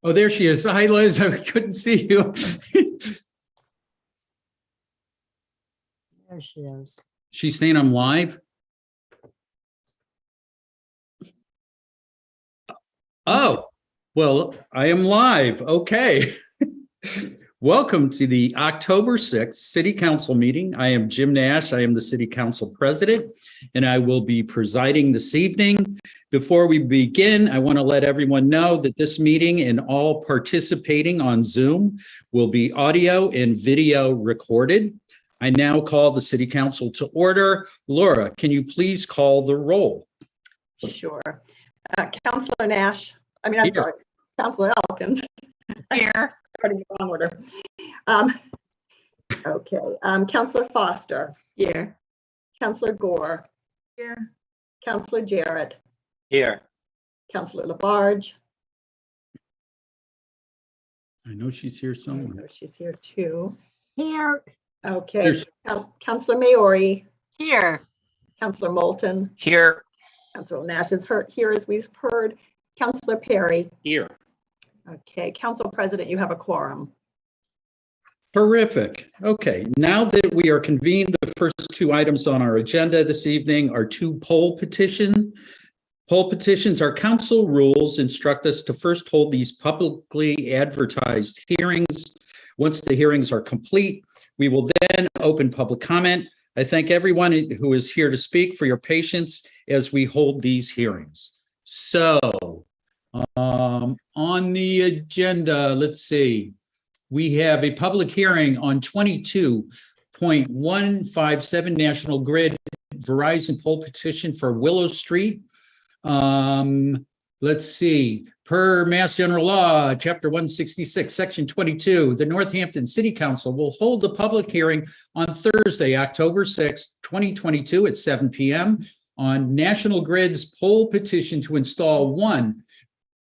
Oh, there she is. Hi, Liz. I couldn't see you. There she is. She's saying I'm live. Oh, well, I am live. Okay. Welcome to the October 6th City Council meeting. I am Jim Nash. I am the City Council President, and I will be presiding this evening. Before we begin, I want to let everyone know that this meeting and all participating on Zoom will be audio and video recorded. I now call the City Council to order. Laura, can you please call the roll? Sure. Councilor Nash, I'm sorry, Councilor Elkins. Here. Starting the wrong order. Okay, Councilor Foster. Here. Councilor Gore. Here. Councilor Jarrett. Here. Councilor Labarge. I know she's here I somewhere. know she's here too. Here. Okay, Councilor Maori. Here. Councilor Moulton. Here. Councilor Nash is here as we've heard. Councilor Perry. Here. Okay, Council President, you have a quorum. Terrific. Okay, now that we are convened, the first two items on our agenda this evening are two poll petitions. Poll petitions are council rules instruct us to first hold these publicly advertised hearings. Once the hearings are complete, we will then open public comment. I thank everyone who is here to speak for your patience as we hold these hearings. So, on the agenda, let's see. We have a public hearing on 22.157 National Grid Verizon poll petition for Willow Street. Let's see. Per Mass General Law, Chapter 166, Section 22, the Northampton City Council will hold a public hearing on Thursday, October 6, 2022 at 7 p.m. on National Grid's poll petition to install one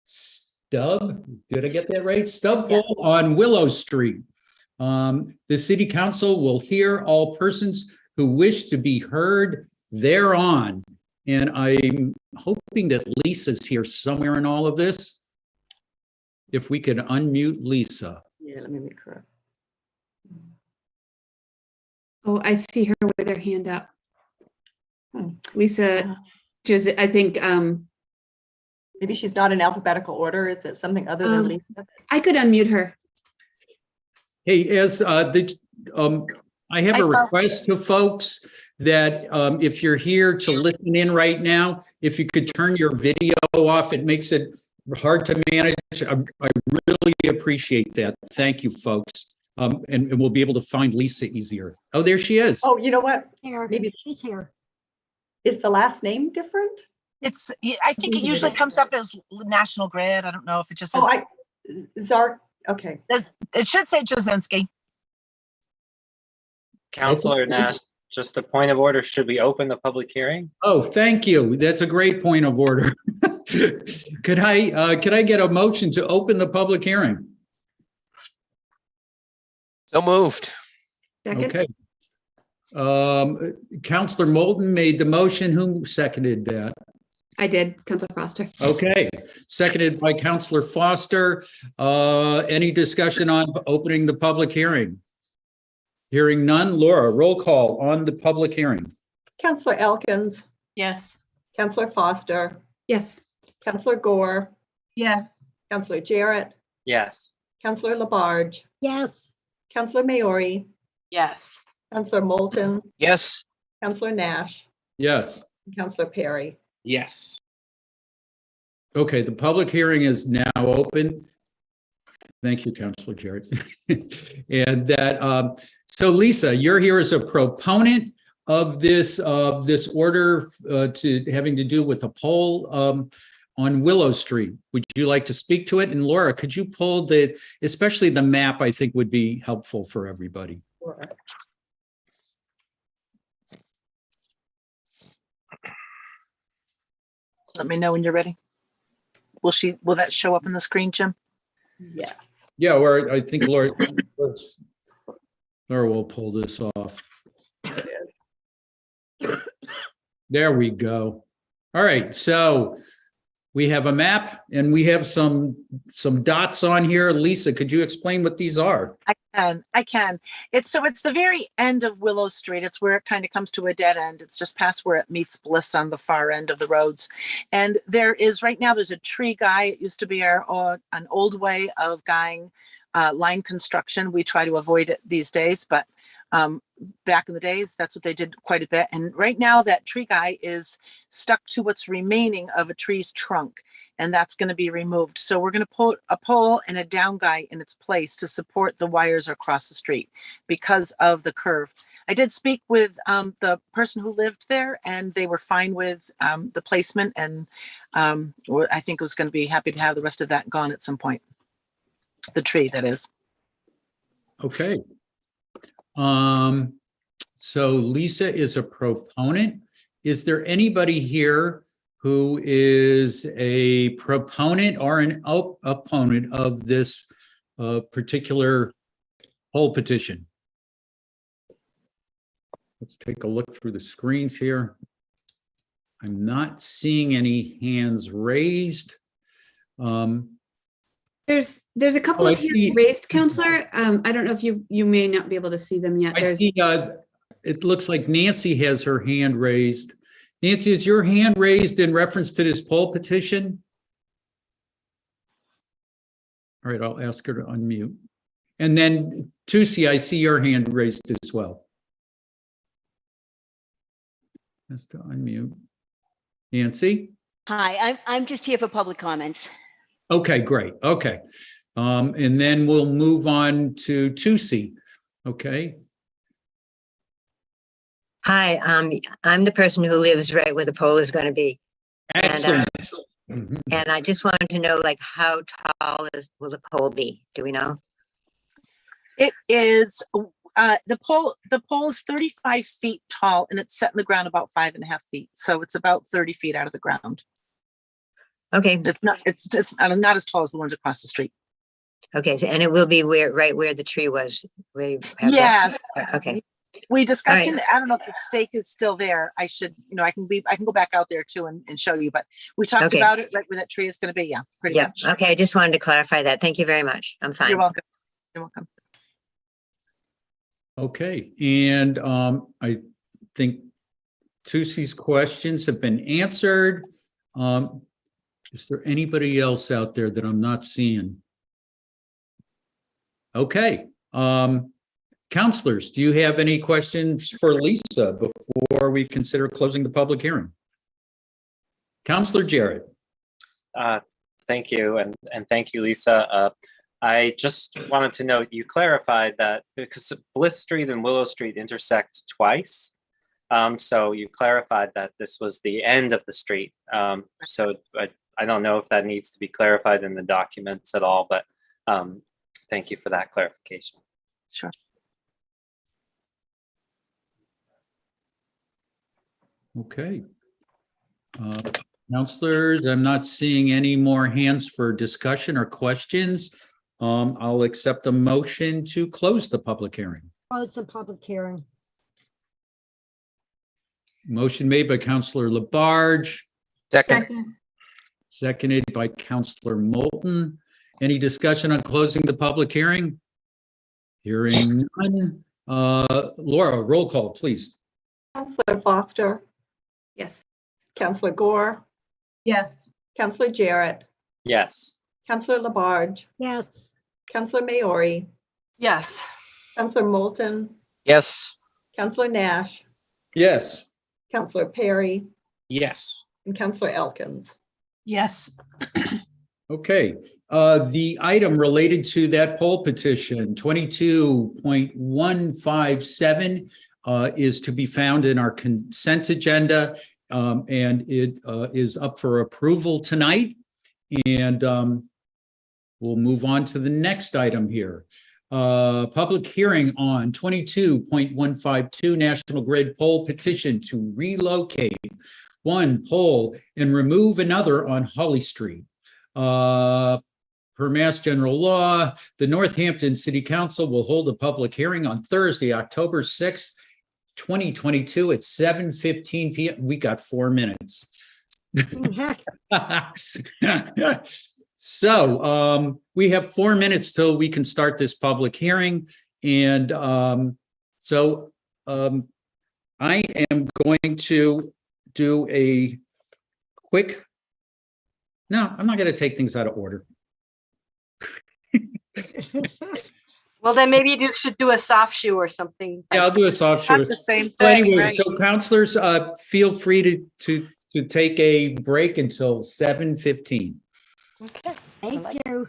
stub, did I get that right? Stub pole on Willow Street. The City Council will hear all persons who wish to be heard thereon. And I'm hoping that Lisa's here somewhere in all of this. If we could unmute Lisa. Yeah, let me make her. Oh, I see her with her hand up. Hmm. Lisa, just, I think Maybe she's not in alphabetical order. Is it something other than Lisa? I could unmute her. Hey, as I have a request to folks that if you're here to listen in right now, if you could turn your video off, it makes it hard to manage. I really appreciate that. Thank you, folks. And we'll be able to find Lisa easier. Oh, there she is. Oh, you know what? Here. Maybe She's here. is the last name different? I think it usually comes up as National Grid. I don't know if it just says, Oh, okay. it should say Jasinski. Councilor Nash, just a point of order. Should we open the public hearing? Oh, thank you. That's a great point of order. Could I get a motion to open the public hearing? So moved. Second. Okay. Councilor Moulton made the motion. Who seconded that? I did, Councilor Foster. Okay, seconded by Councilor Foster. Any discussion on opening the public hearing? Hearing none. Laura, roll call on the public hearing. Councilor Elkins, Yes. Councilor Foster, Yes. Councilor Gore, Yes. Councilor Jarrett, Yes. Councilor Labarge, Yes. Councilor Maori, Yes. Councilor Moulton, Yes. Councilor Nash, Yes. and Councilor Perry. Yes. Okay, the public hearing is now open. Thank you, Councilor Jarrett. And that, so Lisa, you're here as a proponent of this order to having to do with a poll on Willow Street. Would you like to speak to it? And Laura, could you pull especially the map, I think would be helpful for everybody. Sure. Let me know when you're ready. Will that show up on the screen, Jim? Yeah. Yeah, or I think Laura will pull this off. There we go. All right, so We have a map and we have some dots on here. Lisa, could you explain what these are? I can. It's the very end of Willow Street. It's where it kind of comes to a dead end. It's just past where it meets Bliss on the far end of the roads. And there's a tree guy. It used to be an old way of guying line construction. We try to avoid it these days, but back in the days, that's what they did quite a bit. And right now that tree guy is stuck to what's remaining of a tree's trunk, and that's going to be removed. So we're going to put a pole and a down guy in its place to support the wires across the street because of the curve. I did speak with the person who lived there, and they were fine with the placement, and I think it was going to be happy to have the rest of that gone at some point. The tree, that is. Okay. So Lisa is a proponent. Is there anybody here who is a proponent or an opponent of this particular poll petition? Let's take a look through the screens here. I'm not seeing any hands raised. There's a couple Oh, of I hands see. raised, Counselor. I don't know if you may not be able to see them yet. I see, it looks like Nancy has her hand raised. Nancy, is your hand raised in reference to this poll petition? All right, I'll ask her to unmute. And then Tusi, I see your hand raised as well. Just to unmute. Nancy? Hi, I'm just here for public comments. Okay, great. Okay. And then we'll move on to Tusi. Okay. Hi, I'm the person who lives right where the pole is going to be. Excellent. And I just wanted to know, like, how tall will the pole be? Do we know? It is the pole is 35 feet tall, and it's set in the ground about 5.5 feet. So it's about 30 feet out of the ground. Okay. It's not as tall as the ones across the street. Okay. And it will be right where the tree was. Where you have Yes. that? Okay. We discussed All right. it. I don't know if the stake is still there. I should, I can go back out there too and show you, but we talked Okay. about it right where that tree is going to be. Yeah, pretty Yeah. much. Okay. I just wanted to clarify that. Thank you very much. I'm fine. You're welcome. You're welcome. Okay, and I think Tusi's questions have been answered. Is there anybody else out there that I'm not seeing? Okay, counselors, do you have any questions for Lisa before we consider closing the public hearing? Counselor Jarrett. Thank you, and thank you, Lisa. I just wanted to note, you clarified that because Bliss Street and Willow Street intersect twice. So you clarified that this was the end of the street. So I don't know if that needs to be clarified in the documents at all, but thank you for that clarification. Sure. Okay. Counselors, I'm not seeing any more hands for discussion or questions. I'll accept a motion to close the public hearing. Close the public hearing. Motion made by Counselor Labarge, Second. seconded by Counselor Moulton. Any discussion on closing the public hearing? Hearing none. Laura, roll call, please. Counselor Foster, Yes. Counselor Gore, Yes. Counselor Jarrett, Yes. Counselor Labarge, Yes. Counselor Maori, Yes. Counselor Moulton, Yes. Counselor Nash, Yes. Counselor Perry, Yes. and Counselor Elkins. Yes. Okay, the item related to that poll petition, 22.157, is to be found in our consent agenda, and it is up for approval tonight. And we'll move on to the next item here. Public hearing on 22.152 National Grid poll petition to relocate one pole and remove another on Holly Street. Per Mass General Law, the Northampton City Council will hold a public hearing on Thursday, October 6th, 2022 at 7:15 p.m. We got 4 minutes. So we have 4 minutes till we can start this public hearing. And I am going to do a quick, no, I'm not going to take things out of order. Well, then maybe you should do a soft shoe or something. Yeah, I'll do a soft Not shoe. the same So thing, anyway, right? so counselors, feel free to take a break until 7:15. Okay. Thank you.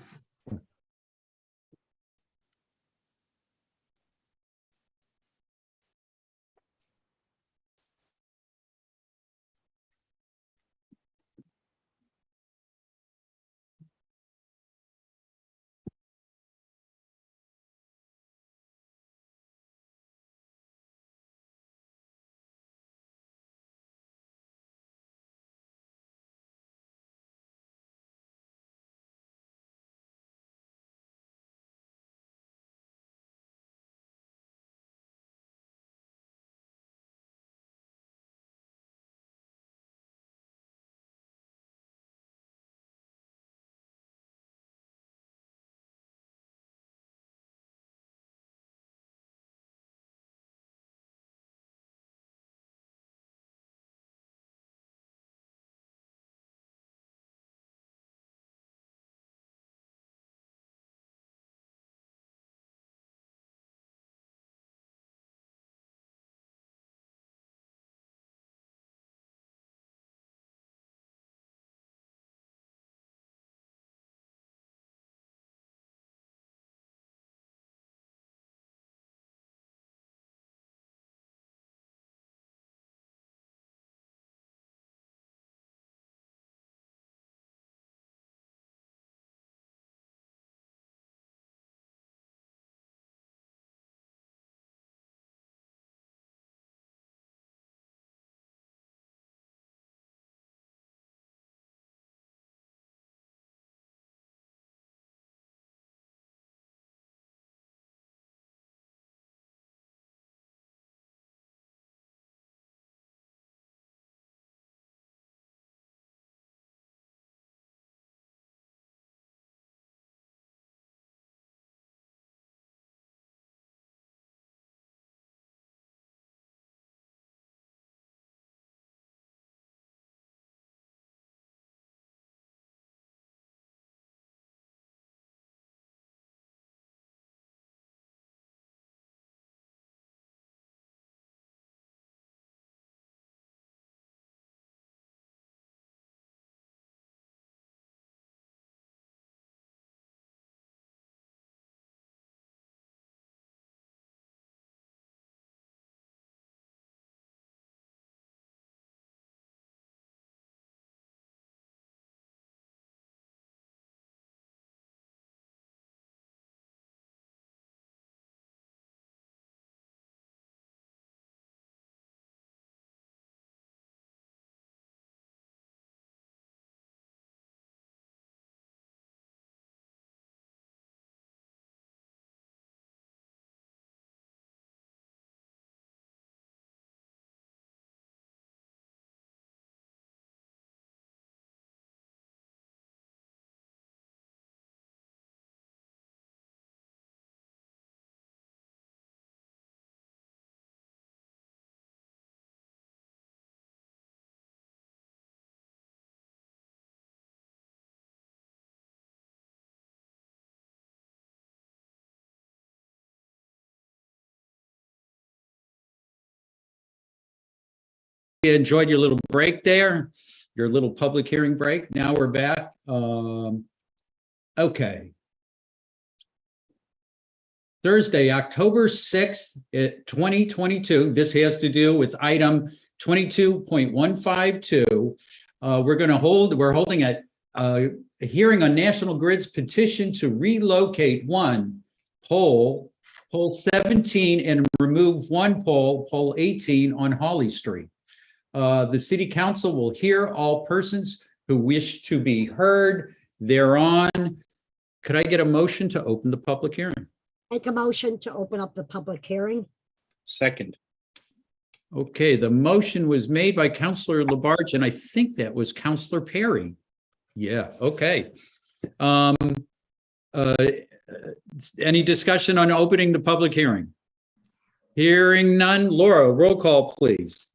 You enjoyed your little break there, your little public hearing break. Now we're back. Okay. Thursday, October 6th, 2022. This has to do with item 22.152. We're holding a hearing on National Grid's petition to relocate one pole 17, and remove one pole 18 on Hawley Street. The city council will hear all persons who wish to be heard thereon. Could I get a motion to open the public hearing? Make a motion to open up the public hearing. Second. Okay, the motion was made by Counselor Labarge, and I think that was Counselor Perry. Yeah, okay. Uh, any discussion on opening the public hearing? Hearing none. Laura, roll call, please.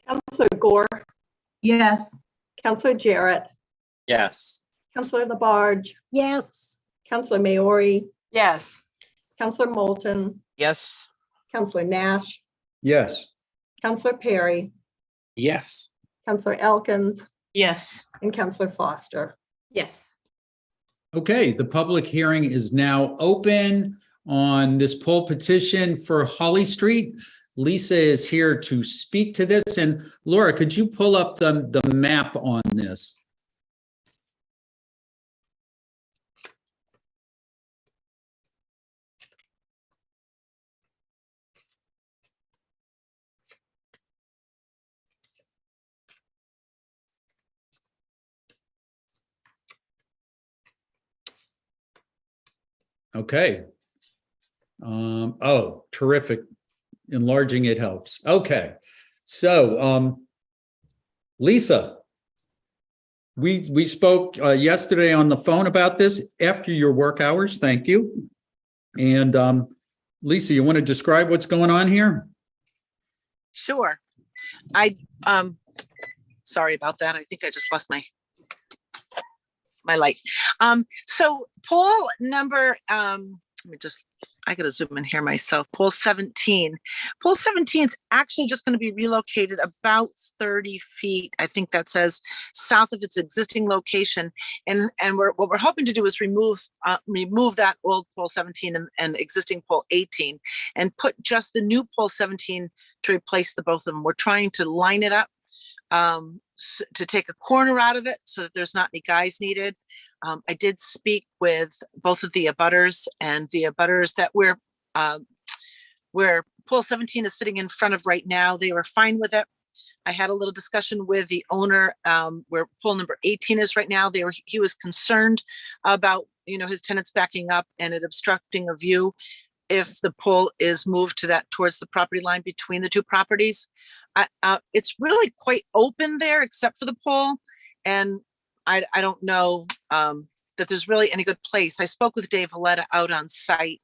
Counselor Gore, Yes. Counselor Jarrett, Yes. Counselor Labarge, Yes. Counselor Maori, Yes. Counselor Moulton, Yes. Counselor Nash, Yes. Counselor Perry, Yes. Counselor Elkins, Yes. and Counselor Foster. Yes. Okay, the public hearing is now open on this poll petition for Holly Street. Lisa is here to speak to this. And Laura, could you pull up the map on this? Okay. Oh, terrific. Enlarging it helps. Okay. So, Lisa, we spoke yesterday on the phone about this after your work hours. Thank you. And Lisa, you want to describe what's going on here? Sure. Sorry about that. I think I just lost my light. So poll number, I gotta zoom in here myself. Poll 17. Poll 17 is actually just going to be relocated about 30 feet. I think that says south of its existing location. And what we're hoping to do is remove that old poll 17 and existing poll 18 and put just the new poll 17 to replace the both of them. We're trying to line it up to take a corner out of it so that there's not any guys needed. I did speak with both of the abutters and the abutters that where poll 17 is sitting in front of right now. They were fine with it. I had a little discussion with the owner where poll number 18 is right now. He was concerned about, his tenants backing up and it obstructing a view if the pole is moved to that towards the property line between the two properties. It's really quite open there except for the pole. And I don't know that there's really any good place. I spoke with Dave Valletta out on site.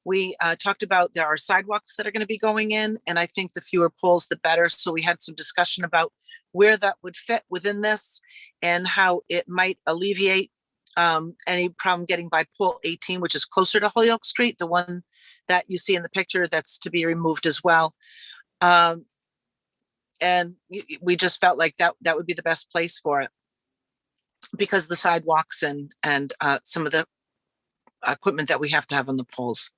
We talked about there are sidewalks that are going to be going in, and I think the fewer poles, the better. So we had some discussion about where that would fit within this and how it might alleviate any problem getting by pole 18, which is closer to Holyoke Street, the one that you see in the picture that's to be removed as well. And we just felt like that would be the best place for it because the sidewalks and some of the equipment that we have to have on the poles.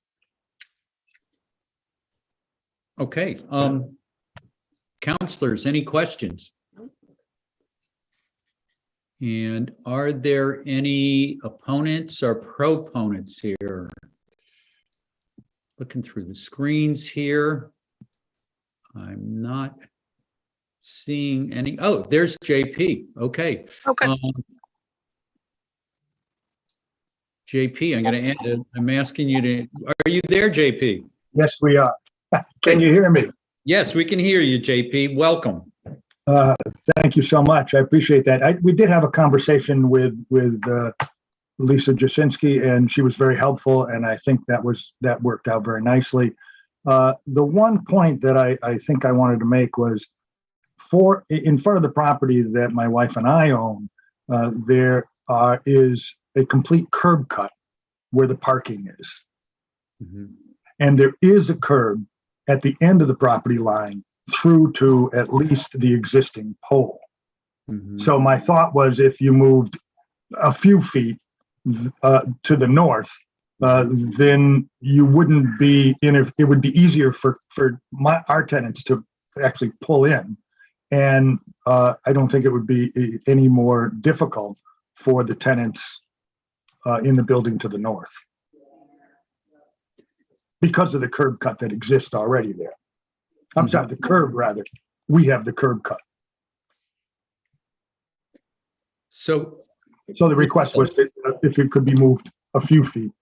Okay. Counselors, any questions? And are there any opponents or proponents here? Looking through the screens here. I'm not seeing any. Oh, there's JP. Okay. Okay. JP, I'm asking you to, are you there, JP? Yes, we are. Can you hear me? Yes, we can hear you, JP. Welcome. Thank you so much. I appreciate that. We did have a conversation with Lisa Jasinski, and she was very helpful, and I think that worked out very nicely. The one point that I think I wanted to make was in front of the property that my wife and I own, there is a complete curb cut where the parking is. Mm-hmm. And there is a curb at the end of the property line through to at least the existing pole. Mm-hmm. So my thought was if you moved a few feet to the north, then you wouldn't be it would be easier for our tenants to actually pull in. And I don't think it would be any more difficult for the tenants in the building to the north because of the curb cut that exists already there. I'm sorry, the curb rather. We have the curb cut. So the request was that if it could be moved a few feet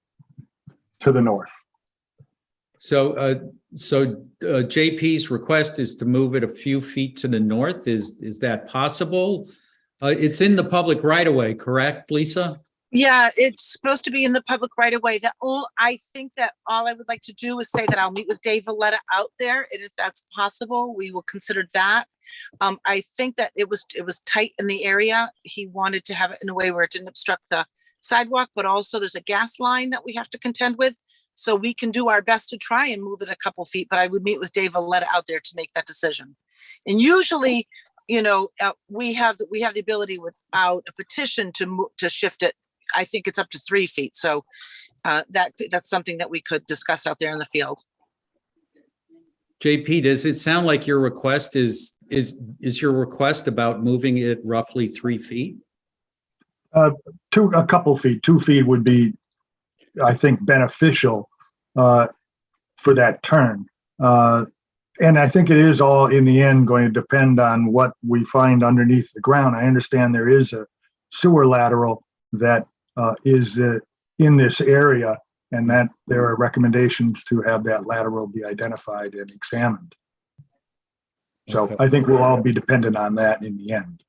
to the north. So JP's request is to move it a few feet to the north. Is that possible? It's in the public right of way, correct, Lisa? Yeah, it's supposed to be in the public right away. I think that all I would like to do is say that I'll meet with Dave Valletta out there, and if that's possible, we will consider that. I think that it was tight in the area. He wanted to have it in a way where it didn't obstruct the sidewalk, but also there's a gas line that we have to contend with. So we can do our best to try and move it a couple feet, but I would meet with Dave Valletta out there to make that decision. And usually, we have the ability without a petition to shift it. I think it's up to 3 feet. So that's something that we could discuss out there in the field. JP, does it sound like your request is your request about moving it roughly 3 feet? A couple feet. 2 feet would be, I think, beneficial for that turn. And I think it is all in the end going to depend on what we find underneath the ground. I understand there is a sewer lateral that is in this area, and that there are recommendations to have that lateral be identified and examined. So Okay. I think we'll all be dependent on that in the end.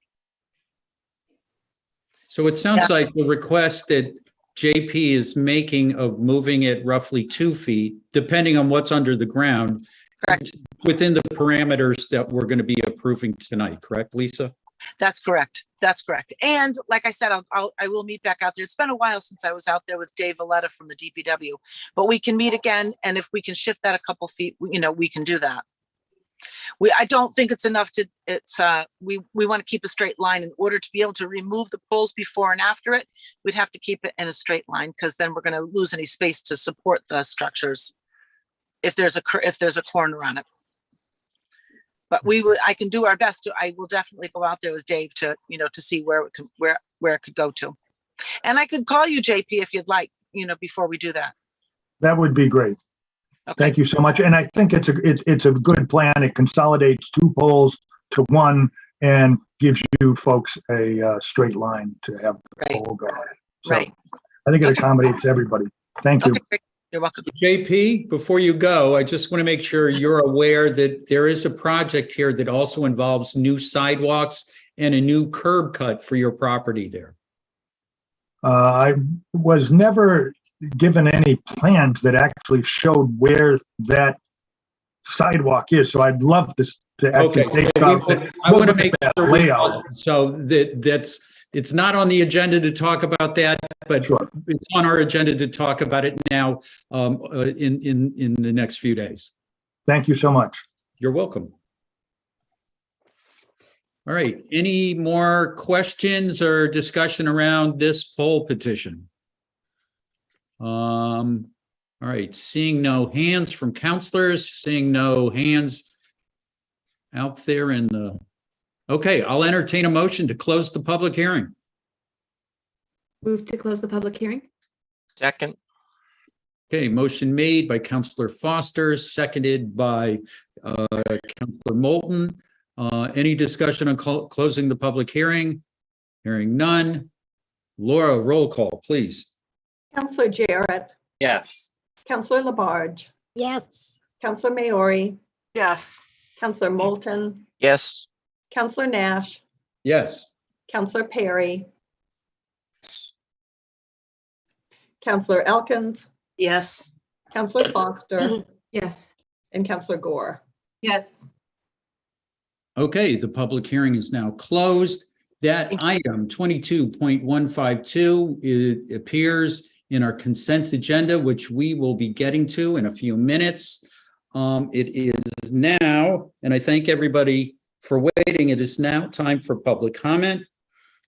So it sounds like the request that JP is making of moving it roughly 2 feet, depending on what's under the ground. Correct. Within the parameters that we're going to be approving tonight, correct, Lisa? That's correct. That's correct. And like I said, I will meet back out there. It's been a while since I was out there with Dave Valletta from the DPW, but we can meet again. And if we can shift that a couple feet, we can do that. I don't think it's enough we want to keep a straight line. In order to be able to remove the poles before and after it, we'd have to keep it in a straight line, because then we're going to lose any space to support the structures if there's a corner on it. But I can do our best I will definitely go out there with Dave to see where it could go to. And I could call you, JP, if you'd like, before we do that. That would be great. Okay. Thank you so much. And I think it's a good plan. It consolidates 2 poles to 1 and gives you folks a straight line to have the Right. pole go. So Right. I think it accommodates everybody. Thank you. Okay, great. You're welcome. JP, before you go, I just want to make sure you're aware that there is a project here that also involves new sidewalks and a new curb cut for your property there. I was never given any plans that actually showed where that sidewalk is. So I'd love to actually Okay, take so out. I want to make that sure layout. so that's it's not on the agenda to talk about that, but Sure. it's on our agenda to talk about it now in the next few days. Thank you so much. You're welcome. All right, any more questions or discussion around this poll petition? All right, seeing no hands from counselors, seeing no hands out there in the, okay, I'll entertain a motion to close the public hearing. Move to close the public hearing. Second. Okay, motion made by Counselor Foster, seconded by Counselor Moulton. Any discussion on closing the public hearing? Hearing none. Laura, roll call, please. Counselor Jarrett, Yes. Counselor Labarge, Yes. Counselor Maori, Yes. Counselor Moulton, Yes. Counselor Nash, Yes. Counselor Perry, Counselor Elkins, Yes. Counselor Foster, Yes. and Counselor Gore. Yes. Okay, the public hearing is now closed. That item 22.152 it appears in our consent agenda, which we will be getting to in a few minutes. It is now, and I thank everybody for waiting. It is now time for public comment.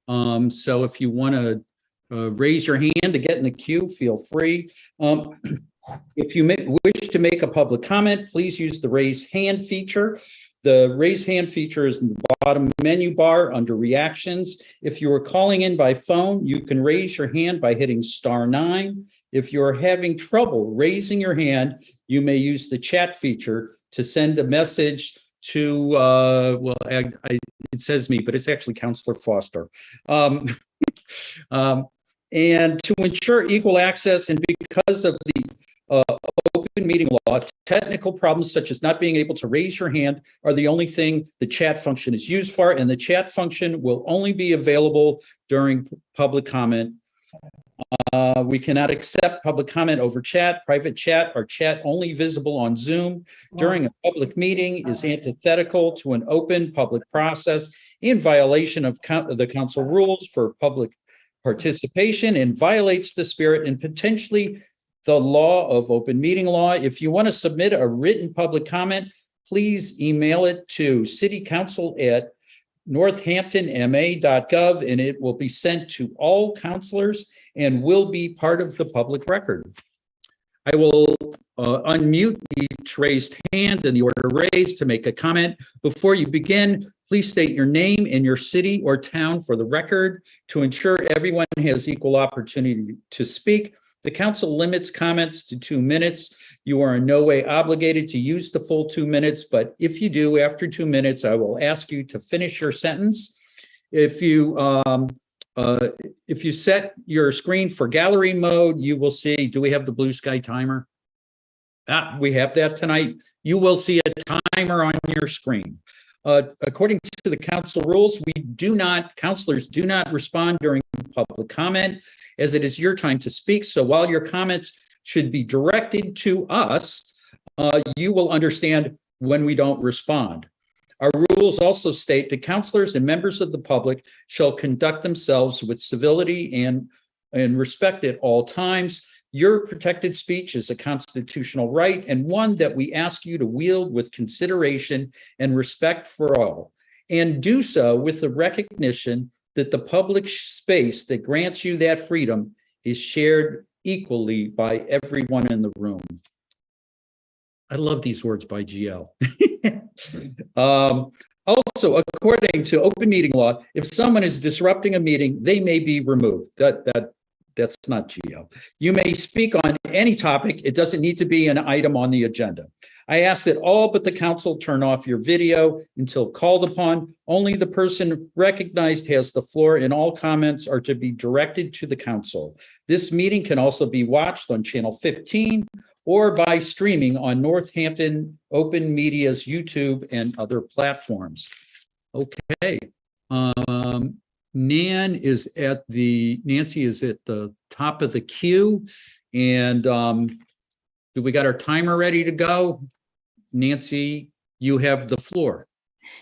So if you want to raise your hand to get in the queue, feel free. If you wish to make a public comment, please use the raise hand feature. The raise hand feature is in the bottom menu bar under reactions. If you are calling in by phone, you can raise your hand by hitting *9. If you're having trouble raising your hand, you may use the chat feature to send a message to, it says me, but it's actually Counselor Foster. And to ensure equal access, and because of the open meeting law, Technical problems such as not being able to raise your hand are the only thing the chat function is used for, and the chat function will only be available during public comment. We cannot accept public comment over chat. Private chat or chat only visible on Zoom during a public meeting is antithetical to an open public process, in violation of the council rules for public participation, and violates the spirit and potentially the law of open meeting law. If you want to submit a written public comment, please email it to citycouncil@northamptonma.gov, and it will be sent to all councilors and will be part of the public record. I will unmute each raised hand in the order raised to make a comment. Before you begin, please state your name and your city or town for the record. To ensure everyone has equal opportunity to speak, the council limits comments to 2 minutes. You are in no way obligated to use the full 2 minutes, but if you do, after 2 minutes, I will ask you to finish your sentence. If you set your screen for gallery mode, you will see, do we have the blue sky timer? We have that tonight. You will see a timer on your screen. According to the council rules, councilors do not respond during public comment, as it is your time to speak. So while your comments should be directed to us, you will understand when we don't respond. Our rules also state that councilors and members of the public shall conduct themselves with civility and respect at all times. Your protected speech is a constitutional right, and one that we ask you to wield with consideration and respect for all, and do so with the recognition that the public space that grants you that freedom is shared equally by everyone in the room. I love these words by GL. Also, according to open meeting law, if someone is disrupting a meeting, they may be removed. That's not GL. You may speak on any topic. It doesn't need to be an item on the agenda. I ask that all but the council turn off your video until called upon. Only the person recognized has the floor, and all comments are to be directed to the council. This meeting can also be watched on channel 15 or by streaming on Northampton Open Media's YouTube and other platforms. Okay. Nancy is at the top of the queue, and do we got our timer ready to go? Nancy, you have the floor.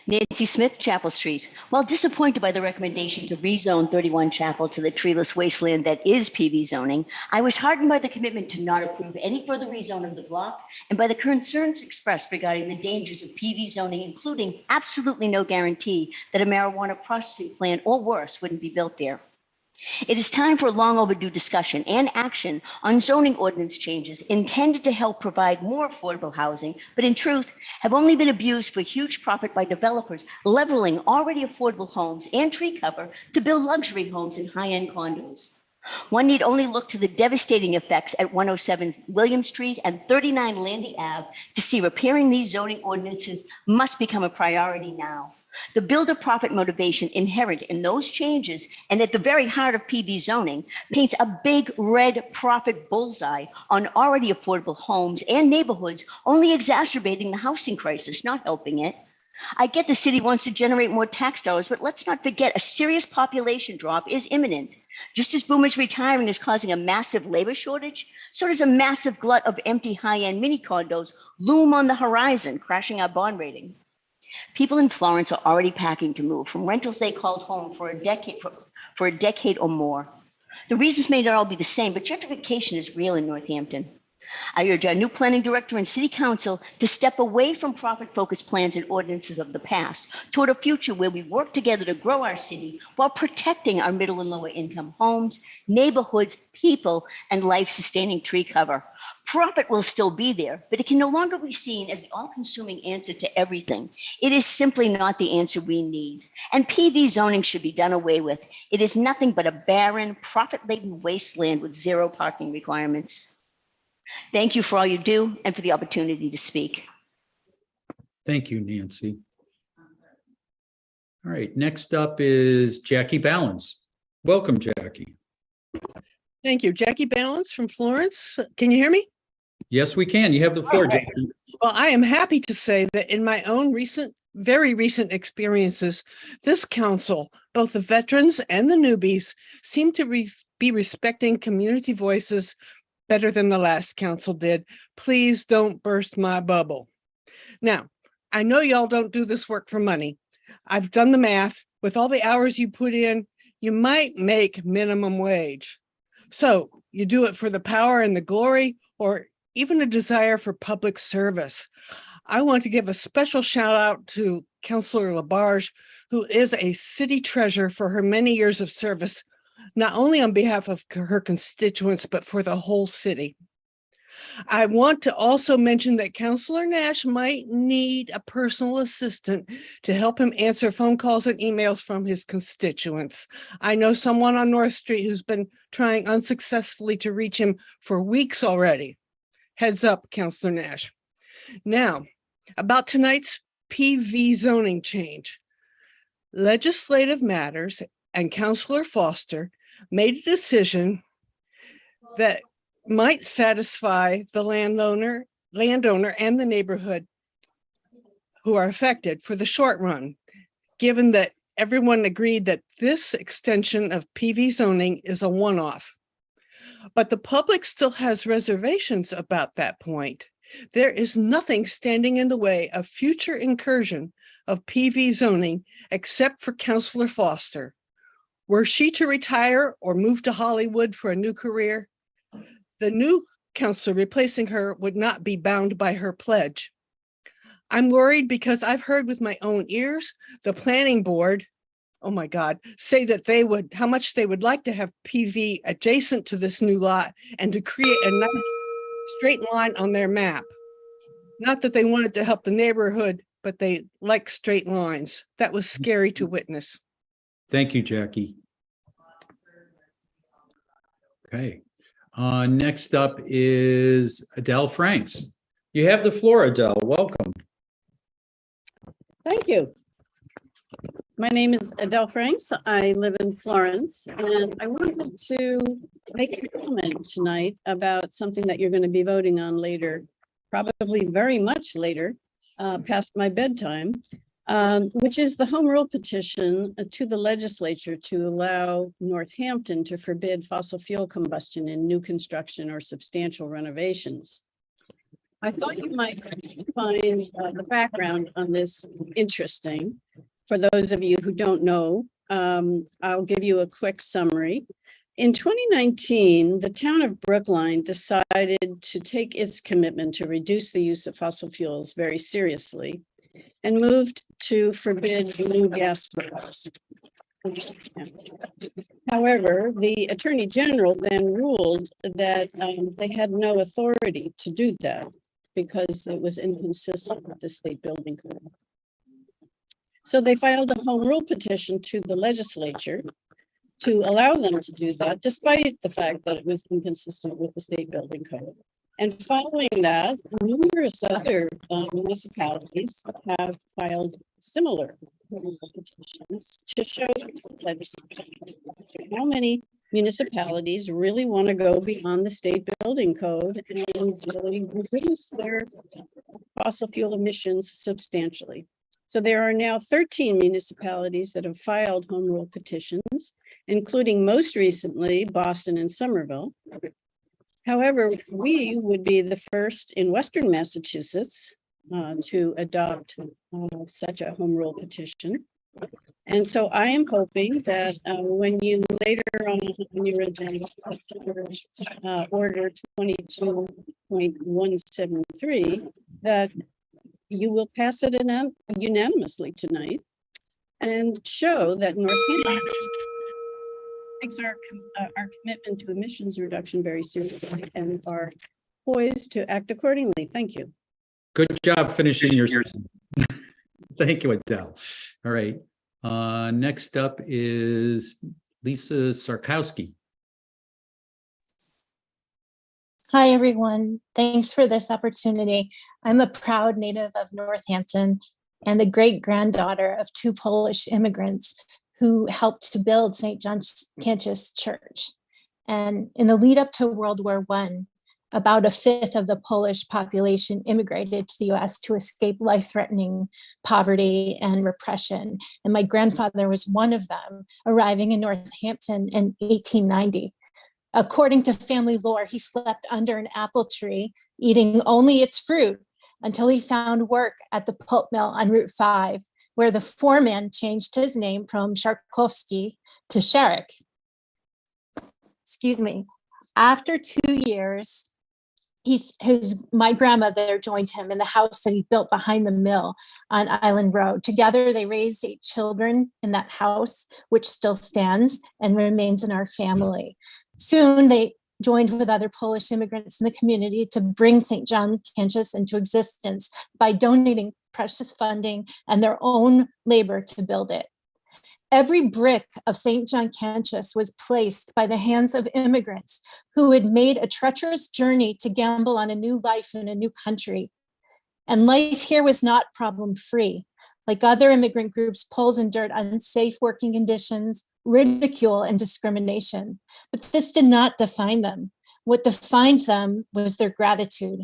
Nancy Smith, Chapel Street. While disappointed by the recommendation to rezone 31 Chapel to the treeless wasteland that is PV zoning, I was heartened by the commitment to not approve any further rezone of the block and by the concerns expressed regarding the dangers of PV zoning, including absolutely no guarantee that a marijuana processing plant or worse wouldn't be built there. It is time for a long overdue discussion and action on zoning ordinance changes intended to help provide more affordable housing, but in truth have only been abused for huge profit by developers leveling already affordable homes and tree cover to build luxury homes and high-end condos. One need only look to the devastating effects at 107 William Street and 39 Landy Ave to see repairing these zoning ordinances must become a priority now. The builder profit motivation inherent in those changes and at the very heart of PV zoning paints a big red profit bullseye on already affordable homes and neighborhoods, only exacerbating the housing crisis, not helping it. I get the city wants to generate more tax dollars, but let's not forget a serious population drop is imminent. Just as boomers retiring is causing a massive labor shortage, so does a massive glut of empty high-end mini condos loom on the horizon, crashing our bond rating. People in Florence are already packing to move from rentals they called home for a decade or more. The reasons may not all be the same, but gentrification is real in Northampton. I urge our new planning director and city council to step away from profit-focused plans and ordinances of the past toward a future where we work together to grow our city while protecting our middle and lower income homes, neighborhoods, people, and life-sustaining tree cover. Profit will still be there, but it can no longer be seen as the all-consuming answer to everything. It is simply not the answer we need. And PV zoning should be done away with. It is nothing but a barren, profit-laden wasteland with zero parking requirements. Thank you for all you do and for the opportunity to speak. Thank you, Nancy. All right, next up is Jackie Balance. Welcome, Jackie. Thank you. Jackie Balance from Florence. Can you hear me? Yes, we can. You have the floor, Okay. Jackie. Well, I am happy to say that in my own very recent experiences, this council, both the veterans and the newbies, seem to be respecting community voices better than the last council did. Please don't burst my bubble. Now, I know y'all don't do this work for money. I've done the math. With all the hours you put in, you might make minimum wage. So you do it for the power and the glory, or even a desire for public service. I want to give a special shout out to Councillor Labarge, who is a city treasure for her many years of service, not only on behalf of her constituents, but for the whole city. I want to also mention that Councillor Nash might need a personal assistant to help him answer phone calls and emails from his constituents. I know someone on North Street who's been trying unsuccessfully to reach him for weeks already. Heads up, Councillor Nash. Now, about tonight's PV zoning change. Legislative Matters and Councillor Foster made a decision that might satisfy the landowner and the neighborhood who are affected for the short run, given that everyone agreed that this extension of PV zoning is a one-off. But the public still has reservations about that point. There is nothing standing in the way of future incursion of PV zoning except for Councillor Foster. Were she to retire or move to Hollywood for a new career, the new councillor replacing her would not be bound by her pledge. I'm worried because I've heard with my own ears the planning board, oh my God, say that how much they would like to have PV adjacent to this new lot and to create a nice straight line on their map. Not that they wanted to help the neighborhood, but they like straight lines. That was scary to witness. Thank you, Jackie. Okay. Next up is Adele Franks. You have the floor, Adele. Welcome. Thank you. My name is Adele Franks. I live in Florence, and I wanted to make a comment tonight about something that you're going to be voting on later, probably very much later, past my bedtime, which is the home rule petition to the legislature to allow Northampton to forbid fossil fuel combustion in new construction or substantial renovations. I thought you might find the background on this interesting. For those of you who don't know, I'll give you a quick summary. In 2019, the town of Brookline decided to take its commitment to reduce the use of fossil fuels very seriously and moved to forbid new gas fires. However, the Attorney General then ruled that they had no authority to do that because it was inconsistent with the state building code. So they filed a home rule petition to the legislature to allow them to do that, despite the fact that it was inconsistent with the state building code. And following that, numerous other municipalities have filed similar petitions to show how many municipalities really want to go beyond the state building code and really reduce their fossil fuel emissions substantially. So there are now 13 municipalities that have filed home rule petitions, including most recently Boston and Somerville. However, we would be the first in Western Massachusetts to adopt such a home rule petition. And so I am hoping that when you later on in your agenda consider order 22.173, that you will pass it unanimously tonight and show that Northampton takes our commitment to emissions reduction very seriously and are poised to act accordingly. Thank you. Good job finishing your. Thank you, Adele. All right. Next up is Lisa Sarkowski. Hi, everyone. Thanks for this opportunity. I'm a proud native of Northampton and the great-granddaughter of two Polish immigrants who helped to build St. John Cantius Church. And in the lead up to World War I, About a fifth of the Polish population immigrated to the US to escape life-threatening poverty and repression. And my grandfather was one of them, arriving in Northampton in 1890. According to family lore, he slept under an apple tree, eating only its fruit until he found work at the pulp mill on Route 5, where the foreman changed his name from Sarkowski to Sharek. Excuse me. After 2 years, my grandmother joined him in the house that he built behind the mill on Island Road. Together, they raised 8 children in that house, which still stands and remains in our family. Soon, they joined with other Polish immigrants in the community to bring St. John Cantius into existence by donating precious funding and their own labor to build it. Every brick of St. John Cantius was placed by the hands of immigrants who had made a treacherous journey to gamble on a new life in a new country. And life here was not problem-free. Like other immigrant groups, Poles endured unsafe working conditions, ridicule, and discrimination. But this did not define them. What defined them was their gratitude.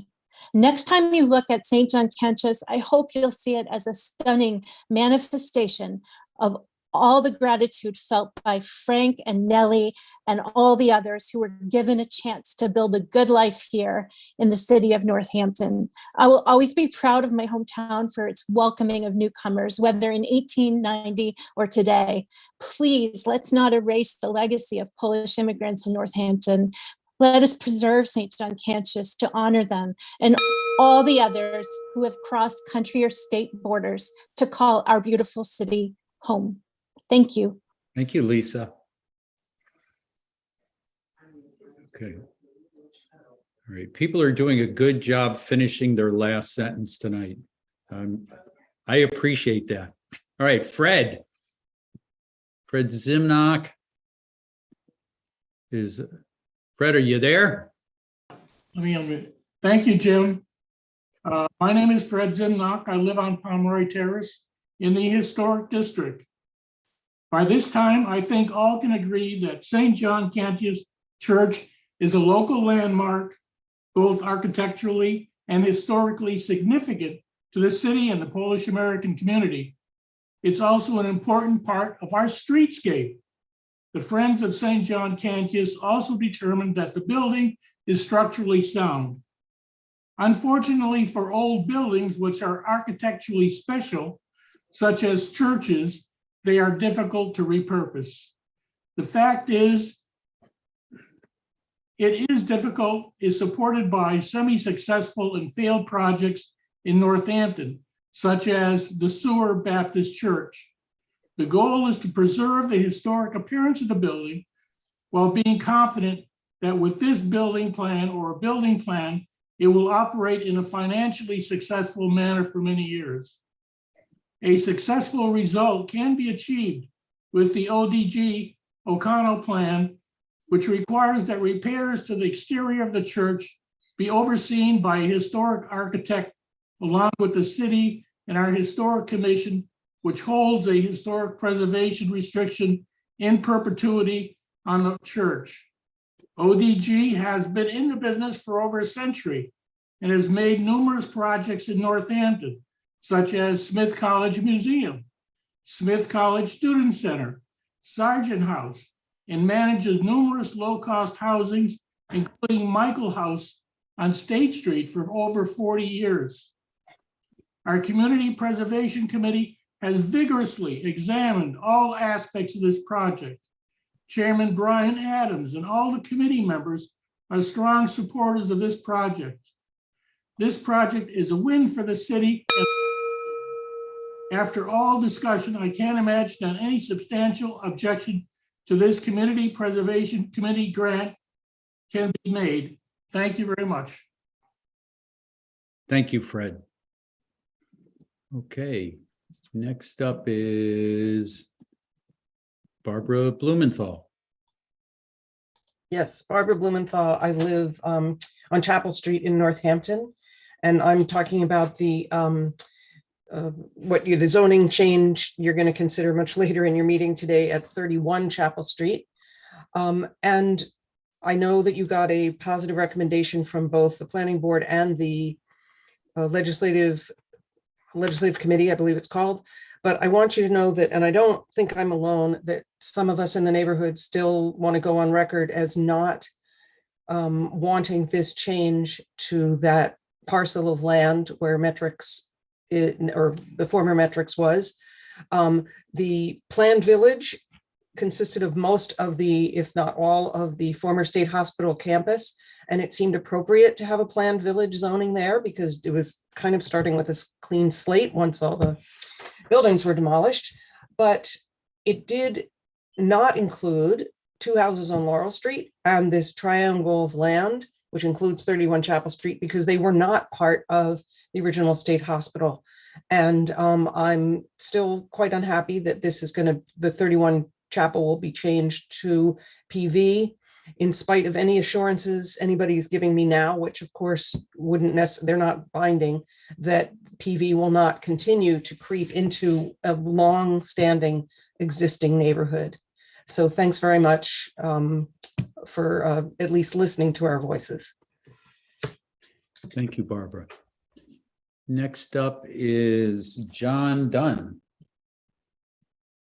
Next time you look at St. John Cantius, I hope you'll see it as a stunning manifestation of all the gratitude felt by Frank and Nellie and all the others who were given a chance to build a good life here in the city of Northampton. I will always be proud of my hometown for its welcoming of newcomers, whether in 1890 or today. Please, let's not erase the legacy of Polish immigrants in Northampton. Let us preserve St. John Cantius to honor them and all the others who have crossed country or state borders to call our beautiful city home. Thank you. Thank you, Lisa. Okay. All right. People are doing a good job finishing their last sentence tonight. I appreciate that. All right, Fred. Fred Zimnock. Fred, are you there? Let me unmute. Thank you, Jim. My name is Fred Zimnock. I live on Pomeroy Terrace in the Historic District. By this time, I think all can agree that St. John Cantius Church is a local landmark, both architecturally and historically significant to the city and the Polish American community. It's also an important part of our streetscape. The Friends of St. John Cantius also determined that the building is structurally sound. Unfortunately for old buildings, which are architecturally special, such as churches, they are difficult to repurpose. The fact is, it is difficult, is supported by semi-successful and failed projects in Northampton, such as the Sewer Baptist Church. The goal is to preserve the historic appearance of the building while being confident that with this building plan or a building plan, it will operate in a financially successful manner for many years. A successful result can be achieved with the ODG O'Connell plan, which requires that repairs to the exterior of the church be overseen by a historic architect along with the city and our historic commission, which holds a historic preservation restriction in perpetuity on the church. ODG has been in the business for over a century and has made numerous projects in Northampton, such as Smith College Museum, Smith College Student Center, Sargent House, and manages numerous low-cost housings, including Michael House on State Street for over 40 years. Our Community Preservation Committee has vigorously examined all aspects of this project. Chairman Brian Adams and all the committee members are strong supporters of this project. This project is a win for the city. After all discussion, I can't imagine that any substantial objection to this Community Preservation Committee grant can be made. Thank you very much. Thank you, Fred. Okay, next up is Barbara Blumenthal. Yes, Barbara Blumenthal. I live on Chapel Street in Northampton, and I'm talking about the the zoning change you're going to consider much later in your meeting today at 31 Chapel Street. And I know that you got a positive recommendation from both the planning board and the legislative committee, I believe it's called. But I want you to know that, and I don't think I'm alone, that some of us in the neighborhood still want to go on record as not wanting this change to that parcel of land where Metrics, or the former Metrics was. The planned village consisted of most of the, if not all of the former state hospital campus. And it seemed appropriate to have a planned village zoning there because it was kind of starting with a clean slate once all the buildings were demolished. But it did not include 2 houses on Laurel Street and this triangle of land, which includes 31 Chapel Street, because they were not part of the original state hospital. And I'm still quite unhappy that this is the 31 Chapel will be changed to PV, in spite of any assurances anybody's giving me now, which of course they're not binding, that PV will not continue to creep into a long-standing existing neighborhood. So thanks very much for at least listening to our voices. Thank you, Barbara. Next up is John Dunn.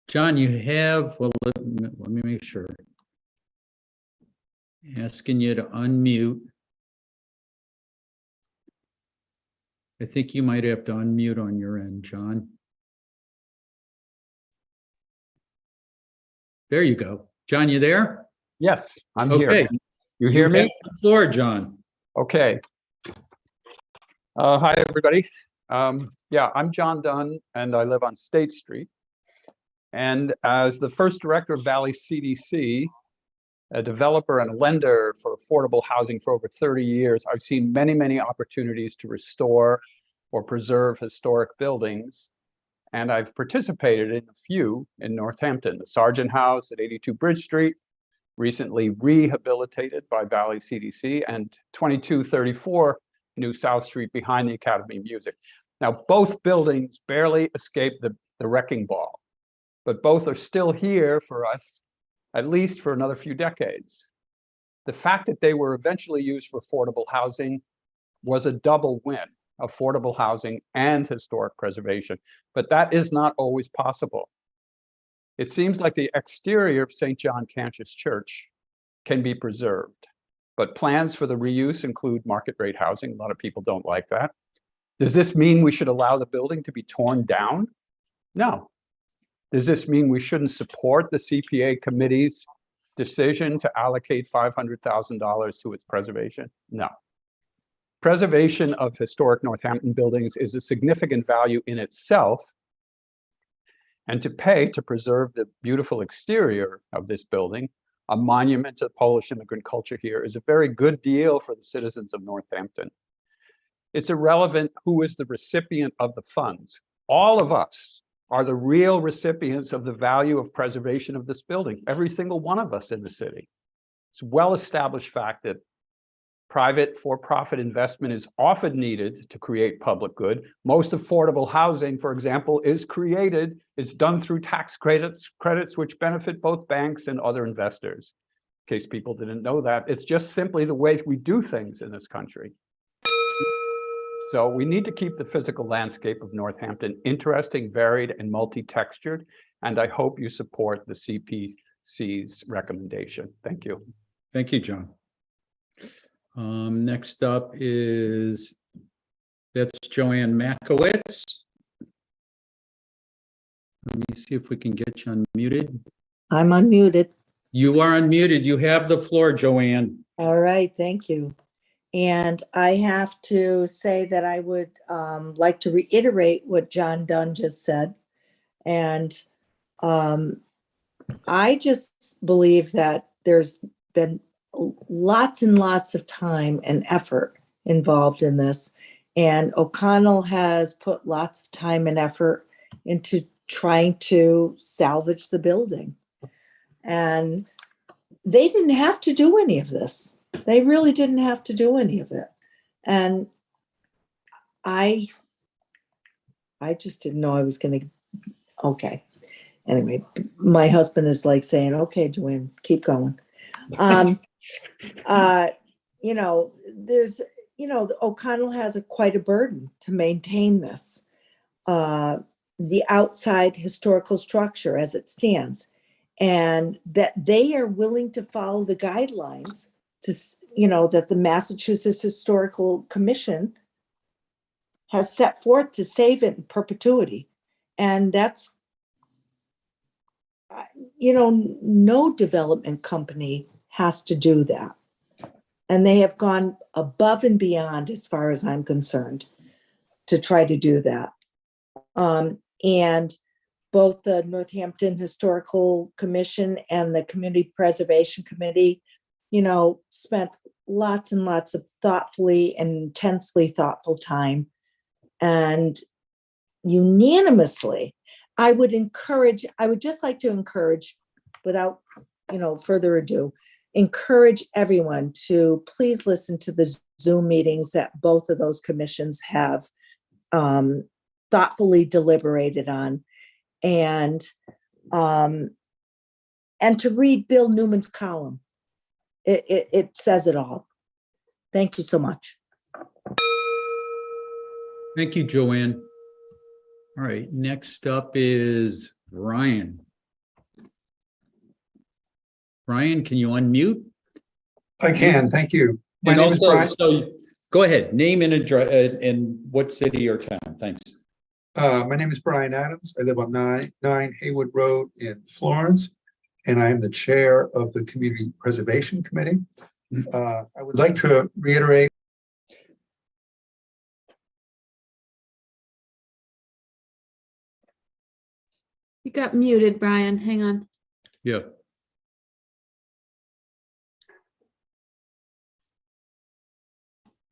John, you have, well, let me make sure. Asking you to unmute. I think you might have to unmute on your end, John. There you go. John, you there? Yes, I'm Okay. here. You hear me? have the floor, John. Okay. Hi, everybody. Yeah, I'm John Dunn, and I live on State Street. And as the first director of Valley CDC, a developer and a lender for affordable housing for over 30 years, I've seen many, many opportunities to restore or preserve historic buildings. And I've participated in a few in Northampton, the Sargent House at 82 Bridge Street, recently rehabilitated by Valley CDC, and 2234 New South Street behind the Academy of Music. Now, both buildings barely escaped the wrecking ball, but both are still here for us, at least for another few decades. The fact that they were eventually used for affordable housing was a double win, affordable housing and historic preservation, but that is not always possible. It seems like the exterior of St. John Cantius Church can be preserved, but plans for the reuse include market rate housing. A lot of people don't like that. Does this mean we should allow the building to be torn down? No. Does this mean we shouldn't support the CPA committee's decision to allocate $500,000 to its preservation? No. Preservation of historic Northampton buildings is a significant value in itself, and to pay to preserve the beautiful exterior of this building, a monument to Polish immigrant culture here, is a very good deal for the citizens of Northampton. It's irrelevant who is the recipient of the funds. All of us are the real recipients of the value of preservation of this building, every single one of us in the city. It's a well-established fact that private for-profit investment is often needed to create public good. Most affordable housing, for example, is done through tax credits which benefit both banks and other investors. In case people didn't know that, it's just simply the way we do things in this country. So we need to keep the physical landscape of Northampton interesting, varied, and multi-textured, and I hope you support the CPC's recommendation. Thank you. Thank you, John. Next up that's Joanne Makowitz. Let me see if we can get you unmuted. I'm unmuted. You are unmuted. You have the floor, Joanne. All right, thank you. And I have to say that I would like to reiterate what John Dunn just said. And I just believe that there's been lots and lots of time and effort involved in this. And O'Connell has put lots of time and effort into trying to salvage the building. And they didn't have to do any of this. They really didn't have to do any of it. And I just didn't know I was going to, okay. Anyway, my husband is like saying, okay, Joanne, keep going. You know, there's, you know, the O'Connell has quite a burden to maintain this. The outside historical structure as it stands, and that they are willing to follow the guidelines to, you know, that the Massachusetts Historical Commission has set forth to save it in perpetuity. And that's, you know, no development company has to do that. And they have gone above and beyond, as far as I'm concerned, to try to do that. And both the Northampton Historical Commission and the Community Preservation Committee, you know, spent lots and lots of thoughtfully and intensely thoughtful time. And unanimously, I would just like to encourage, without, you know, further ado, encourage everyone to please listen to the Zoom meetings that both of those commissions have thoughtfully deliberated on, and to read Bill Newman's column. It says it all. Thank you so much. Thank you, Joanne. All right, next up is Brian. Brian, can you unmute? I can, thank you. My And name is also, Brian. so go ahead, name and address, and what city or town, thanks. My name is Brian Adams. I live on 9 Haywood Road in Florence, and I am the chair of the Community Preservation Committee. I would like to reiterate. You got muted, Brian. Hang on. Yeah.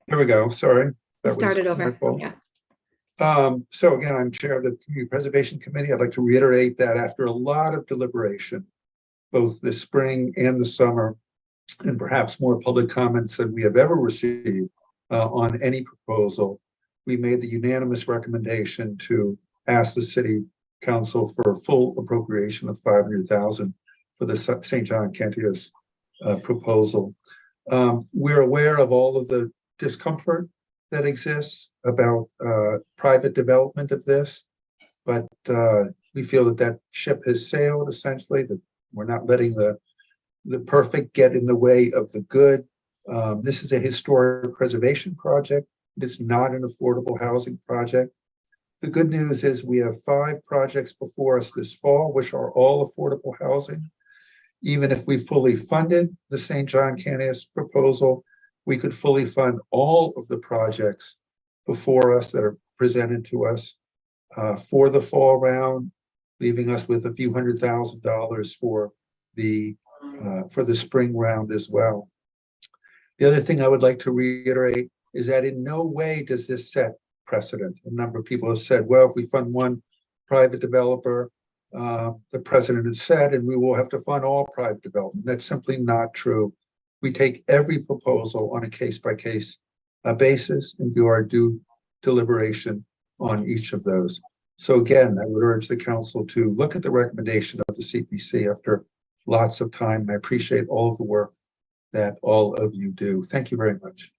Here we go. Sorry. That Start was it over. my fault. Yeah. So again, I'm chair of the Community Preservation Committee. I'd like to reiterate that after a lot of deliberation, both this spring and the summer, and perhaps more public comments than we have ever received on any proposal, we made the unanimous recommendation to ask the City Council for a full appropriation of $500,000 for the St. John Cantius proposal. We're aware of all of the discomfort that exists about private development of this, but we feel that that ship has sailed, essentially, that we're not letting the perfect get in the way of the good. This is a historic preservation project. It is not an affordable housing project. The good news is we have 5 projects before us this fall, which are all affordable housing. Even if we fully funded the St. John Cantius proposal, we could fully fund all of the projects before us that are presented to us for the fall round, leaving us with a few $100,000 for the spring round as well. The other thing I would like to reiterate is that in no way does this set precedent. A number of people have said, well, if we fund one private developer, the president has said, and we will have to fund all private development. That's simply not true. We take every proposal on a case-by-case basis and do our due deliberation on each of those. So again, I would urge the council to look at the recommendation of the CPC after lots of time. I appreciate all of the work that all of you do. Thank you very much.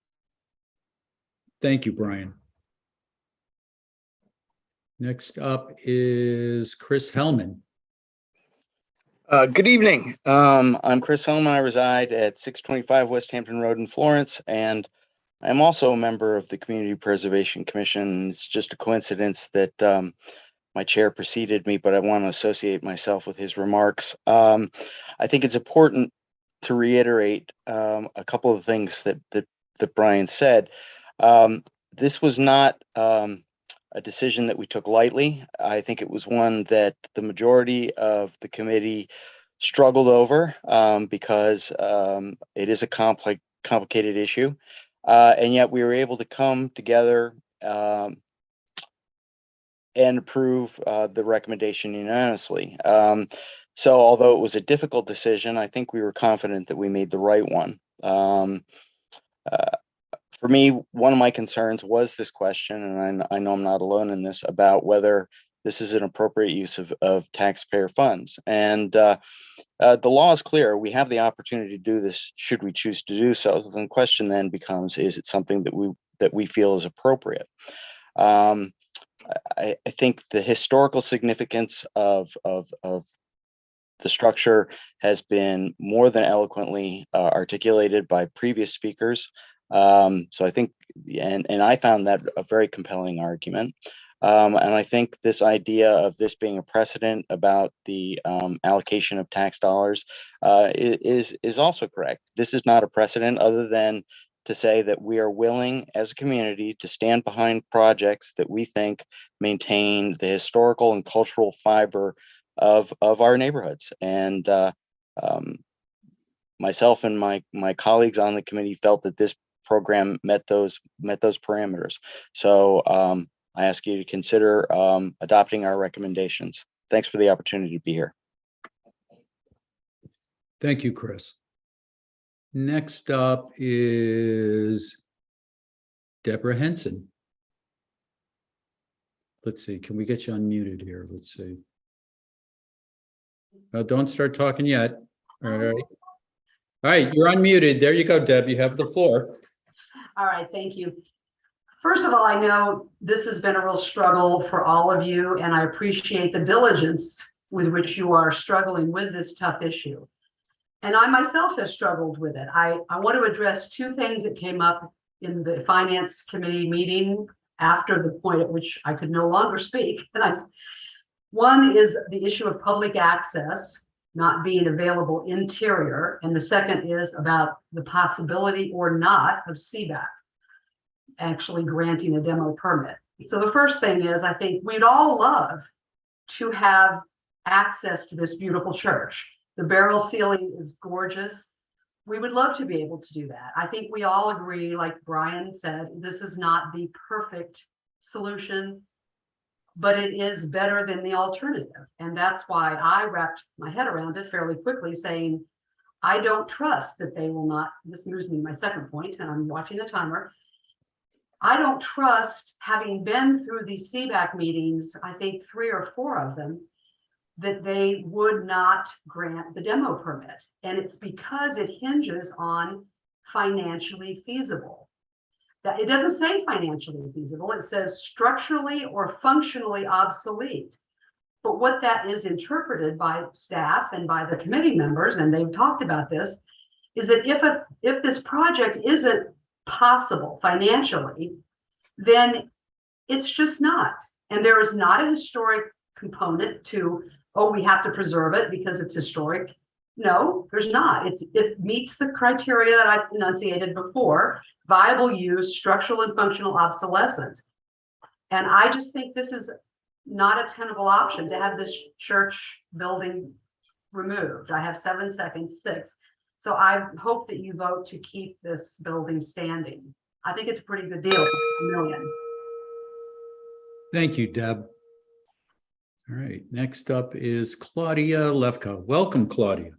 Thank you, Brian. Next up is Chris Hellman. Good evening. I'm Chris Hellman. I reside at 625 West Hampton Road in Florence, and I'm also a member of the Community Preservation Commission. It's just a coincidence that my chair preceded me, but I want to associate myself with his remarks. I think it's important to reiterate a couple of things that Brian said. This was not a decision that we took lightly. I think it was one that the majority of the committee struggled over because it is a complicated issue. And yet we were able to come together and approve the recommendation unanimously. So although it was a difficult decision, I think we were confident that we made the right one. For me, one of my concerns was this question, and I know I'm not alone in this, about whether this is an appropriate use of taxpayer funds. And the law is clear. We have the opportunity to do this should we choose to do so. The question then becomes, is it something that we feel is appropriate? I think the historical significance of the structure has been more than eloquently articulated by previous speakers. So I think, and I found that a very compelling argument. And I think this idea of this being a precedent about the allocation of tax dollars is also correct. This is not a precedent other than to say that we are willing as a community to stand behind projects that we think maintain the historical and cultural fiber of our neighborhoods. And myself and my colleagues on the committee felt that this program met those parameters. So I ask you to consider adopting our recommendations. Thanks for the opportunity to be here. Thank you, Chris. Next up is Deborah Henson. Let's see, can we get you unmuted here? Let's see. Don't start talking yet. All right. All right, you're unmuted. There you go, Deb. You have the floor. All right, thank you. First of all, I know this has been a real struggle for all of you, and I appreciate the diligence with which you are struggling with this tough issue. And I myself have struggled with it. I want to address two things that came up in the Finance Committee meeting after the point at which I could no longer speak. And one is the issue of public access not being available interior, and the second is about the possibility or not of CBAC actually granting a demo permit. So the first thing is, I think we'd all love to have access to this beautiful church. The barrel ceiling is gorgeous. We would love to be able to do that. I think we all agree, like Brian said, this is not the perfect solution, but it is better than the alternative. And that's why I wrapped my head around it fairly quickly, saying, I don't trust that they will not, this moves me to my second point, and I'm watching the timer. I don't trust, having been through these CBAC meetings, I think 3 or 4 of them, that they would not grant the demo permit. And it's because it hinges on financially feasible. That it doesn't say financially feasible, it says structurally or functionally obsolete. But what that is interpreted by staff and by the committee members, and they've talked about this, is that if this project isn't possible financially, then it's just not. And there is not a historic component to, oh, we have to preserve it because it's historic. No, there's not. It meets the criteria that I've enunciated before: viable use, structural and functional obsolescence. And I just think this is not a tenable option to have this church building removed. I have 7 seconds, 6. So I hope that you vote to keep this building standing. I think it's a pretty good deal for $1 million. Thank you, Deb. All right, next up is Claudia Lefko. Welcome, Claudia.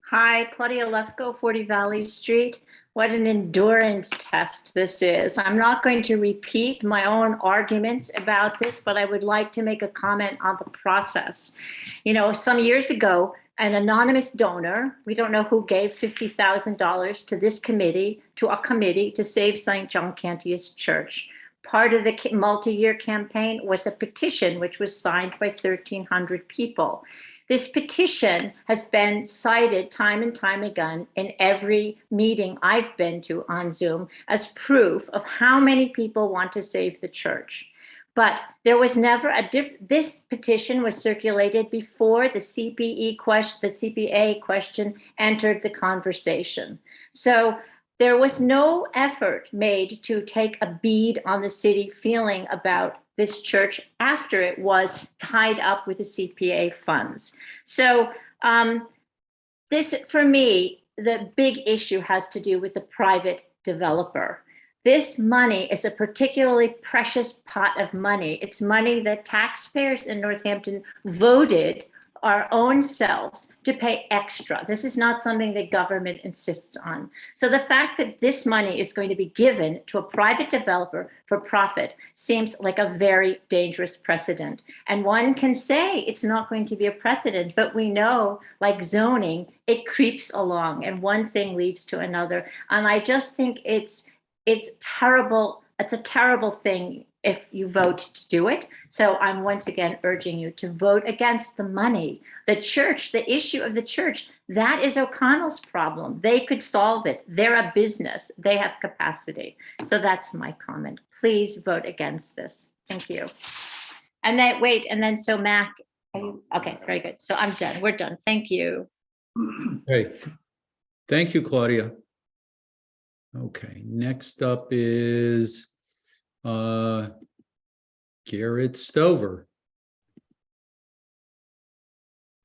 Hi, Claudia Lefko, 40 Valley Street. What an endurance test this is. I'm not going to repeat my own arguments about this, but I would like to make a comment on the process. You know, some years ago, an anonymous donor, we don't know who gave $50,000 to this committee, to a committee to save St. John Cantius Church. Part of the multi-year campaign was a petition which was signed by 1,300 people. This petition has been cited time and time again in every meeting I've been to on Zoom as proof of how many people want to save the church. But there was never this petition was circulated before the CPA question entered the conversation. So there was no effort made to take a bead on the city feeling about this church after it was tied up with the CPA funds. So this, for me, the big issue has to do with the private developer. This money is a particularly precious pot of money. It's money that taxpayers in Northampton voted our own selves to pay extra. This is not something that government insists on. So the fact that this money is going to be given to a private developer for profit seems like a very dangerous precedent. And one can say it's not going to be a precedent, but we know, like zoning, it creeps along and one thing leads to another. And I just think it's terrible. It's a terrible thing if you vote to do it. So I'm once again urging you to vote against the money. The church, the issue of the church, that is O'Connell's problem. They could solve it. They're a business. They have capacity. So that's my comment. Please vote against this. Thank you. And then wait, and then so Mac, okay, very good. So I'm done. We're done. Thank you. Okay. Thank you, Claudia. Okay, next up is Garrett Stover.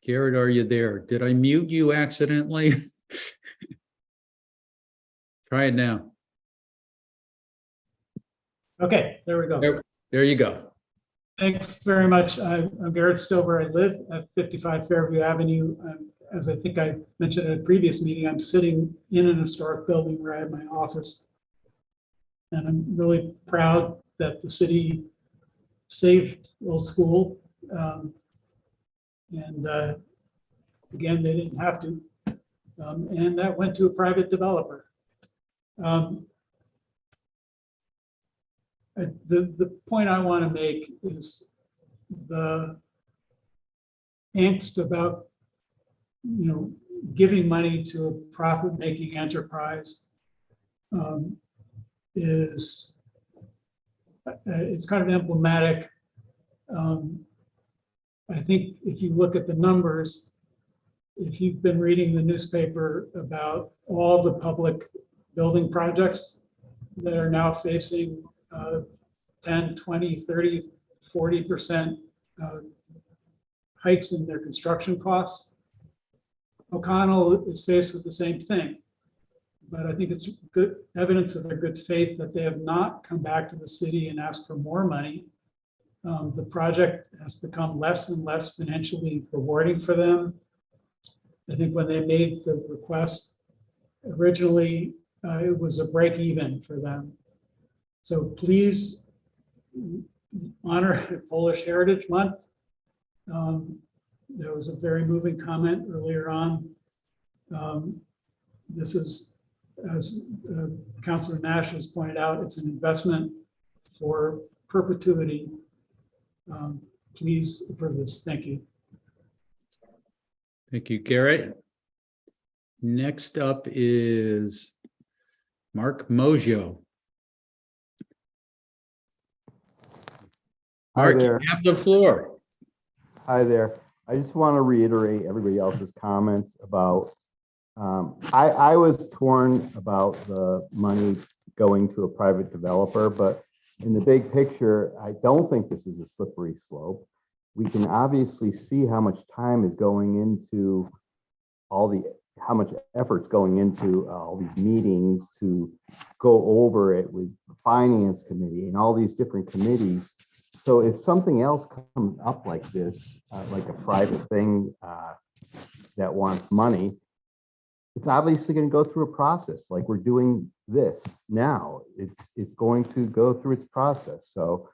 Garrett, are you there? Did I mute you accidentally? Try it now. Okay, there we go. There you go. Thanks very much. I'm Garrett Stover. I live at 55 Fairview Avenue. As I think I mentioned at a previous meeting, I'm sitting in an historic building where I have my office. And I'm really proud that the city saved Old School. Again, they didn't have to. And that went to a private developer. The point I want to make is the angst about giving money to a profit-making enterprise is it's kind of emblematic. I think if you look at the numbers, if you've been reading the newspaper about all the public building projects that are now facing 10, 20, 30, 40% hikes in their construction costs, O'Connell is faced with the same thing. But I think it's good evidence of their good faith that they have not come back to the city and asked for more money. The project has become less and less financially rewarding for them. I think when they made the request, originally it was a break even for them. So please honor Polish Heritage Month. There was a very moving comment earlier on. This is, as Councilor Nash has pointed out, it's an investment for perpetuity. Please approve this. Thank you. Thank you, Garrett. Next up is Mark Moggio. Hi Mark, there. you have the floor. Hi there. I just want to reiterate everybody else's comments about, I was torn about the money going to a private developer, but in the big picture, I don't think this is a slippery slope. We can obviously see how much time is going into how much effort's going into all these meetings to go over it with the finance committee and all these different committees. So if something else comes up like this, like a private thing that wants money, it's obviously going to go through a process like we're doing this now. It's going to go through its process. So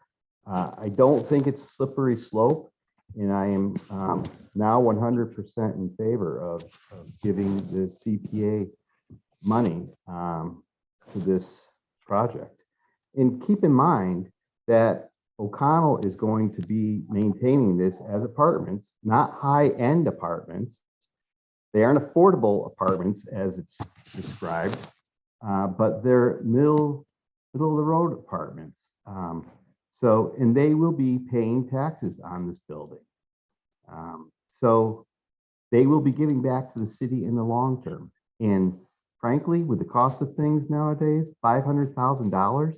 I don't think it's a slippery slope. And I am now 100% in favor of giving the CPA money to this project. And keep in mind that O'Connell is going to be maintaining this as apartments, not high-end apartments. They aren't affordable apartments as it's described, but they're middle of the road apartments. And they will be paying taxes on this building. So they will be giving back to the city in the long term. And frankly, with the cost of things nowadays, $500,000,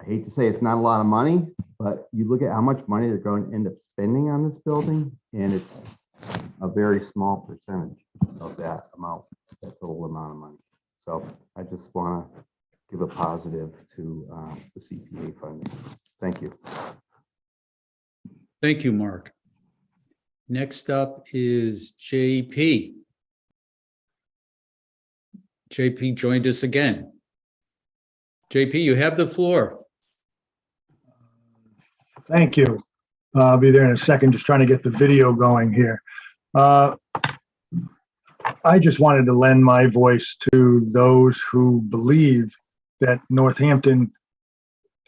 I hate to say it's not a lot of money, but you look at how much money they're going to end up spending on this building, and it's a very small percentage of that amount, that total amount of money. So I just want to give a positive to the CPA funding. Thank you. Thank you, Mark. Next up is JP. JP joined us again. JP, you have the floor. Thank you. I'll be there in a second, just trying to get the video going here. I just wanted to lend my voice to those who believe that Northampton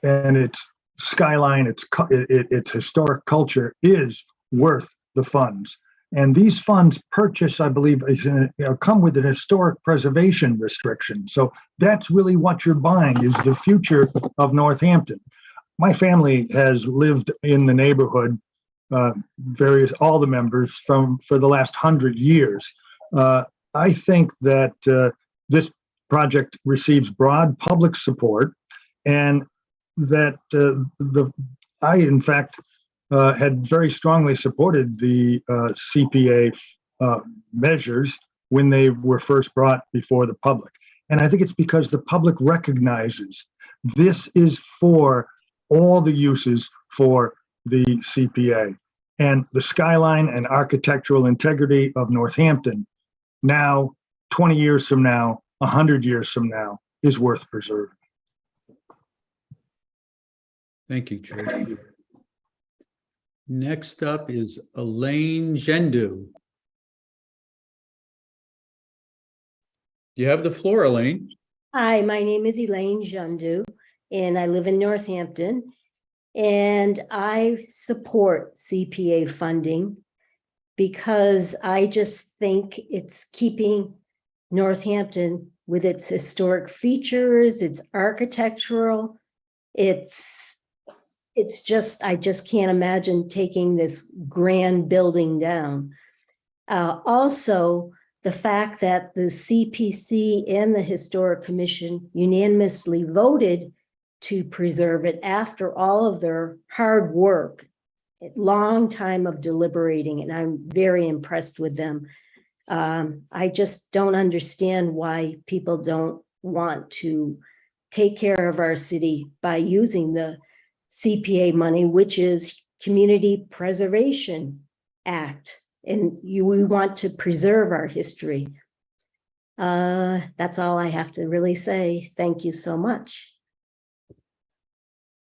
and its skyline, its historic culture is worth the funds. And these funds purchase, I believe, come with an historic preservation restriction. So that's really what you're buying, is the future of Northampton. My family has lived in the neighborhood, all the members for the last 100 years. I think that this project receives broad public support, and that I, in fact, had very strongly supported the CPA measures when they were first brought before the public. And I think it's because the public recognizes this is for all the uses for the CPA, and the skyline and architectural integrity of Northampton now, 20 years from now, 100 years from now, is worth preserving. Thank you, Jay. Next up is Elaine Gendu. You have the floor, Elaine. Hi, my name is Elaine Gendu, and I live in Northampton. And I support CPA funding because I just think it's keeping Northampton with its historic features, its architectural. It's just, I just can't imagine taking this grand building down. Also, the fact that the CPC and the Historic Commission unanimously voted to preserve it after all of their hard work, long time of deliberating, and I'm very impressed with them. I just don't understand why people don't want to take care of our city by using the CPA money, which is Community Preservation Act, and we want to preserve our history. That's all I have to really say. Thank you so much.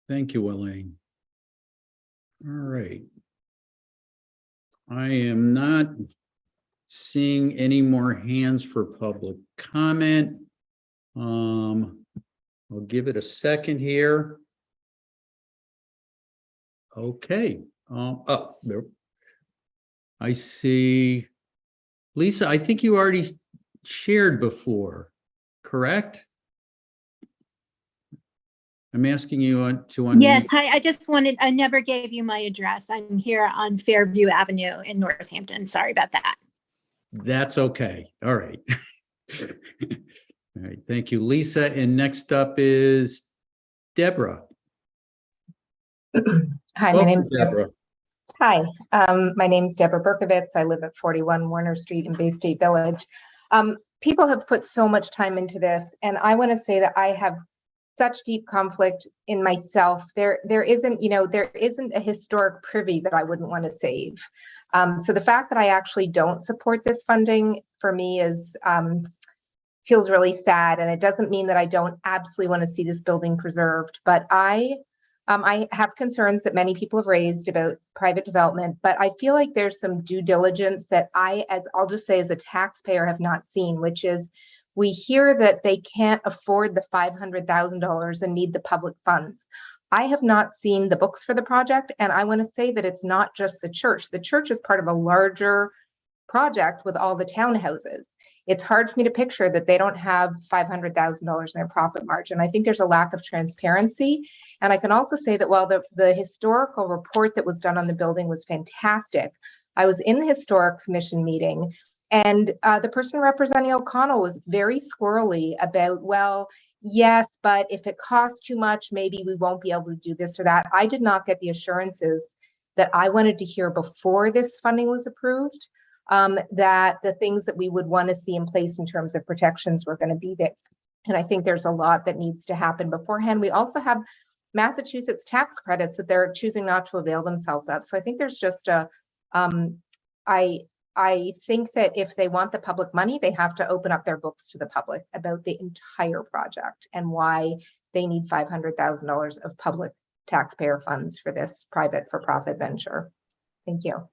Thank you, Elaine. All right. I am not seeing any more hands for public comment. I'll give it a second here. Okay. There. I see. Lisa, I think you already shared before, correct? I'm asking you to unmute. Yes, hi, I never gave you my address. I'm here on Fairview Avenue in Northampton. Sorry about that. That's okay. All right. All right, thank you, Lisa. And next up is Deborah. Hi, Welcome, my name's Deborah. Hi, my name's Deborah Berkovitz. I live at 41 Warner Street in Bay State Village. People have put so much time into this, and I want to say that I have such deep conflict in myself. There isn't a historic privy that I wouldn't want to save. So the fact that I actually don't support this funding for me is feels really sad, and it doesn't mean that I don't absolutely want to see this building preserved. But I have concerns that many people have raised about private development, but I feel like there's some due diligence that I'll just say as a taxpayer have not seen, which is we hear that they can't afford the $500,000 and need the public funds. I have not seen the books for the project, and I want to say that it's not just the church. The church is part of a larger project with all the townhouses. It's hard for me to picture that they don't have $500,000 in their profit margin. I think there's a lack of transparency. And I can also say that while the historical report that was done on the building was fantastic, I was in the Historic Commission meeting, and the person representing O'Connell was very squirrely about, well, yes, but if it costs too much, maybe we won't be able to do this or that. I did not get the assurances that I wanted to hear before this funding was approved, that the things that we would want to see in place in terms of protections were going to be there. And I think there's a lot that needs to happen beforehand. We also have Massachusetts tax credits that they're choosing not to avail themselves of. So I think there's just a I think that if they want the public money, they have to open up their books to the public about the entire project and why they need $500,000 of public taxpayer funds for this private for-profit venture. Thank you.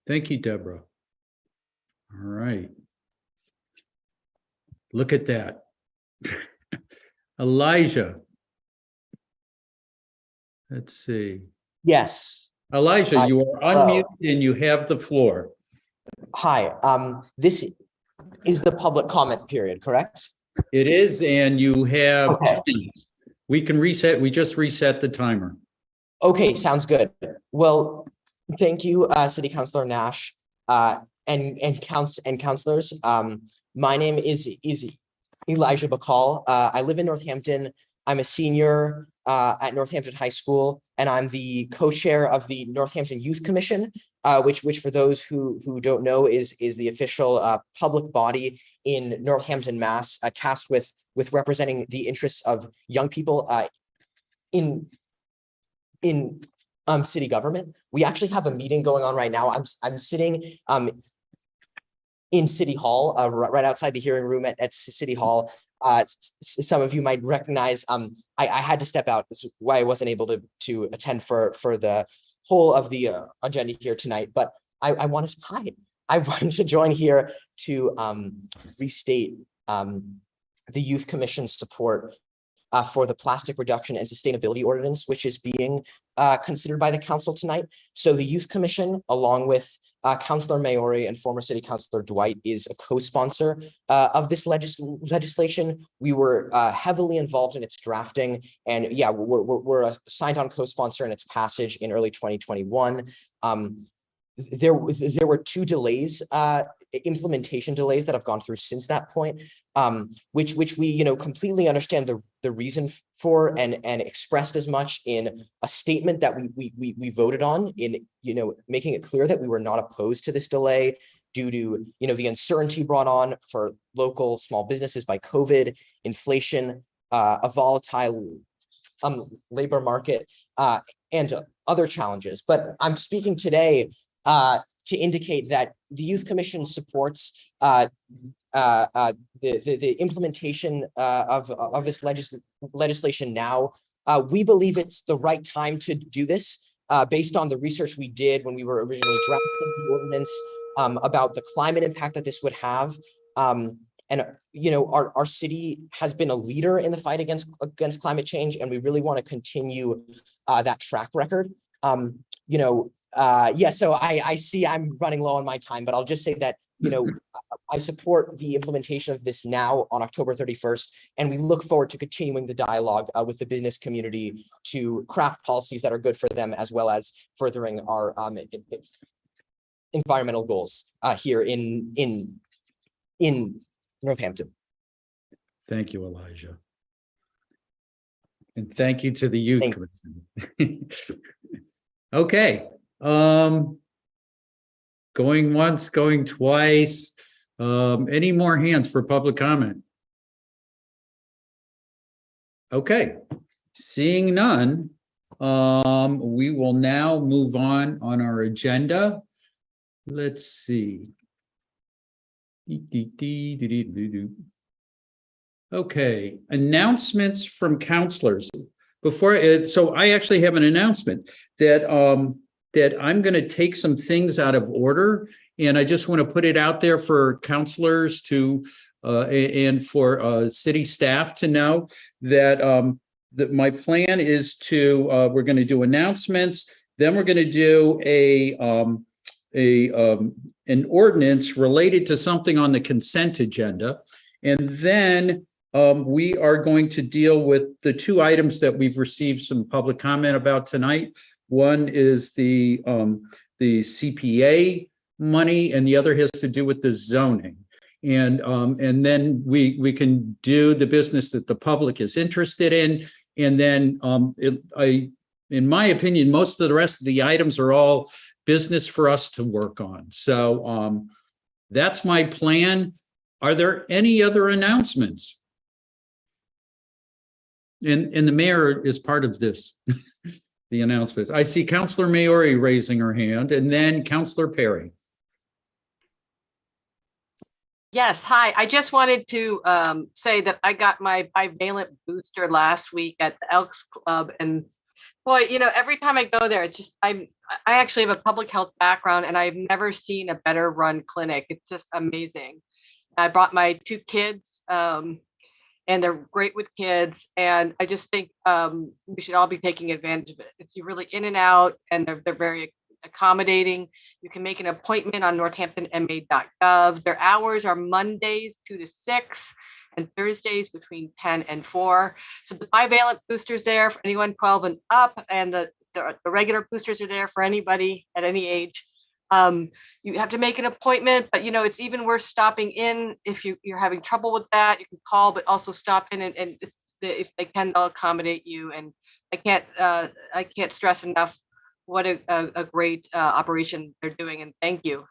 Thank you, Deborah. All right. Look at that. Elijah. Let's see. Yes. Elijah, you are hello. unmuted and you have the floor. Hi. This is the public comment period, correct? It is, and you have Okay. 2 minutes. We can reset. We just reset the timer. Okay, sounds good. Well, thank you, City Councilor Nash, and councilors. My name is Elijah Bacall. I live in Northampton. I'm a senior at Northampton High School, and I'm the co-chair of the Northampton Youth Commission, which for those who don't know is the official public body in Northampton, Mass, tasked with representing the interests of young people in city government. We actually have a meeting going on right now. I'm sitting in City Hall, right outside the hearing room at City Hall. Some of you might recognize, I had to step out. That's why I wasn't able to attend for the whole of the agenda here tonight. But I wanted to join here to restate the Youth Commission's support for the plastic reduction and sustainability ordinance, which is being considered by the council tonight. So the Youth Commission, along with Councilor Maori and former City Councilor Dwight, is a co-sponsor of this legislation. We were heavily involved in its drafting, and yeah, we're a signed-on co-sponsor in its passage in early 2021. There were 2 delays, implementation delays that have gone through since that point, which we completely understand the reason for and expressed as much in a statement that we voted on, in making it clear that we were not opposed to this delay due to the uncertainty brought on for local small businesses by COVID, inflation, a volatile labor market, and other challenges. But I'm speaking today to indicate that the Youth Commission supports the implementation of this legislation now. We believe it's the right time to do this based on the research we did when we were originally drafting the ordinance about the climate impact that this would have. And our city has been a leader in the fight against climate change, and we really want to continue that track record. Yeah, so I see I'm running low on my time, but I'll just say that, I support the implementation of this now on October 31st, and we look forward to continuing the dialogue with the business community to craft policies that are good for them, as well as furthering our environmental goals here in Northampton. Thank you, Elijah. And thank you to the Youth Commission. Okay. Going once, going twice. Any more hands for public comment? Okay. Seeing none, we will now move on our agenda. Let's see. Okay, announcements from counselors. So I actually have an announcement that I'm going to take some things out of order, and I just want to put it out there for counselors to and for city staff to know that that my plan is to we're going to do announcements, then we're going to do an ordinance related to something on the consent agenda, and then we are going to deal with the 2 items that we've received some public comment about tonight. One is the CPA money, and the other has to do with the zoning. And then we can do the business that the public is interested in. And then in my opinion, most of the rest of the items are all business for us to work on. So that's my plan. Are there any other announcements? And the mayor is part of this. the announcements. I see Counselor Maori raising her hand and then Counselor Perry. Yes, hi. I just wanted to say that I got my bivalent booster last week at the Elks Club, and boy, you know, every time I go there, it's just I actually have a public health background, and I've never seen a better run clinic. It's just amazing. I brought my 2 kids, and they're great with kids, and I just think we should all be taking advantage of it. It's really in and out, and they're very accommodating. You can make an appointment on northamptonma.gov. Their hours are Mondays 2 to 6 and Thursdays between 10 and 4. So the bivalent boosters there for anyone 12 and up, and the regular boosters are there for anybody at any age. You have to make an appointment, but you know, it's even worth stopping in if you're having trouble with that. You can call, but also stop in, and if they can, they'll accommodate you. And I can't stress enough what a great operation they're doing. And thank you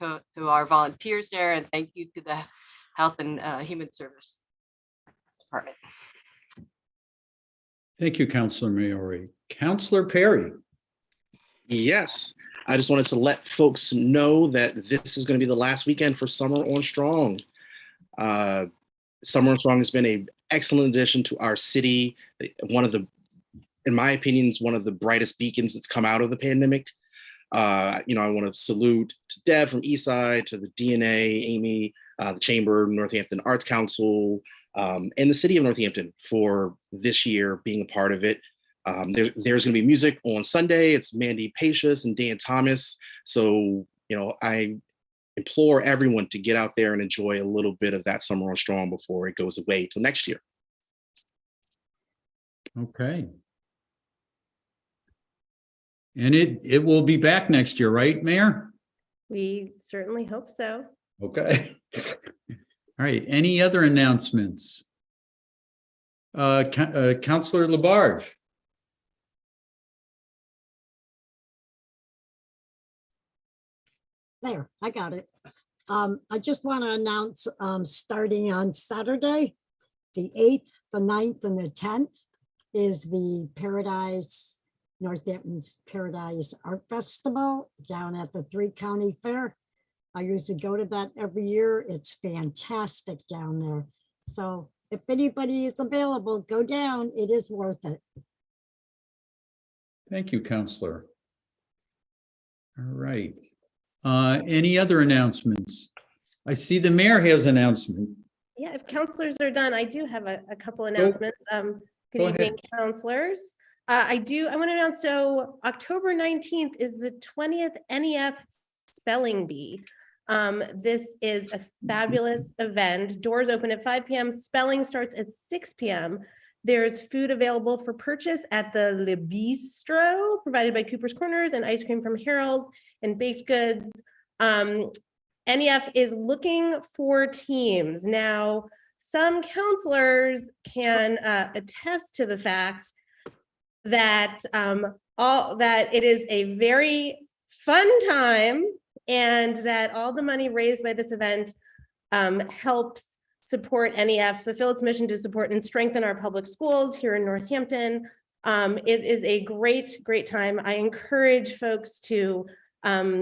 to our volunteers there, and thank you to the Health and Human Service Department. Thank you, Counselor Maori. Counselor Perry. Yes, I just wanted to let folks know that this is going to be the last weekend for Summer on Strong. Summer on Strong has been an excellent addition to our city. In my opinion, is one of the brightest beacons that's come out of the pandemic. I want to salute to Deb from Eastside, to the DNA, Amy, the Chamber, Northampton Arts Council, and the city of Northampton for this year being a part of it. There's going to be music on Sunday. It's Mandy Pacious and Dan Thomas. So, I implore everyone to get out there and enjoy a little bit of that Summer on Strong before it goes away till next year. Okay. And it will be back next year, right, Mayor? We certainly hope so. Okay. All right. Any other announcements? Councilor Labarge. There, I got it. I just want to announce starting on Saturday, the 8th, the 9th, and the 10th is the Northampton's Paradise Art Festival down at the 3 County Fair. I usually go to that every year. It's fantastic down there. So if anybody is available, go down. It is worth it. Thank you, Counselor. All right. Any other announcements? I see the mayor has an announcement. Yeah, if counselors are done, I do have a couple announcements. Good evening, counselors. I want to announce, so October 19th is the 20th Nef Spelling Bee. This is a fabulous event. Doors open at 5 p.m. Spelling starts at 6 p.m. There's food available for purchase at the Le Bistro, provided by Cooper's Corners, and ice cream from Harold's and baked goods. NEF is looking for teams. Now, some counselors can attest to the fact that that it is a very fun time, and that all the money raised by this event helps support NEF, fulfill its mission to support and strengthen our public schools here in Northampton. It is a great time. I encourage folks to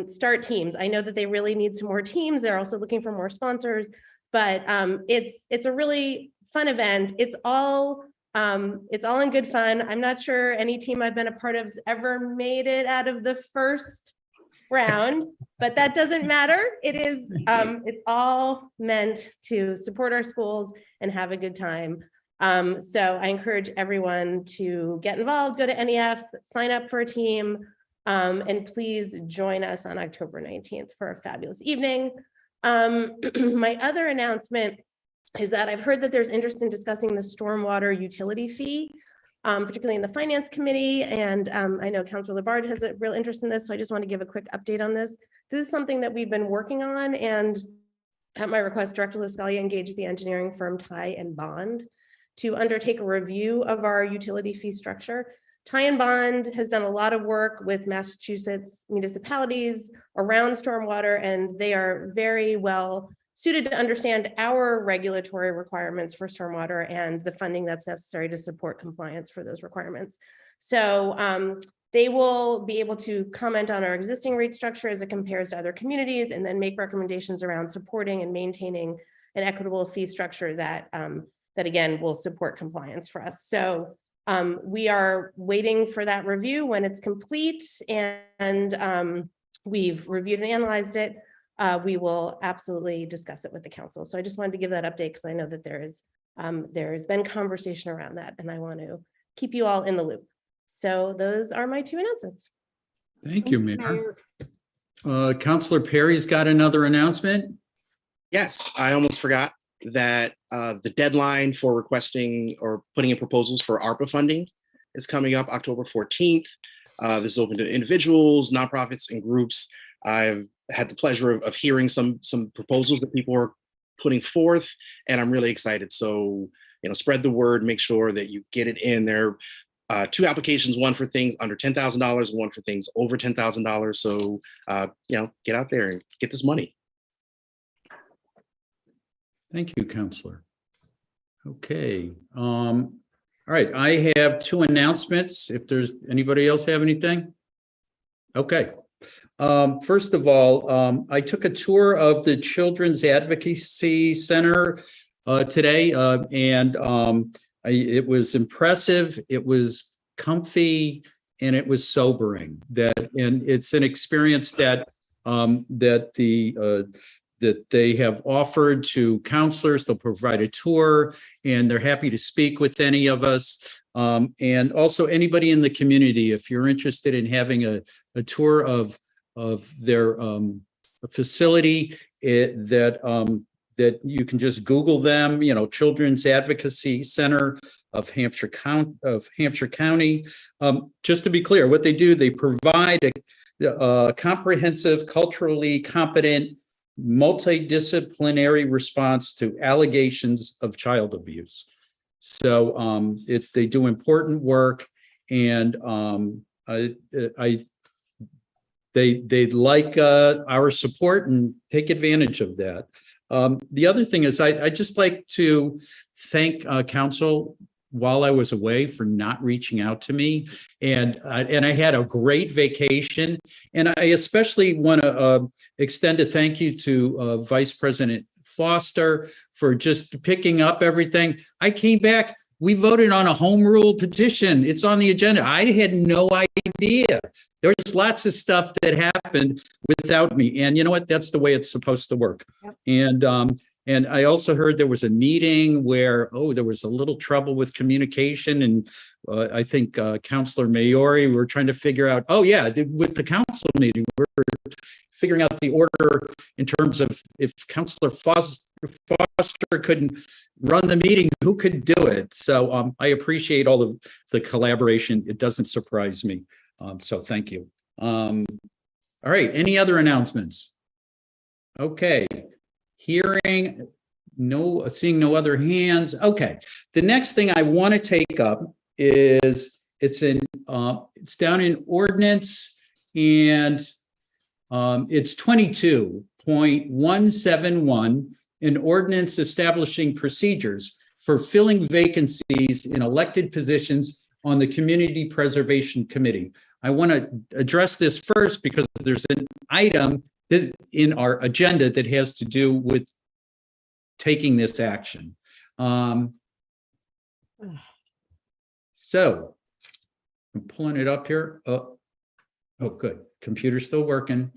start teams. I know that they really need some more teams. They're also looking for more sponsors, but it's a really fun event. It's all in good fun. I'm not sure any team I've been a part of has ever made it out of the first round, but that doesn't matter. It is, it's all meant to support our schools and have a good time. So I encourage everyone to get involved, go to NEF, sign up for a team, and please join us on October 19th for a fabulous evening. My other announcement is that I've heard that there's interest in discussing the stormwater utility fee, particularly in the Finance Committee. And I know Councilor Labarge has a real interest in this, so I just want to give a quick update on this. This is something that we've been working on, and at my request, Director Lascalia engaged the engineering firm Ty and Bond to undertake a review of our utility fee structure. Ty and Bond has done a lot of work with Massachusetts municipalities around stormwater, and they are very well suited to understand our regulatory requirements for stormwater and the funding that's necessary to support compliance for those requirements. So They will be able to comment on our existing rate structure as it compares to other communities, and then make recommendations around supporting and maintaining an equitable fee structure that, that again, will support compliance for us. So we are waiting for that review. When it's complete and we've reviewed and analyzed it, we will absolutely discuss it with the council. So I just wanted to give that update because I know that there's been conversation around that, and I want to keep you all in the loop. So those are my 2 announcements. Thank you, Mayor. Councilor Perry's got another announcement. Yes, I almost forgot that the deadline for requesting or putting in proposals for ARPA funding is coming up October 14th. This is open to individuals, nonprofits, and groups. I've had the pleasure of hearing some proposals that people are putting forth, and I'm really excited. So, spread the word, make sure that you get it in there. 2 applications, one for things under $10,000 and one for things over $10,000. So, get out there and get this money. Thank you, Counselor. Okay. All right. I have 2 announcements. If there's anybody else have anything? Okay. First of all, I took a tour of the Children's Advocacy Center today, and it was impressive. It was comfy, and it was sobering. And it's an experience that that they have offered to counselors. They'll provide a tour, and they're happy to speak with any of us. And also anybody in the community, if you're interested in having a tour of their facility, that you can just Google them, Children's Advocacy Center of Hampshire County. Just to be clear, what they do, they provide a comprehensive, culturally competent, multidisciplinary response to allegations of child abuse. So they do important work, and they'd like our support and take advantage of that. The other thing is I'd just like to thank council while I was away for not reaching out to me. And I had a great vacation. And I especially want to extend a thank you to Vice President Foster for just picking up everything. I came back, we voted on a home rule petition. It's on the agenda. I had no idea. There was lots of stuff that happened without me. And you know what? That's the way it's supposed to work. Yep. And I also heard there was a meeting where, there was a little trouble with communication. And I think Councilor Maori, we were trying to figure out, with the council meeting, we're figuring out the order in terms of if Councilor Foster couldn't run the meeting, who could do it? So I appreciate all of the collaboration. It doesn't surprise me. So thank you. All right, any other announcements? Okay. Seeing no other hands. Okay, the next thing I want to take up is it's down in ordinance, and it's 22.171, an ordinance establishing procedures for filling vacancies in elected positions on the Community Preservation Committee. I want to address this first because there's an item in our agenda that has to do with taking this action. So I'm pulling it up here. Oh, good. Computer's still working.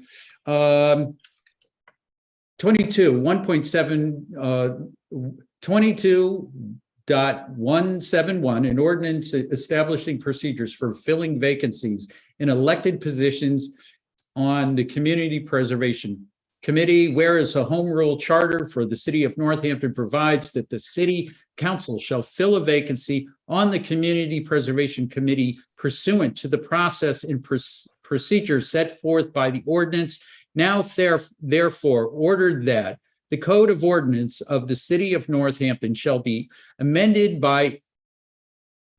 22.171, an ordinance establishing procedures for filling vacancies in elected positions on the Community Preservation Committee, whereas a home rule charter for the city of Northampton provides that the city council shall fill a vacancy on the Community Preservation Committee pursuant to the process and procedure set forth by the ordinance. Now, therefore, ordered that the Code of Ordinance of the city of Northampton shall be amended by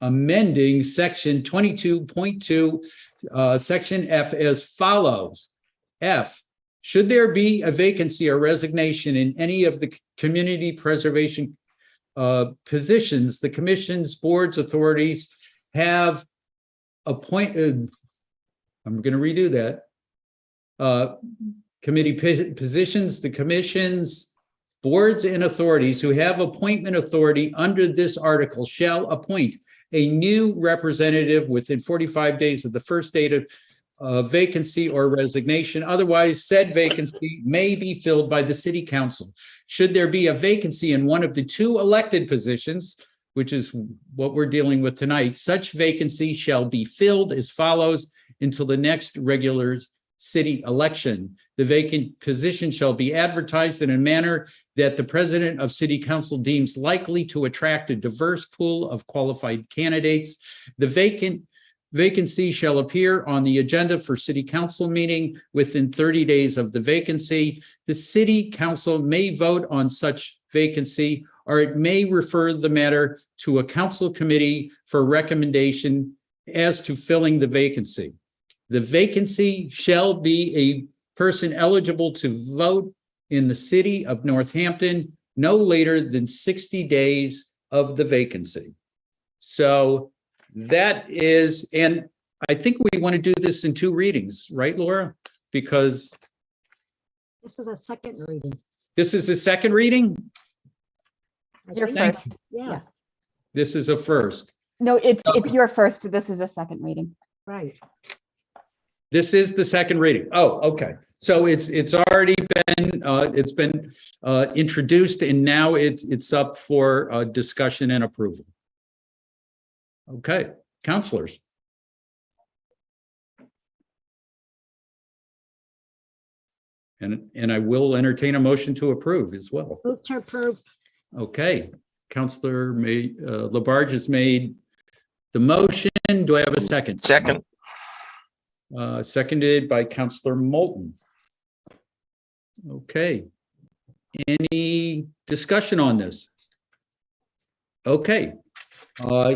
amending section 22.2, section F as follows. F, should there be a vacancy or resignation in any of the community preservation positions, the commission's boards authorities have appointed I'm going to redo that. Committee positions, the commissions, boards and authorities who have appointment authority under this article shall appoint a new representative within 45 days of the first date of vacancy or resignation. Otherwise, said vacancy may be filled by the city council. Should there be a vacancy in one of the two elected positions, which is what we're dealing with tonight, such vacancy shall be filled as follows until the next regular city election. The vacant position shall be advertised in a manner that the president of city council deems likely to attract a diverse pool of qualified candidates. The vacancy shall appear on the agenda for city council meeting within 30 days of the vacancy. The city council may vote on such vacancy, or it may refer the matter to a council committee for recommendation as to filling the vacancy. The vacancy shall be a person eligible to vote in the city of Northampton no later than 60 days of the vacancy. So that is, and I think we want to do this in 2 readings, right, Laura? Because This is a second reading. this is a second reading. Your Thank first. Yes, This is a first. No, it's your first. This is a second reading. right. This is the second reading. Oh, okay. So it's already been introduced, and now it's up for discussion and approval. Okay, counselors. And I will entertain a motion to approve as well. Move to approve. Okay, Counselor Labarge has made the motion. Do I have a second? Second. Seconded by Counselor Moulton. Okay. Any discussion on this? Okay.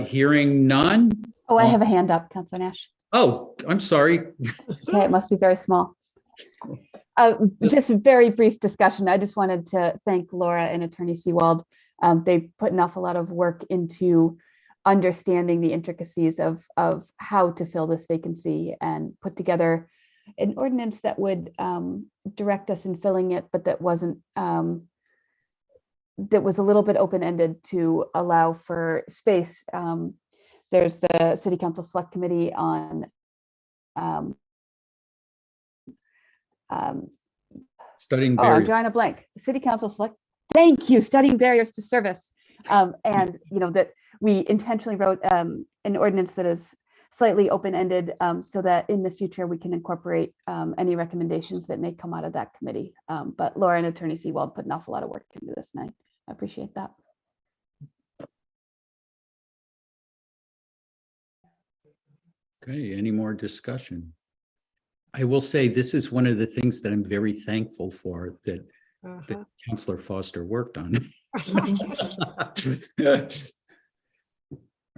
Hearing none. Oh, I have a hand up, Councilor Nash. Oh, I'm sorry. Okay, it must be very small. Just a very brief discussion. I just wanted to thank Laura and Attorney Seawald. They put an awful lot of work into understanding the intricacies of how to fill this vacancy and put together an ordinance that would direct us in filling it, but that wasn't, that was a little bit open-ended to allow for space. There's the City Council Select Committee on Studying I'm barriers. drawing a blank. City Council Select, thank you, studying barriers to service. And that we intentionally wrote an ordinance that is slightly open-ended so that in the future we can incorporate any recommendations that may come out of that committee. But Laura and Attorney Seawald put an awful lot of work into this, and I appreciate that. Okay, any more discussion? I will say this is one of the things that I'm very thankful for that Councillor Foster worked on.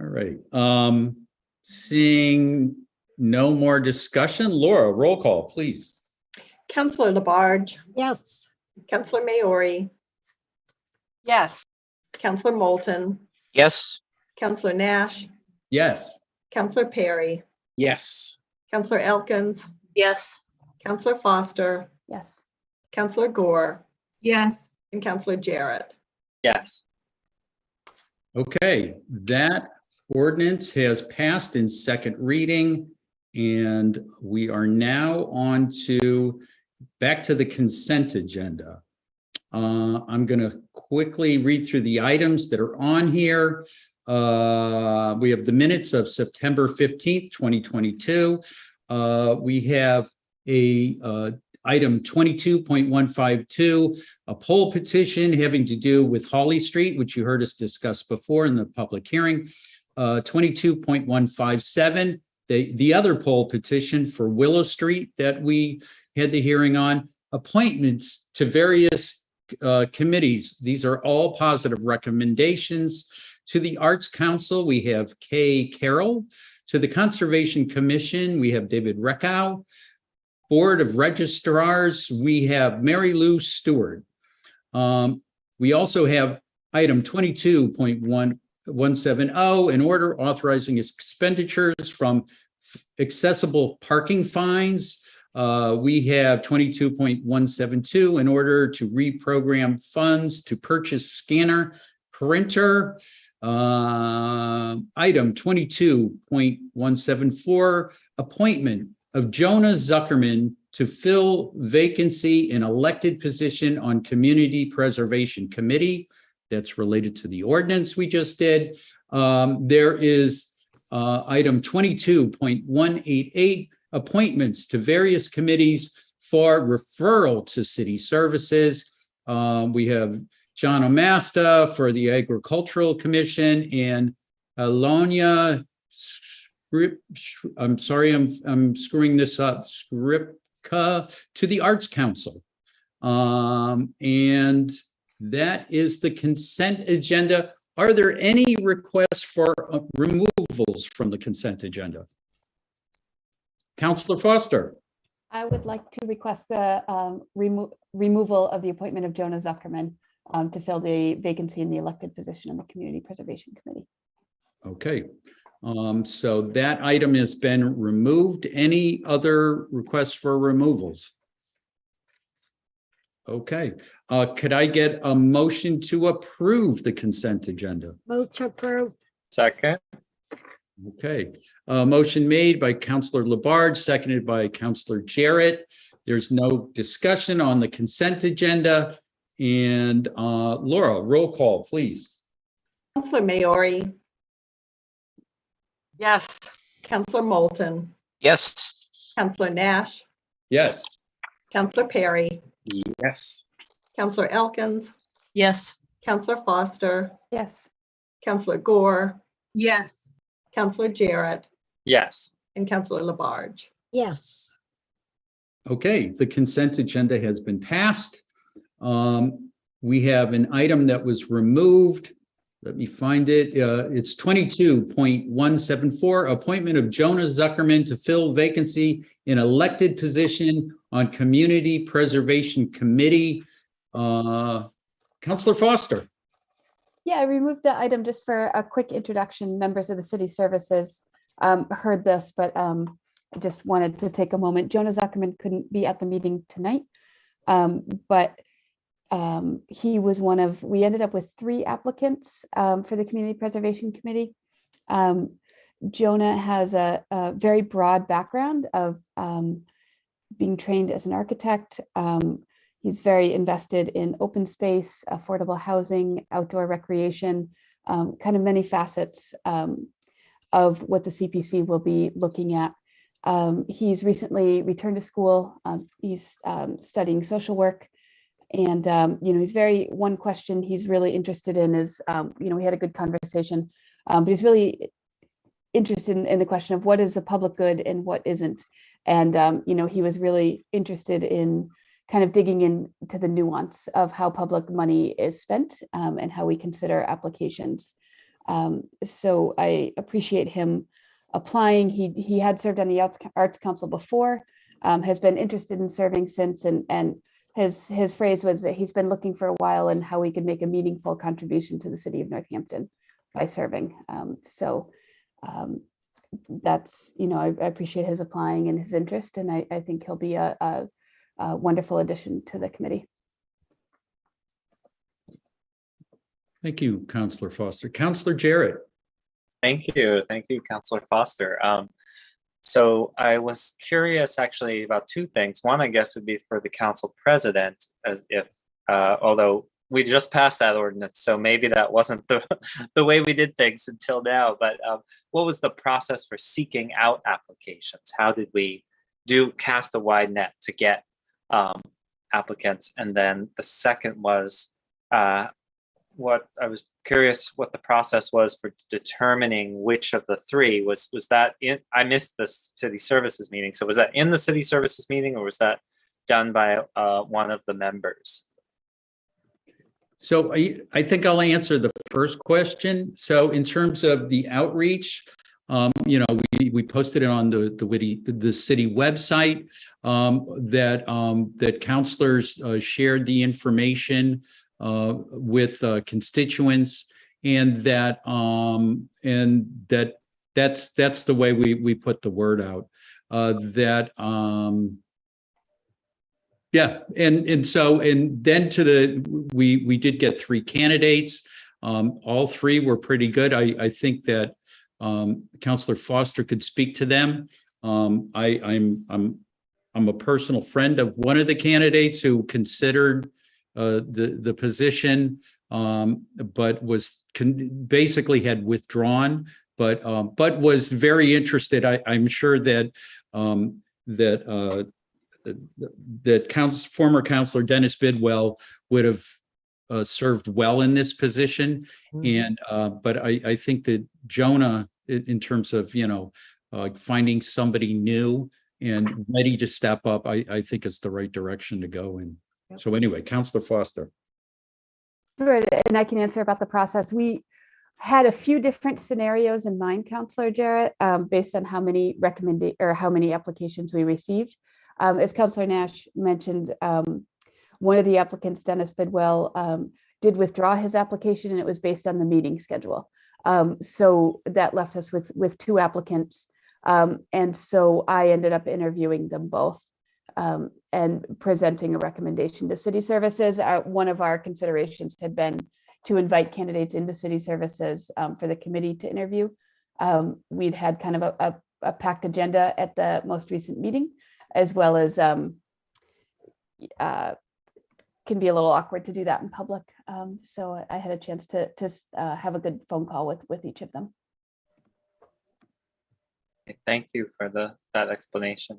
All right. Seeing no more discussion, Laura, roll call, please. Councillor Labarge, Yes, Councillor Maori, Yes. Councillor Moulton, Yes. Councillor Nash, Yes. Councillor Perry, Yes. Councillor Elkins, Yes. Councillor Foster, Yes. Councillor Gore, Yes. and Councillor Jarrett. Yes. Okay, that ordinance has passed in second reading, and we are now on to back to the consent agenda. I'm going to quickly read through the items that are on here. We have the minutes of September 15th, 2022. We have a item 22.152, a poll petition having to do with Hawley Street, which you heard us discuss before in the public hearing. 22.157, the other poll petition for Willow Street that we had the hearing on. Appointments to various committees. These are all positive recommendations. To the Arts Council, we have Kay Carroll. To the Conservation Commission, we have David Reckow. Board of Registrars, we have Mary Lou Stewart. We also have item 22.170, an order authorizing expenditures from accessible parking fines. We have 22.172 in order to reprogram funds to purchase scanner printer. Item 22.174, appointment of Jonah Zuckerman to fill vacancy in elected position on Community Preservation Committee. That's related to the ordinance we just did. There is item 22.188, appointments to various committees for referral to city services. We have John Omasta for the Agricultural Commission and Alonia, I'm sorry, I'm screwing this up, Skripka to the Arts Council. And that is the consent agenda. Are there any requests for removals from the consent agenda? Councillor Foster. I would like to request the removal of the appointment of Jonah Zuckerman to fill the vacancy in the elected position on the Community Preservation Committee. Okay, so that item has been removed. Any other requests for removals? Okay, could I get a motion to approve the consent agenda? Move to approve. Second. Okay, motion made by Councillor Labarge, seconded by Councillor Jarrett. There's no discussion on the consent agenda. And Laura, roll call, please. Counselor Maori, Yes. Counselor Moulton, Yes. Counselor Nash, Yes. Counselor Perry, Yes. Counselor Elkins, Yes. Counselor Foster, Yes. Counselor Gore, Yes. Counselor Jarrett, Yes. and Counselor Labarge. Yes. Okay, the consent agenda has been passed. We have an item that was removed. Let me find it. It's 22.174, appointment of Jonah Zuckerman to fill vacancy in elected position on Community Preservation Committee. Councillor Foster. Yeah, I removed the item just for a quick introduction. Members of the city services heard this, but I just wanted to take a moment. Jonah Zuckerman couldn't be at the meeting tonight, but he was one of, we ended up with 3 applicants for the Community Preservation Committee. Jonah has a very broad background of being trained as an architect. He's very invested in open space, affordable housing, outdoor recreation, kind of many facets of what the CPC will be looking at. He's recently returned to school. He's studying social work. And, he's one question he's really interested in is, we had a good conversation, but he's really interested in the question of what is a public good and what isn't. And, he was really interested in kind of digging into the nuance of how public money is spent and how we consider applications. So I appreciate him applying. He had served on the Arts Council before, has been interested in serving since, and his phrase was that he's been looking for a while and how he could make a meaningful contribution to the city of Northampton by serving. That's, I appreciate his applying and his interest, and I think he'll be a wonderful addition to the committee. Thank you, Councillor Foster. Councillor Jarrett. Thank you, Counselor Foster. So I was curious actually about 2 things. One, I guess, would be for the council president, as if, although we just passed that ordinance, so maybe that wasn't the way we did things until now, but what was the process for seeking out applications? How did we cast a wide net to get applicants? And then the second was, what I was curious what the process was for determining which of the 3 was that in, I missed the city services meeting. So was that in the city services meeting, or was that done by one of the members? So I think I'll answer the first question. So in terms of the outreach, we posted it on the city website, that counselors shared the information with constituents, and that that's the way we put the word out. Yeah, and so then we did get 3 candidates. All 3 were pretty good. I think that Councillor Foster could speak to them. I'm a personal friend of one of the candidates who considered the position, but was basically had withdrawn, but was very interested. I'm sure that former Councillor Dennis Bidwell would have served well in this position, and but I think that Jonah, in terms of finding somebody new and ready to step up, I think it's the right direction to go in. So anyway, Councillor Foster. Sure, and I can answer about the process. We had a few different scenarios in mind, Councillor Jarrett, based on how many applications we received. As Councillor Nash mentioned, one of the applicants, Dennis Bidwell, did withdraw his application, and it was based on the meeting schedule. So that left us with 2 applicants. And so I ended up interviewing them both and presenting a recommendation to City Services. One of our considerations had been to invite candidates into City Services for the committee to interview. We'd had kind of a packed agenda at the most recent meeting, as well as can be a little awkward to do that in public. So I had a chance to have a good phone call with each of them. Thank you for that explanation.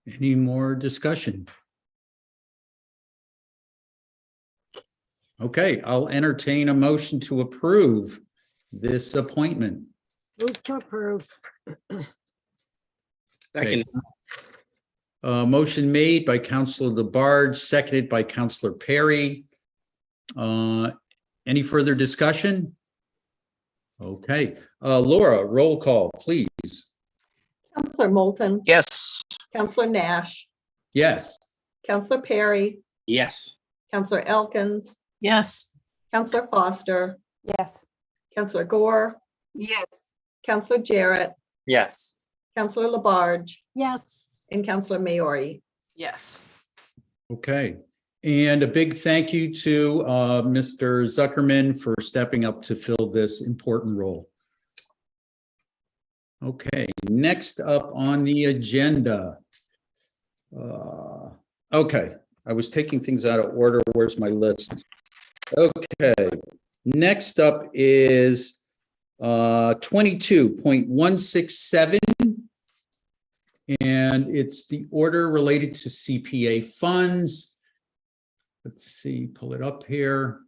Any more discussion? Okay, I'll entertain a motion to approve this appointment. Move to approve. Second. Motion made by Councilor Labarge, seconded by Councilor Perry. Any further discussion? Okay, Laura, roll call, please. Councillor Moulton. Yes. Councillor Nash. Yes. Councillor Perry. Yes. Councillor Elkins. Yes. Councillor Foster. Yes. Councillor Gore. Yes. Councillor Jarrett. Yes. Councillor Labarge. Yes. And Councillor Maori. Yes. Okay, and a big thank you to Mr. Zuckerman for stepping up to fill this important role. Okay, next up on the agenda. Okay, I was taking things out of order. Where's my list? Okay, next up is 22.167. And it's the order related to CPA funds. Let's see, pull it up here.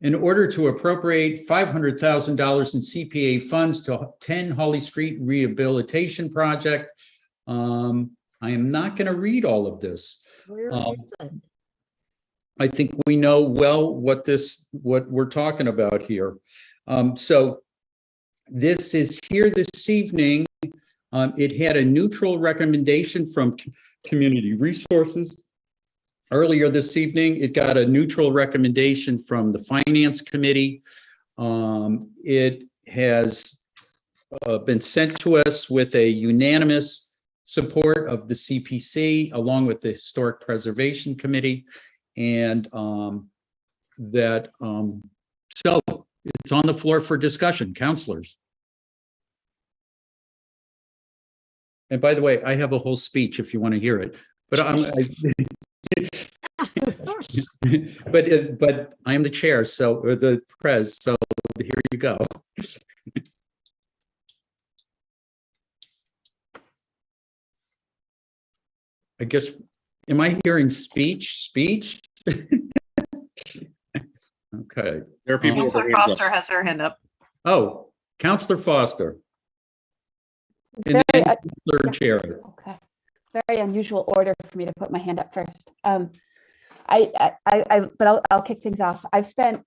In order to appropriate $500,000 in CPA funds to 10 Holly Street Rehabilitation Project. I am not going to read all of this. I think we know well what we're talking about here. So this is here this evening. It had a neutral recommendation from Community Resources. Earlier this evening, it got a neutral recommendation from the Finance Committee. It has been sent to us with a unanimous support of the CPC, along with the Historic Preservation Committee. And so it's on the floor for discussion, councilors. And by the way, I have a whole speech if you want to hear it, but but I am the chair, or the pres, so here you go. I guess, am I hearing speech? Okay. There are people. Councillor Foster has her hand up. Oh, Councillor Foster. And then Councillor Jarrett. Okay. Very unusual order for me to put my hand up first. But I'll kick things off. I've spent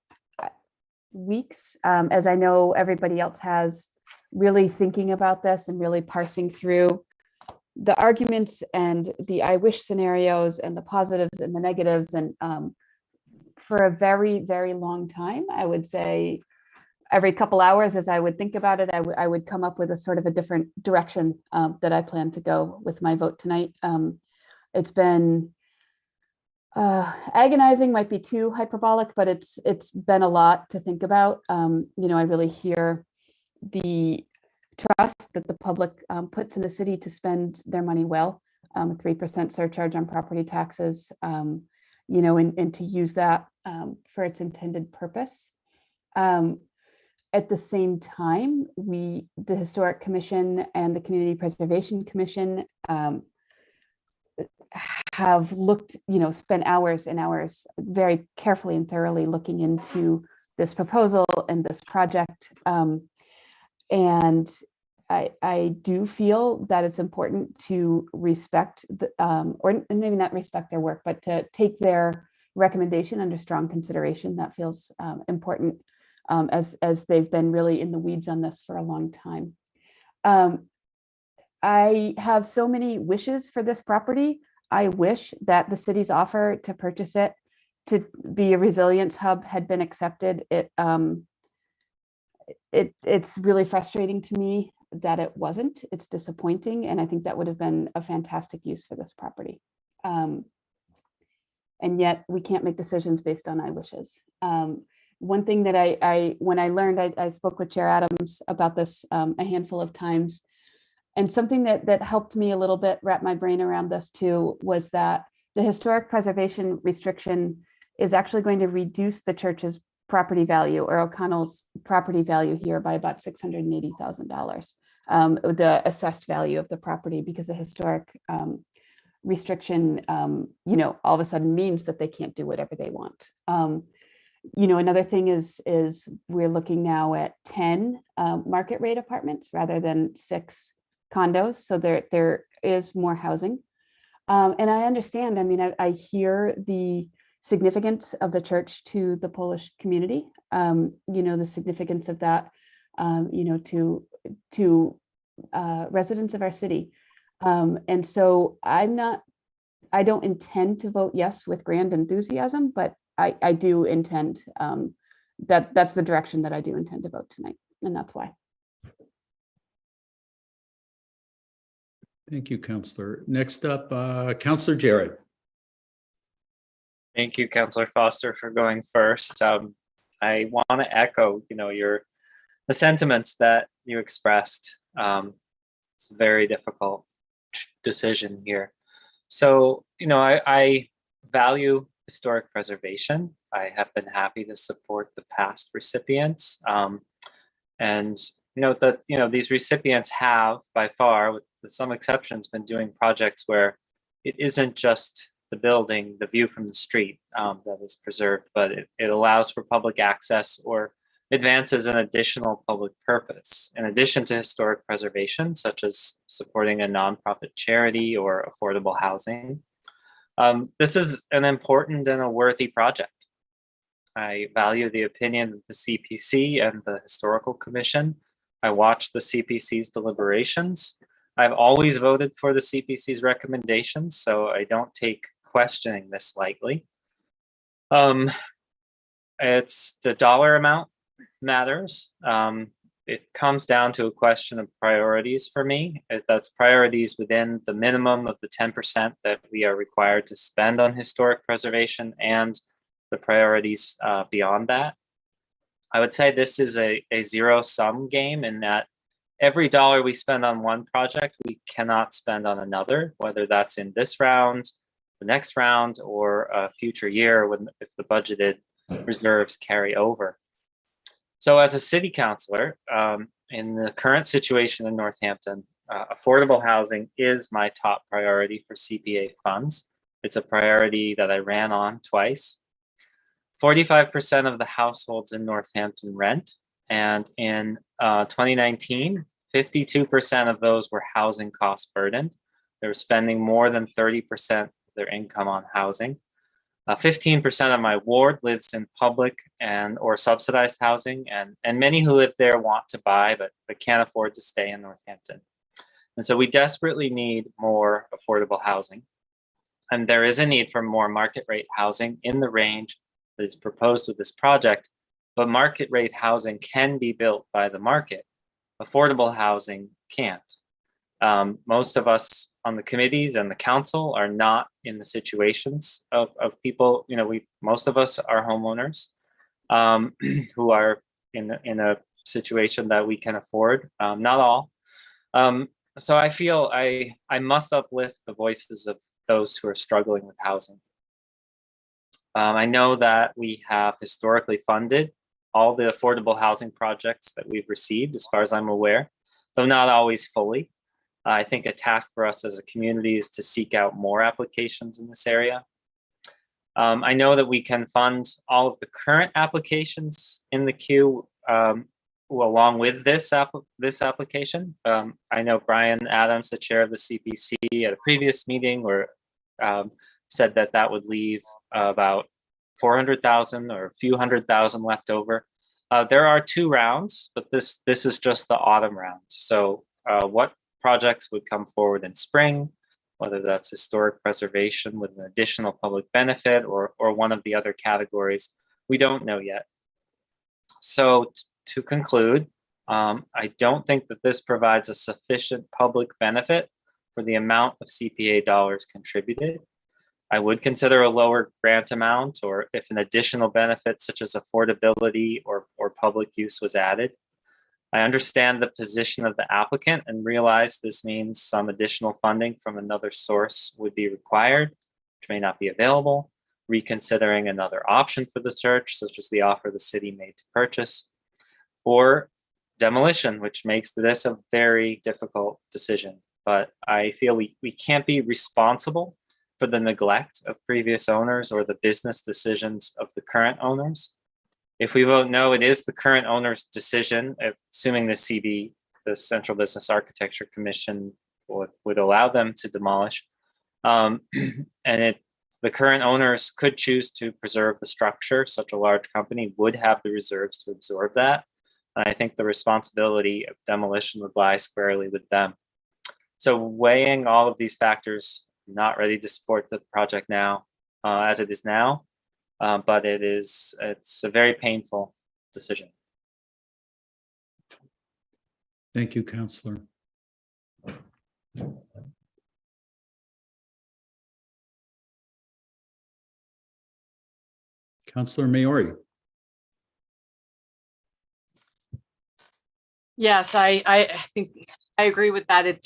weeks, as I know everybody else has, really thinking about this and really parsing through the arguments and the I wish scenarios and the positives and the negatives. And for a very, very long time, I would say every couple hours as I would think about it, I would come up with a sort of a different direction that I plan to go with my vote tonight. It's been agonizing, might be too hyperbolic, but it's been a lot to think about. You know, I really hear the trust that the public puts in the city to spend their money well, a 3% surcharge on property taxes, you know, and to use that for its intended purpose. At the same time, the Historic Commission and the Community Preservation Commission have looked, you know, spent hours and hours very carefully and thoroughly looking into this proposal and this project. And I do feel that it's important to respect, or maybe not respect their work, but to take their recommendation under strong consideration. That feels important, as they've been really in the weeds on this for a long time. I have so many wishes for this property. I wish that the city's offer to purchase it to be a resilience hub had been accepted. It's really frustrating to me that it wasn't. It's disappointing, and I think that would have been a fantastic use for this property. And yet we can't make decisions based on I wishes. One thing that when I learned, I spoke with Chair Adams about this a handful of times. And something that helped me a little bit wrap my brain around this too was that the historic preservation restriction is actually going to reduce the church's property value, or O'Connell's property value here, by about $680,000, the assessed value of the property, because the historic restriction, you know, all of a sudden means that they can't do whatever they want. You know, another thing is we're looking now at 10 market rate apartments rather than 6 condos. So there is more housing. And I understand, I mean, I hear the significance of the church to the Polish community, you know, the significance of that, you know, to residents of our city. And so I don't intend to vote yes with grand enthusiasm, but I do intend, that's the direction that I do intend to vote tonight. And that's why. Thank you, Councillor. Next up, Councillor Jarrett. Thank you, Councillor Foster, for going first. I want to echo, you know, the sentiments that you expressed. It's a very difficult decision here. So, you know, I value historic preservation. I have been happy to support the past recipients, and these recipients have, by far, with some exceptions, been doing projects where it isn't just the building, the view from the street that is preserved, but it allows for public access or advances an additional public purpose, in addition to historic preservation, such as supporting a nonprofit charity or affordable housing. This is an important and a worthy project. I value the opinion of the CPC and the Historical Commission. I watched the CPC's deliberations. I've always voted for the CPC's recommendations, so I don't take questioning this lightly. It's the dollar amount matters. It comes down to a question of priorities for me. That's priorities within the minimum of the 10% that we are required to spend on historic preservation, and the priorities beyond that. I would say this is a zero-sum game, in that every dollar we spend on one project, we cannot spend on another, whether that's in this round, the next round, or a future year if the budgeted reserves carry over. So as a city councilor, in the current situation in Northampton, affordable housing is my top priority for CPA funds. It's a priority that I ran on twice. 45% of the households in Northampton rent, and in 2019, 52% of those were housing cost burdened. They were spending more than 30% of their income on housing. 15% of my ward lives in public or subsidized housing, and many who live there want to buy but can't afford to stay in Northampton. And so we desperately need more affordable housing. And there is a need for more market rate housing in the range that is proposed with this project, but market rate housing can be built by the market. Affordable housing can't. Most of us on the committees and the council are not in the situations of people, most of us are homeowners who are in a situation that we can afford, not all. So I feel I must uplift the voices of those who are struggling with housing. I know that we have historically funded all the affordable housing projects that we've received, as far as I'm aware, though not always fully. I think a task for us as a community is to seek out more applications in this area. I know that we can fund all of the current applications in the queue along with this application. I know Brian Adams, the chair of the CPC, at a previous meeting said that would leave about 400,000 or a few $100,000 left over. There are 2 rounds, but this is just the autumn round. So what projects would come forward in spring, whether that's historic preservation with an additional public benefit or one of the other categories, we don't know yet. So to conclude, I don't think that this provides a sufficient public benefit for the amount of CPA dollars contributed. I would consider a lower grant amount, or if an additional benefit such as affordability or public use was added. I understand the position of the applicant and realize this means some additional funding from another source would be required, which may not be available, reconsidering another option for the church, such as the offer the city made to purchase, or demolition, which makes this a very difficult decision. But I feel we can't be responsible for the neglect of previous owners or the business decisions of the current owners. If we vote no, it is the current owner's decision, assuming the CB, the Central Business Architecture Commission, would allow them to demolish. And the current owners could choose to preserve the structure. Such a large company would have the reserves to absorb that. And I think the responsibility of demolition would lie squarely with them. So weighing all of these factors, not ready to support the project now as it is now, but it's a very painful decision. Thank you, Councilor. Councilor Maori. Yes, I think I agree with that.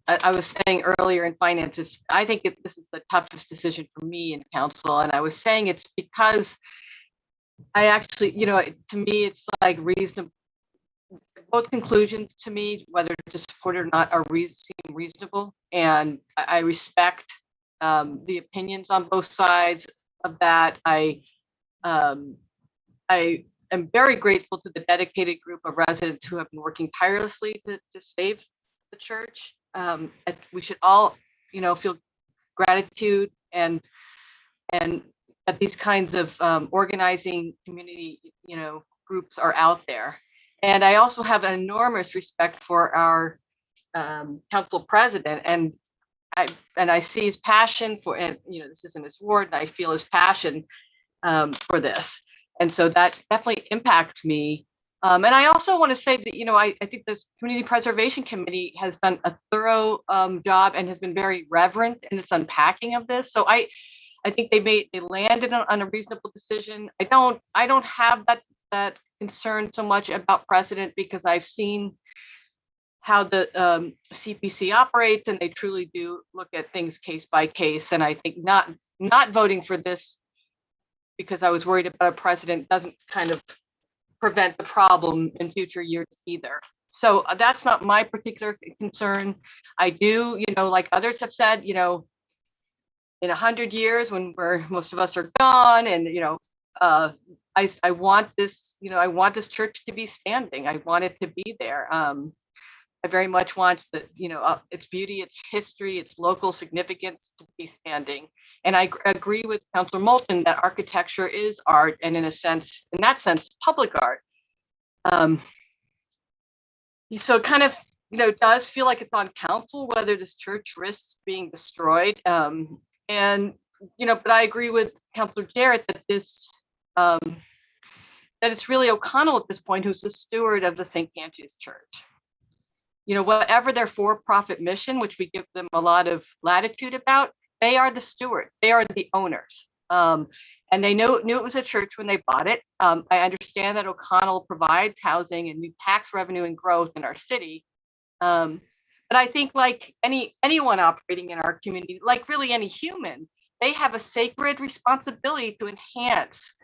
I was saying earlier in finances, I think this is the toughest decision for me in council. And I was saying it's because I actually, to me, it's like reasonable. Both conclusions to me, whether to support it or not, seem reasonable. And I respect the opinions on both sides of that. I am very grateful to the dedicated group of residents who have been working tirelessly to save the church. We should all, feel gratitude and that these kinds of organizing community, groups are out there. And I also have an enormous respect for our council president, and I see his passion for, and this isn't his ward, and I feel his passion for this, and so that definitely impacts me. And I also want to say that, I think this Community Preservation Committee has done a thorough job and has been very reverent in its unpacking of this. So I think they landed on a reasonable decision. I don't have that concern so much about precedent, because I've seen how the CPC operates, and they truly do look at things case by case. And I think not voting for this because I was worried about a precedent doesn't kind of prevent the problem in future years either. So that's not my particular concern. I do, like others have said, in 100 years when most of us are gone, and I want this, I want this church to be standing. I want it to be there. I very much want its beauty, its history, its local significance to be standing. And I agree with Councilor Moulton that architecture is art, and in that sense, public art. So kind of does feel like it's on council whether this church risks being destroyed. And, but I agree with Councilor Jarrett that that it's really O'Connell at this point who's the steward of the St. Cantius Church. Whatever their for-profit mission, which we give them a lot of latitude about, they are the steward, they are the owners. And they knew it was a church when they bought it. I understand that O'Connell provides housing and new tax revenue and growth in our city. But I think like anyone operating in our community, like really any human, they have a sacred responsibility to enhance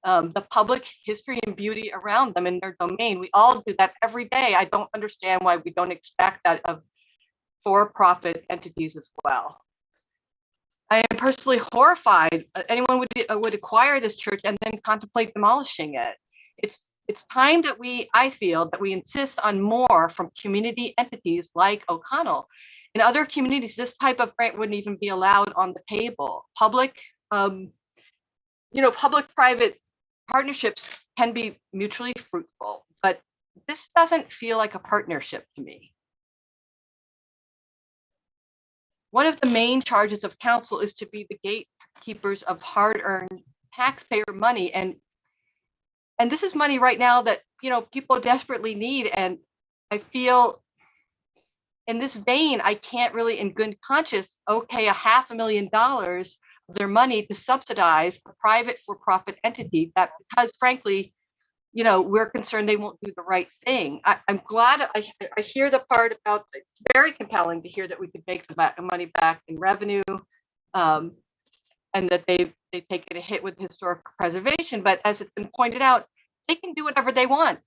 the public history and beauty around them in their domain. We all do that every day. I don't understand why we don't expect that of for-profit entities as well. I am personally horrified anyone would acquire this church and then contemplate demolishing it. It's time that I feel that we insist on more from community entities like O'Connell. In other communities, this type of grant wouldn't even be allowed on the table. Public-private partnerships can be mutually fruitful, but this doesn't feel like a partnership to me. One of the main charges of council is to be the gatekeepers of hard-earned taxpayer money. And this is money right now that, people desperately need. And I feel in this vein, I can't really in good conscience, okay, $500,000 of their money to subsidize a private for-profit entity that, because frankly, we're concerned they won't do the right thing. I'm glad I hear the part about, it's very compelling to hear that we could make the money back in revenue, and that they've taken a hit with historic preservation. But as it's been pointed out, they can do whatever they want.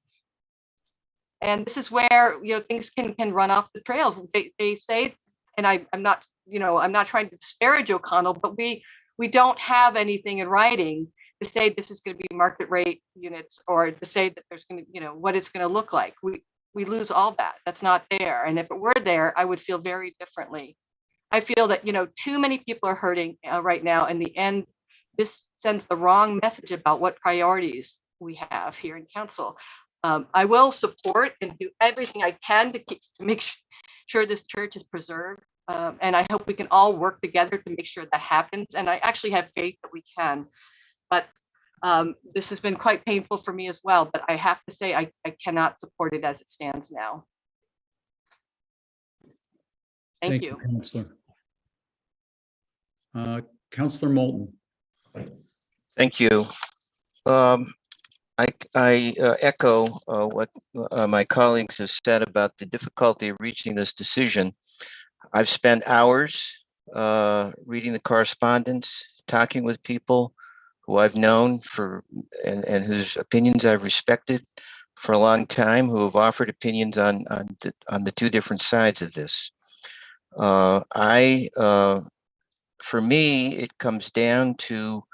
And this is where, things can run off the trails. They say, and I'm not trying to disparage O'Connell, but we don't have anything in writing to say this is going to be market rate units, or to say that there's going to, what it's going to look like. We lose all that. That's not there. And if it were there, I would feel very differently. I feel that, too many people are hurting right now. In the end, this sends the wrong message about what priorities we have here in council. I will support and do everything I can to make sure this church is preserved. And I hope we can all work together to make sure that happens. And I actually have faith that we can. But this has been quite painful for me as well. But I have to say, I cannot support it as it stands now. Thank you. Councilor. Councilor Moulton. Thank you. I echo what my colleagues have said about the difficulty of reaching this decision. I've spent hours reading the correspondence, talking with people who I've known and whose opinions I've respected for a long time, who have offered opinions on the two different sides of this. For me, it comes down to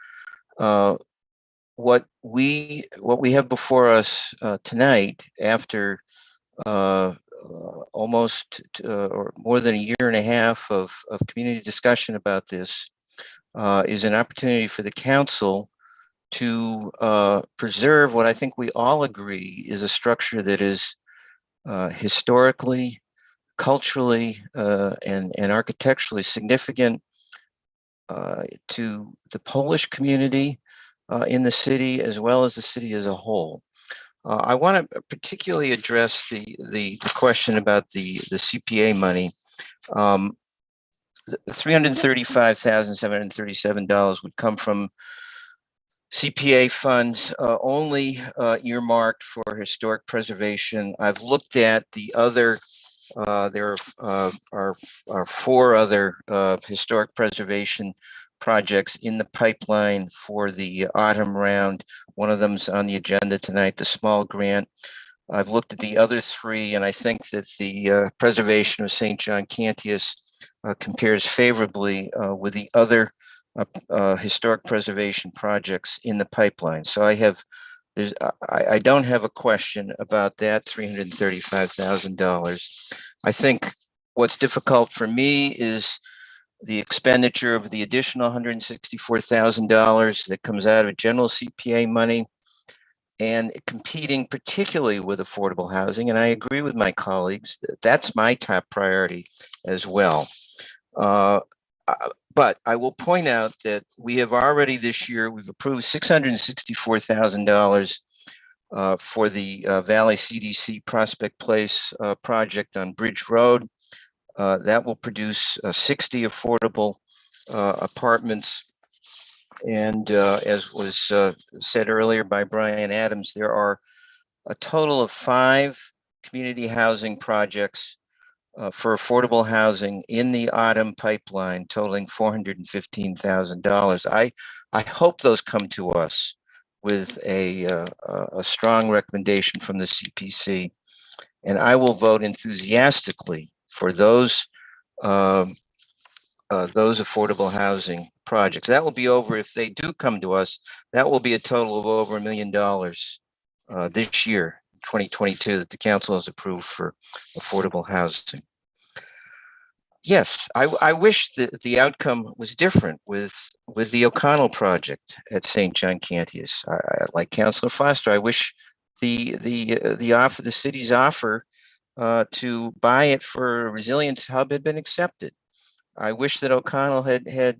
what we have before us tonight, after almost or more than a year and a half of community discussion about this, is an opportunity for the council to preserve what I think we all agree is a structure that is historically, culturally, and architecturally significant to the Polish community in the city, as well as the city as a whole. I want to particularly address the question about the CPA money. The $335,737 would come from CPA funds only earmarked for historic preservation. I've looked at the other, there are 4 other historic preservation projects in the pipeline for the autumn round. One of them's on the agenda tonight, the small grant. I've looked at the other 3, and I think that the preservation of St. John Cantius compares favorably with the other historic preservation projects in the pipeline. So I don't have a question about that $335,000. I think what's difficult for me is the expenditure of the additional $164,000 that comes out of general CPA money. and competing particularly with affordable housing. And I agree with my colleagues that that's my top priority as well. But I will point out that we have already this year, we've approved $664,000 for the Valley CDC Prospect Place project on Bridge Road. That will produce 60 affordable apartments. And as was said earlier by Brian Adams, there are a total of 5 community housing projects for affordable housing in the autumn pipeline, totaling $415,000. I hope those come to us with a strong recommendation from the CPC, and I will vote enthusiastically for those affordable housing projects. That will be over, if they do come to us, that will be a total of over $1 million this year, 2022, that the council has approved for affordable housing. Yes, I wish that the outcome was different with the O'Connell project at St. John Cantius. Like Councilor Foster, I wish the city's offer to buy it for a resilience hub had been accepted. I wish that O'Connell had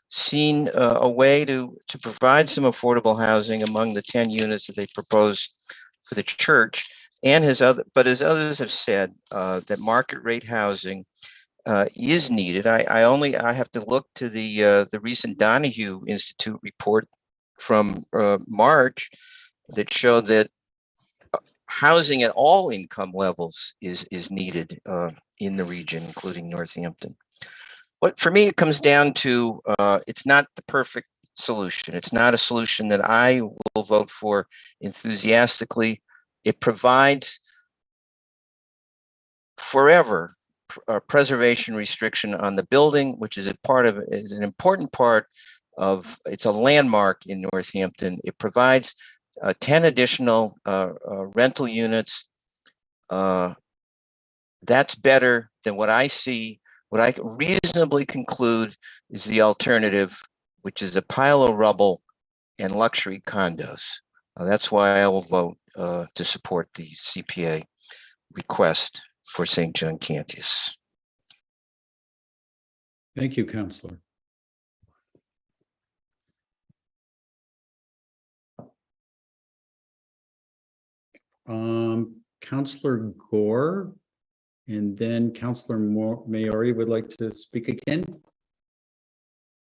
seen a way to provide some affordable housing among the 10 units that they proposed for the church. And as others have said, that market rate housing is needed. I have to look to the recent Donahue Institute report from March that showed that housing at all income levels is needed in the region, including Northampton. But for me, it comes down to it's not the perfect solution. It's not a solution that I will vote for enthusiastically. It provides forever preservation restriction on the building, which is an important part of, it's a landmark in Northampton. It provides 10 additional rental units. That's better than what I see. What I can reasonably conclude is the alternative, which is a pile of rubble and luxury condos. That's why I will vote to support the CPA request for St. John Cantius. Thank you, Councilor. Councilor Gore, and then Councilor Maori would like to speak again.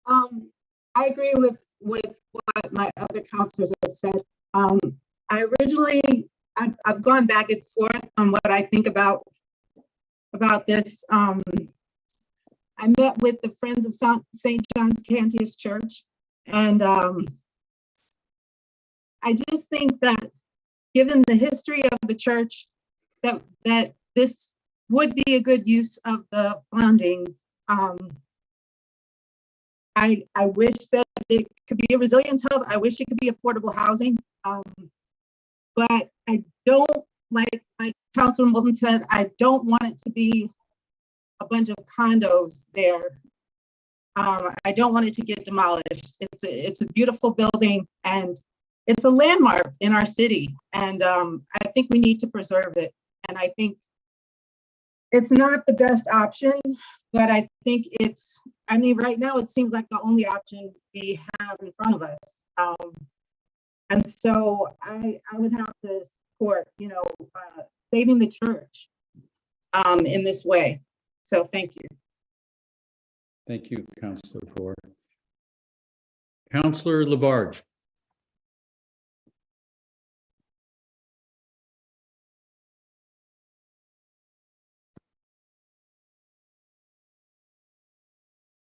I agree with what my other councilors have said. I've gone back and forth on what I think about this. I met with the Friends of St. John's Cantius Church, and I just think that given the history of the church, that this would be a good use of the funding. I wish that it could be a resilience hub. I wish it could be affordable housing. But I don't, like Councilor Moulton said, I don't want it to be a bunch of condos there. I don't want it to get demolished. It's a beautiful building, and it's a landmark in our city. And I think we need to preserve it. And I think it's not the best option, but I think right now it seems like the only option we have in front of us. And so I would have to support, saving the church in this way. So thank you. Thank you, Councilor Gore. Councilor Labarge.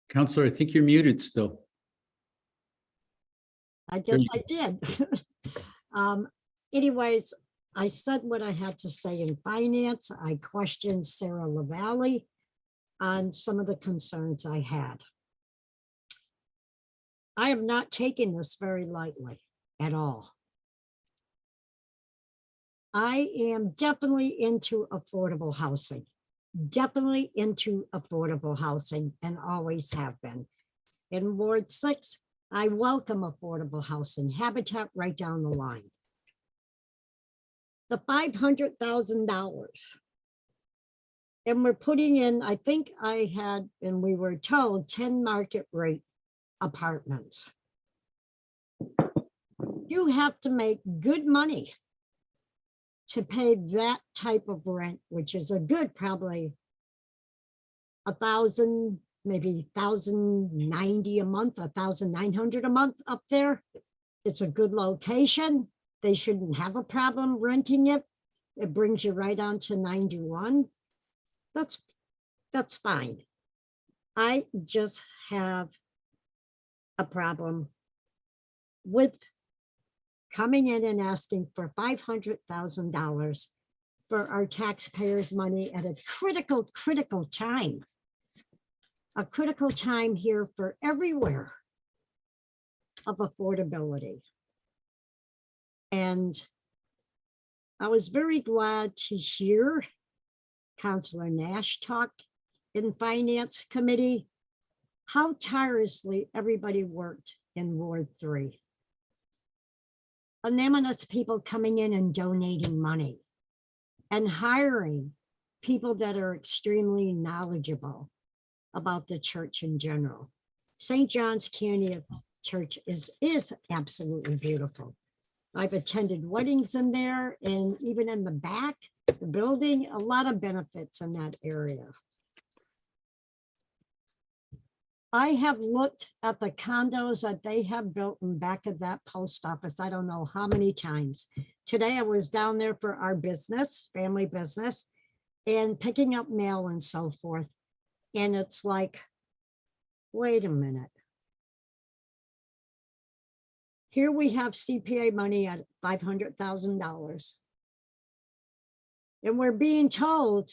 Councilor, I think you're muted still. I guess I did. Anyways, I said what I had to say in finance. I questioned Sarah LaValle on some of the concerns I had. I am not taking this very lightly at all. I am definitely into affordable housing. Definitely into affordable housing and always have been. In Ward 6, I welcome affordable housing, Habitat right down the line. The $500,000. And we're putting in, I think I had, and we were told 10 market rate apartments. You have to make good money to pay that type of rent, which is a good, probably 1,000, maybe 1,090 a month, 1,900 a month up there. It's a good location. They shouldn't have a problem renting it. It brings you right on to 91. That's fine. I just have a problem with coming in and asking for $500,000 for our taxpayers' money at a critical time. A critical time here for everywhere of affordability. And I was very glad to hear Councilor Nash talk in Finance Committee, how tirelessly everybody worked in Ward 3. Anonymous people coming in and donating money and hiring people that are extremely knowledgeable about the church in general. St. John's Canyon Church is absolutely beautiful. I've attended weddings in there, and even in the back, the building, a lot of benefits in that area. I have looked at the condos that they have built in back of that post office. I don't know how many times. Today I was down there for our business, family business, and picking up mail and so forth. And it's like, wait a minute. Here we have CPA money at $500,000. And we're being told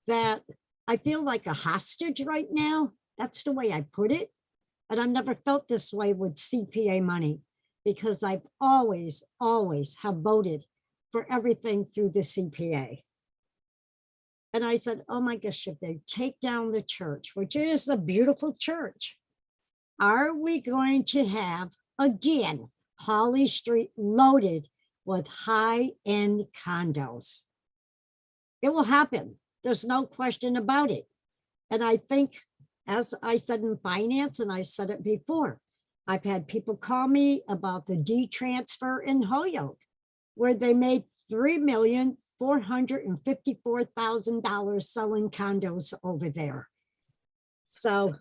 that I feel like a hostage right now. That's the way I put it. And I've never felt this way with CPA money, because I've always have voted for everything through the CPA. And I said, oh my gosh, if they take down the church, which is a beautiful church, are we going to have, again, Holly Street loaded with high-end condos? It will happen. There's no question about it. And I think, as I said in finance, and I said it before, I've had people call me about the D transfer in Holyoke, where they made $3,454,000 selling condos over there. So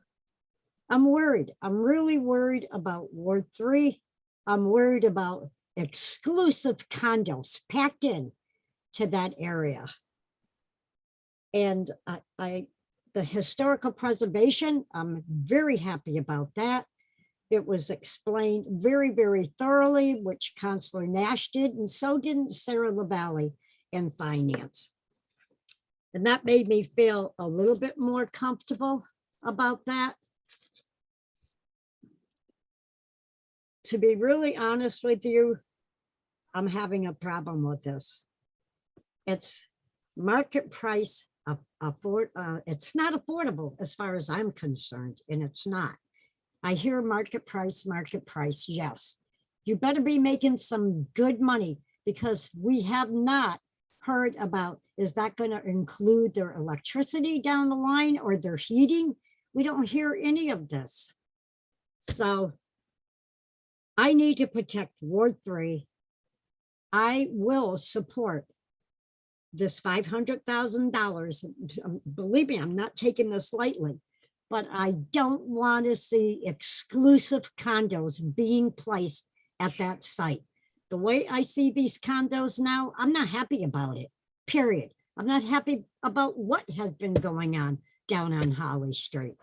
I'm worried. I'm really worried about Ward 3. I'm worried about exclusive condos packed in to that area. And the historical preservation, I'm very happy about that. It was explained very, very thoroughly, which Councilor Nash did, and so didn't Sarah LaValle in finance. And that made me feel a little bit more comfortable about that. To be really honest with you, I'm having a problem with this. It's market price. It's not affordable as far as I'm concerned, and it's not. I hear market price, yes. You better be making some good money, because we have not heard about, is that going to include their electricity down the line or their heating? We don't hear any of this. So I need to protect Ward 3. I will support this $500,000. Believe me, I'm not taking this lightly, but I don't want to see exclusive condos being placed at that site. The way I see these condos now, I'm not happy about it, period. I'm not happy about what has been going on down on Holly Street.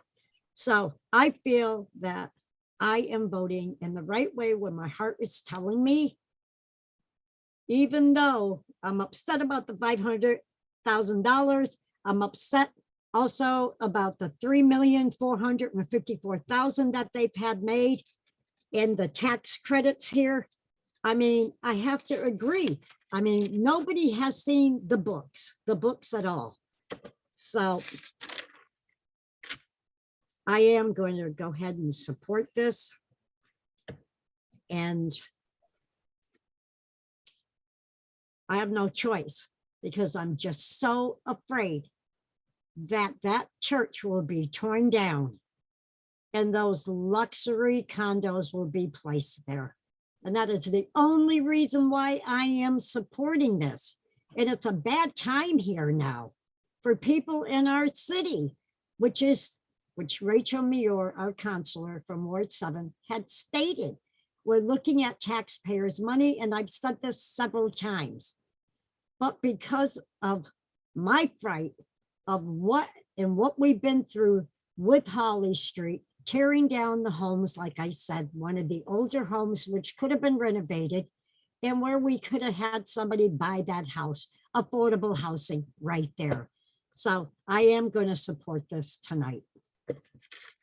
So I feel that I am voting in the right way when my heart is telling me, even though I'm upset about the $500,000, I'm upset also about the $3,454,000 that they've had made in the tax credits here. I mean, I have to agree. I mean, nobody has seen the books at all. So I am going to go ahead and support this. And I have no choice because I'm just so afraid that that church will be torn down and those luxury condos will be placed there. And that is the only reason why I am supporting this. And it's a bad time here now for people in our city, which Rachel Meor, our counselor from Ward 7, had stated. We're looking at taxpayers' money, and I've said this several times. But because of my fright of what we've been through with Holly Street, tearing down the homes, like I said, one of the older homes, which could have been renovated, and where we could have had somebody buy that house, affordable housing right there. So I am going to support this tonight.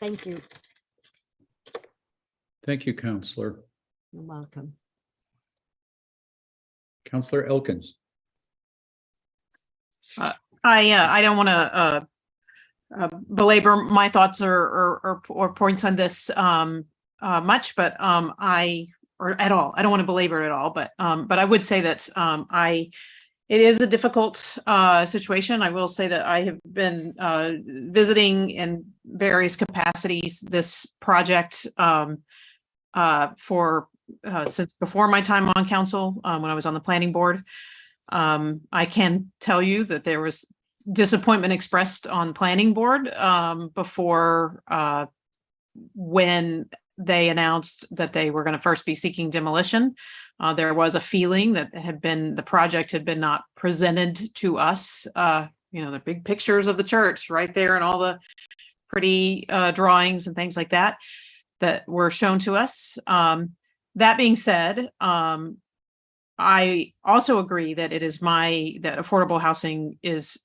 Thank you. Thank you, Counselor. You're welcome. Counselor Elkins. I don't want to belabor my thoughts or points on this much, but or at all. I don't want to belabor it at all, but I would say that it is a difficult situation. I will say that I have been visiting in various capacities this project since before my time on council, when I was on the planning board. I can tell you that there was disappointment expressed on planning board before when they announced that they were going to first be seeking demolition. There was a feeling that the project had been not presented to us. The big pictures of the church right there and all the pretty drawings and things like that were shown to us. That being said, I also agree that that affordable housing is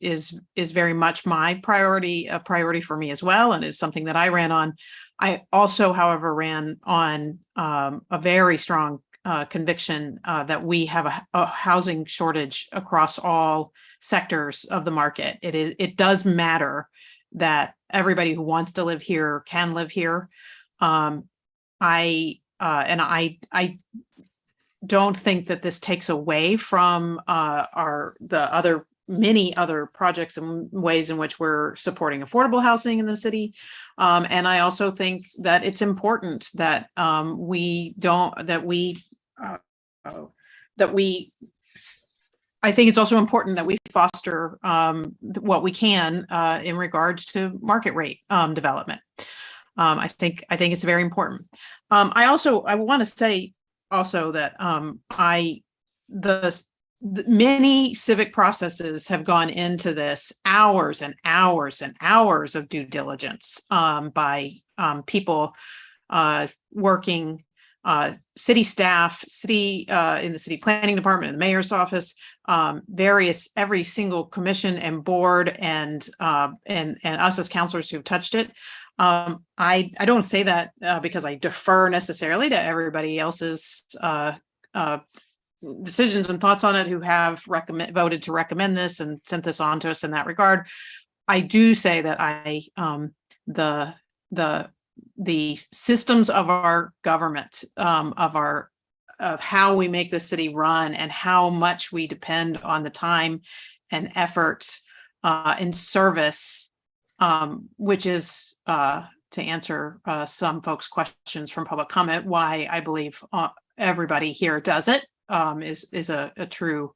very much my priority, a priority for me as well, and is something that I ran on. I also, however, ran on a very strong conviction that we have a housing shortage across all sectors of the market. It does matter that everybody who wants to live here can live here. I don't think that this takes away from the many other projects and ways in which we're supporting affordable housing in the city. And I also think that it's important that I think it's also important that we foster what we can in regards to market rate development. I think it's very important. I want to say also that many civic processes have gone into this, hours and hours and hours of due diligence by people working, city staff, in the city planning department, in the mayor's office, every single commission and board, and us as counselors who've touched it. I don't say that because I defer necessarily to everybody else's decisions and thoughts on it, who have voted to recommend this and sent this on to us in that regard. I do say that the systems of our government, of how we make the city run, and how much we depend on the time and effort and service, which is to answer some folks' questions from public comment, why I believe everybody here does it, is a true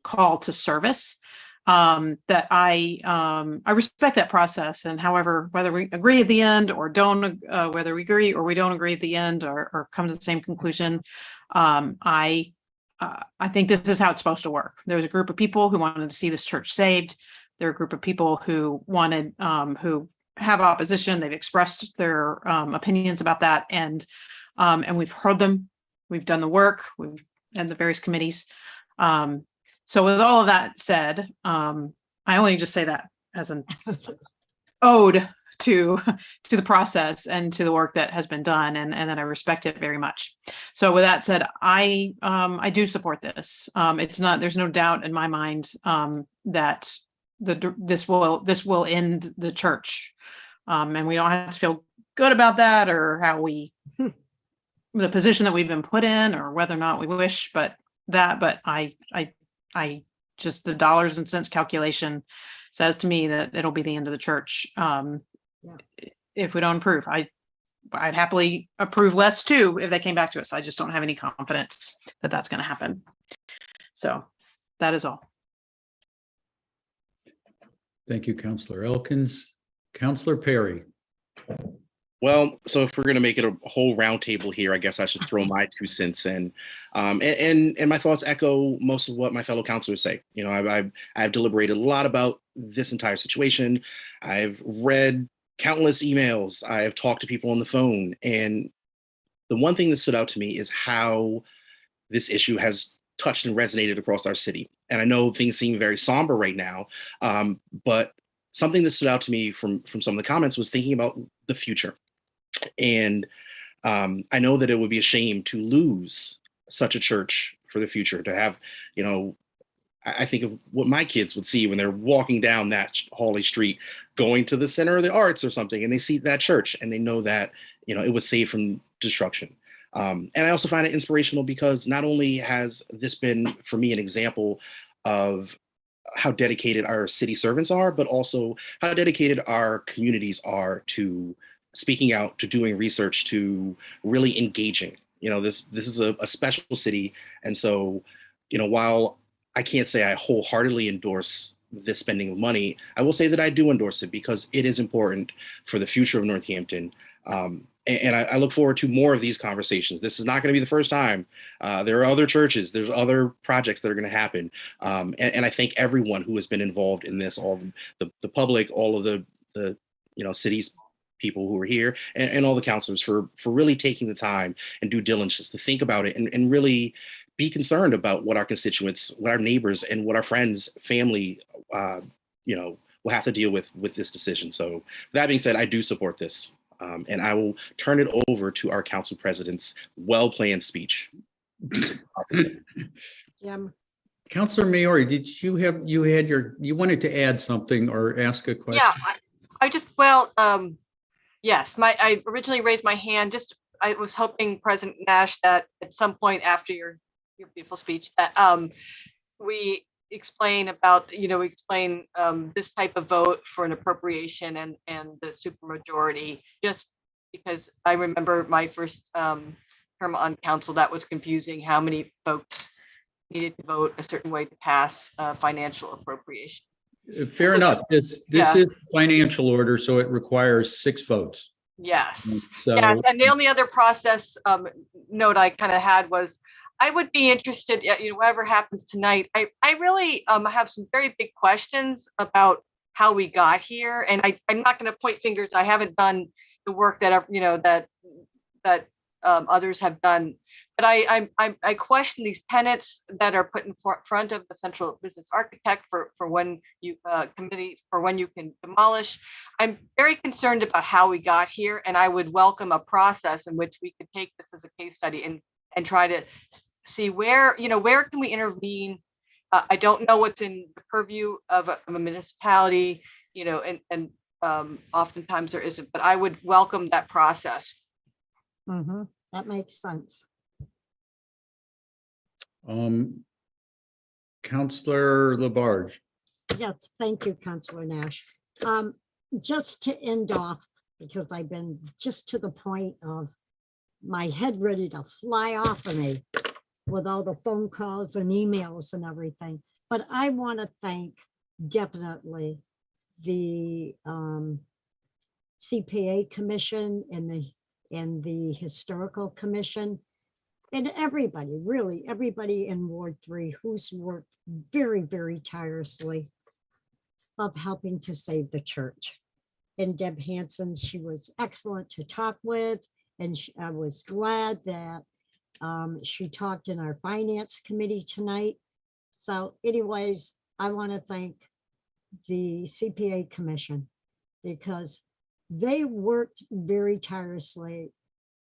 call to service. That I respect that process, and however, whether we agree at the end or don't, whether we agree or we don't agree at the end, or come to the same conclusion, I think this is how it's supposed to work. There's a group of people who wanted to see this church saved. There are a group of people who wanted, who have opposition. They've expressed their opinions about that, and we've heard them. We've done the work. We've done the various committees. So with all of that said, I only just say that as an ode to the process and to the work that has been done, and that I respect it very much. So with that said, I do support this. There's no doubt in my mind that this will end the church, and we don't have to feel good about that, or how we the position that we've been put in or whether or not we wish, but I just the dollars and cents calculation says to me that it'll be the end of the church. If we don't approve, I'd happily approve less too if they came back to us. I just don't have any confidence that that's going to happen. So that is all. Thank you, Counselor Elkins. Counselor Perry. Well, so if we're going to make it a whole roundtable here, I guess I should throw my 2 cents in. And my thoughts echo most of what my fellow counselors say. You know, I've deliberated a lot about this entire situation. I've read countless emails. I've talked to people on the phone. And the one thing that stood out to me is how this issue has touched and resonated across our city. And I know things seem very somber right now, but something that stood out to me from some of the comments was thinking about the future. And I know that it would be a shame to lose such a church for the future, to have, you know, I think of what my kids would see when they're walking down that Hawley Street, going to the Center of the Arts or something, and they see that church and they know that, you know, it was saved from destruction. And I also find it inspirational because not only has this been, for me, an example of how dedicated our city servants are, but also how dedicated our communities are to speaking out, to doing research, to really engaging. You know, this is a special city. And so, you know, while I can't say I wholeheartedly endorse this spending of money, I will say that I do endorse it because it is important for the future of Northampton. And I look forward to more of these conversations. This is not going to be the first time. There are other churches, there's other projects that are going to happen. And I thank everyone who has been involved in this, all the public, all of the you know, cities people who are here, and all the counselors for really taking the time and due diligence to think about it and really be concerned about what our constituents, what our neighbors, and what our friends, family, you know, will have to deal with this decision. So that being said, I do support this. And I will turn it over to our council president's well-planned speech. Yeah. Counselor Maori, did you wanted to add something or ask a question? Yeah, yes, I originally raised my hand. I was hoping, President Nash, that at some point after your beautiful speech, that we explain about, this type of vote for an appropriation and the supermajority, just because I remember my first term on council, that was confusing how many folks needed to vote a certain way to pass financial appropriation. Fair enough. This is financial order, so it requires 6 votes. Yes. So, yes. And the only other process note I kind of had was, I would be interested, whatever happens tonight. I really have some very big questions about how we got here, and I'm not going to point fingers. I haven't done the work that that others have done, but I question these tenets that are put in front of the central business architect for when you committee for when you can demolish. I'm very concerned about how we got here, and I would welcome a process in which we could take this as a case study and try to see where can we intervene. I don't know what's in the purview of a municipality, and oftentimes there isn't, but I would welcome that process. Mm-hmm. That makes sense. Counselor Labarge. Yes, thank you, Councilor Nash. Just to end off, because I've been just to the point of my head ready to fly off of me with all the phone calls and emails and everything. But I want to thank definitely the CPA Commission and the Historical Commission and everybody, really everybody in Ward 3 who's worked very, very tirelessly of helping to save the church. And Deb Hansen, she was excellent to talk with. And I was glad that she talked in our finance committee tonight. So anyways, I want to thank the CPA Commission because they worked very tirelessly,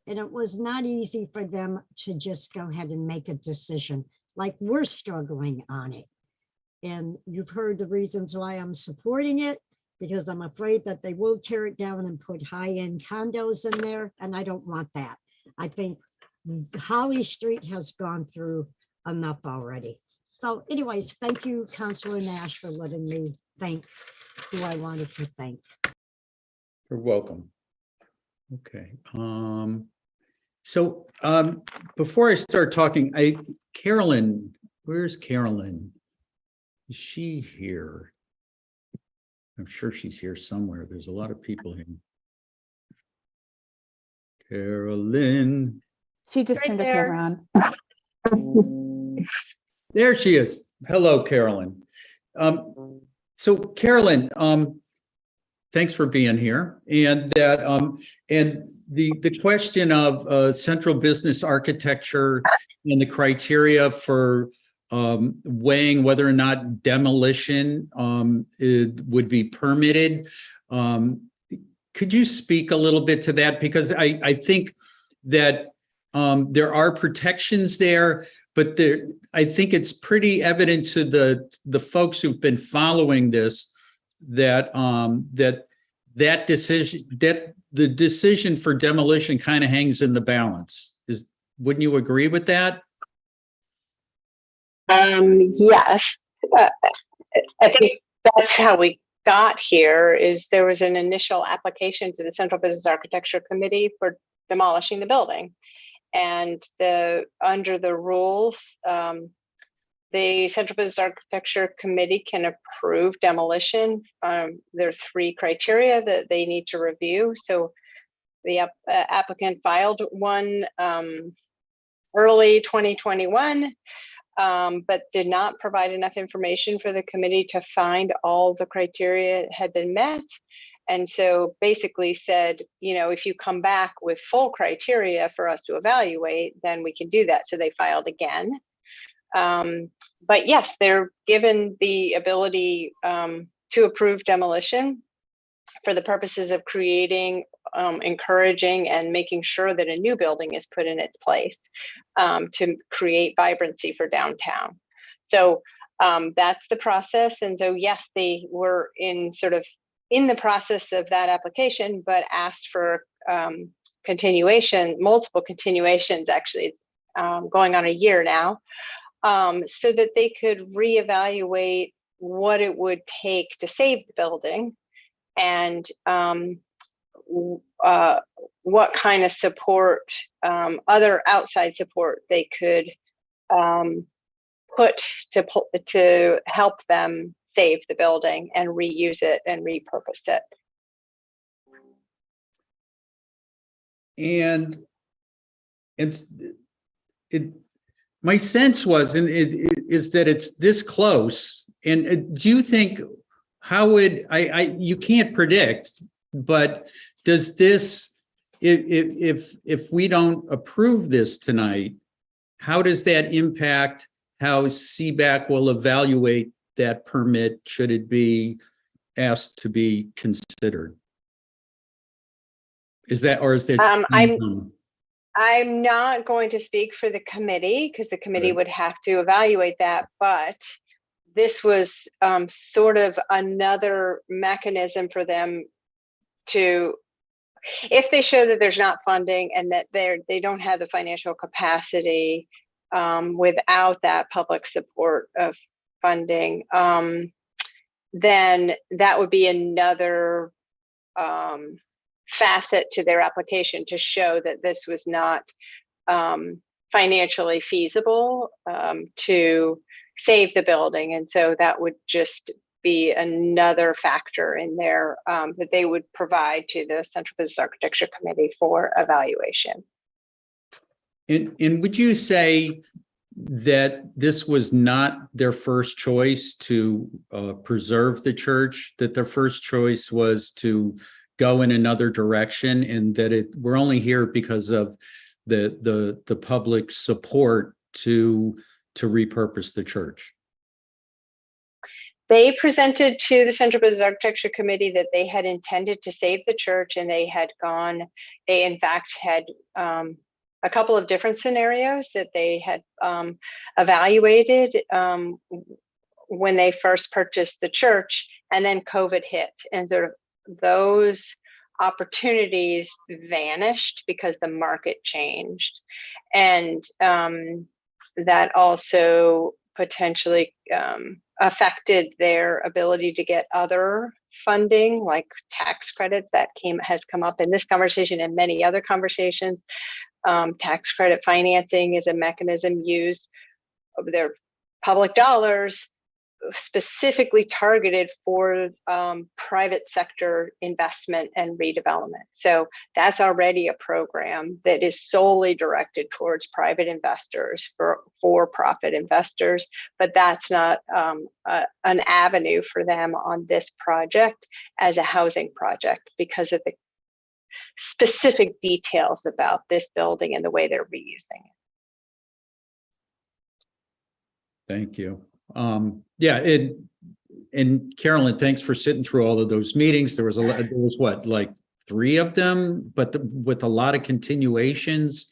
and it was not easy for them to just go ahead and make a decision like we're struggling on it. And you've heard the reasons why I'm supporting it, because I'm afraid that they will tear it down and put high-end condos in there, and I don't want that. I think Holly Street has gone through enough already. So anyways, thank you, Councilor Nash, for letting me thank who I wanted to thank. You're welcome. Okay. So before I start talking, Carolyn, where's Carolyn? Is she here? I'm sure she's here somewhere. There's a lot of people here. Carolyn. She just Right turned her there. camera on. There she is. Hello, Carolyn. So Carolyn, thanks for being here. And that and the question of central business architecture and the criteria for weighing whether or not demolition would be permitted. Could you speak a little bit to that? Because I think that there are protections there, but I think it's pretty evident to the folks who've been following this that that decision, that the decision for demolition kind of hangs in the balance. Wouldn't you agree with that? Yes, I think that's how we got here. Is there was an initial application to the Central Business Architecture Committee for demolishing the building, and under the rules, the Central Business Architecture Committee can approve demolition. There are 3 criteria that they need to review. So the applicant filed one early 2021. But did not provide enough information for the committee to find all the criteria had been met. And so basically said, if you come back with full criteria for us to evaluate, then we can do that. So they filed again. But yes, they're given the ability to approve demolition for the purposes of creating, encouraging, and making sure that a new building is put in its place to create vibrancy for downtown. So that's the process. And so, yes, they were in the process of that application, but asked for continuation, multiple continuations, actually going on a year now, so that they could reevaluate what it would take to save the building and what kind of support, other outside support they could put to help them save the building and reuse it and repurpose it. And my sense was, is that it's this close. And do you think, how would you can't predict, but does this, if we don't approve this tonight, how does that impact how CBAC will evaluate that permit should it be asked to be considered? Is that, or is that? I'm not going to speak for the committee because the committee would have to evaluate that, but this was sort of another mechanism for them to, if they show that there's not funding and that they don't have the financial capacity without that public support of funding, then that would be another facet to their application to show that this was not financially feasible to save the building. And so that would just be another factor in there that they would provide to the Central Business Architecture Committee for evaluation. And would you say that this was not their first choice to preserve the church, that their first choice was to go in another direction, and that we're only here because of the public support to repurpose the church? They presented to the Central Business Architecture Committee that they had intended to save the church, and they in fact had a couple of different scenarios that they had evaluated when they first purchased the church, and then COVID hit, and sort of those opportunities vanished because the market changed. And that also potentially affected their ability to get other funding, like tax credits that has come up in this conversation and many other conversations. Tax credit financing is a mechanism used of their public dollars specifically targeted for private sector investment and redevelopment. So that's already a program that is solely directed towards private investors, for-profit investors, but that's not an avenue for them on this project as a housing project because of the specific details about this building and the way they're reusing it. Thank you. Yeah, and Carolyn, thanks for sitting through all of those meetings. There was what, like 3 of them, but with a lot of continuations.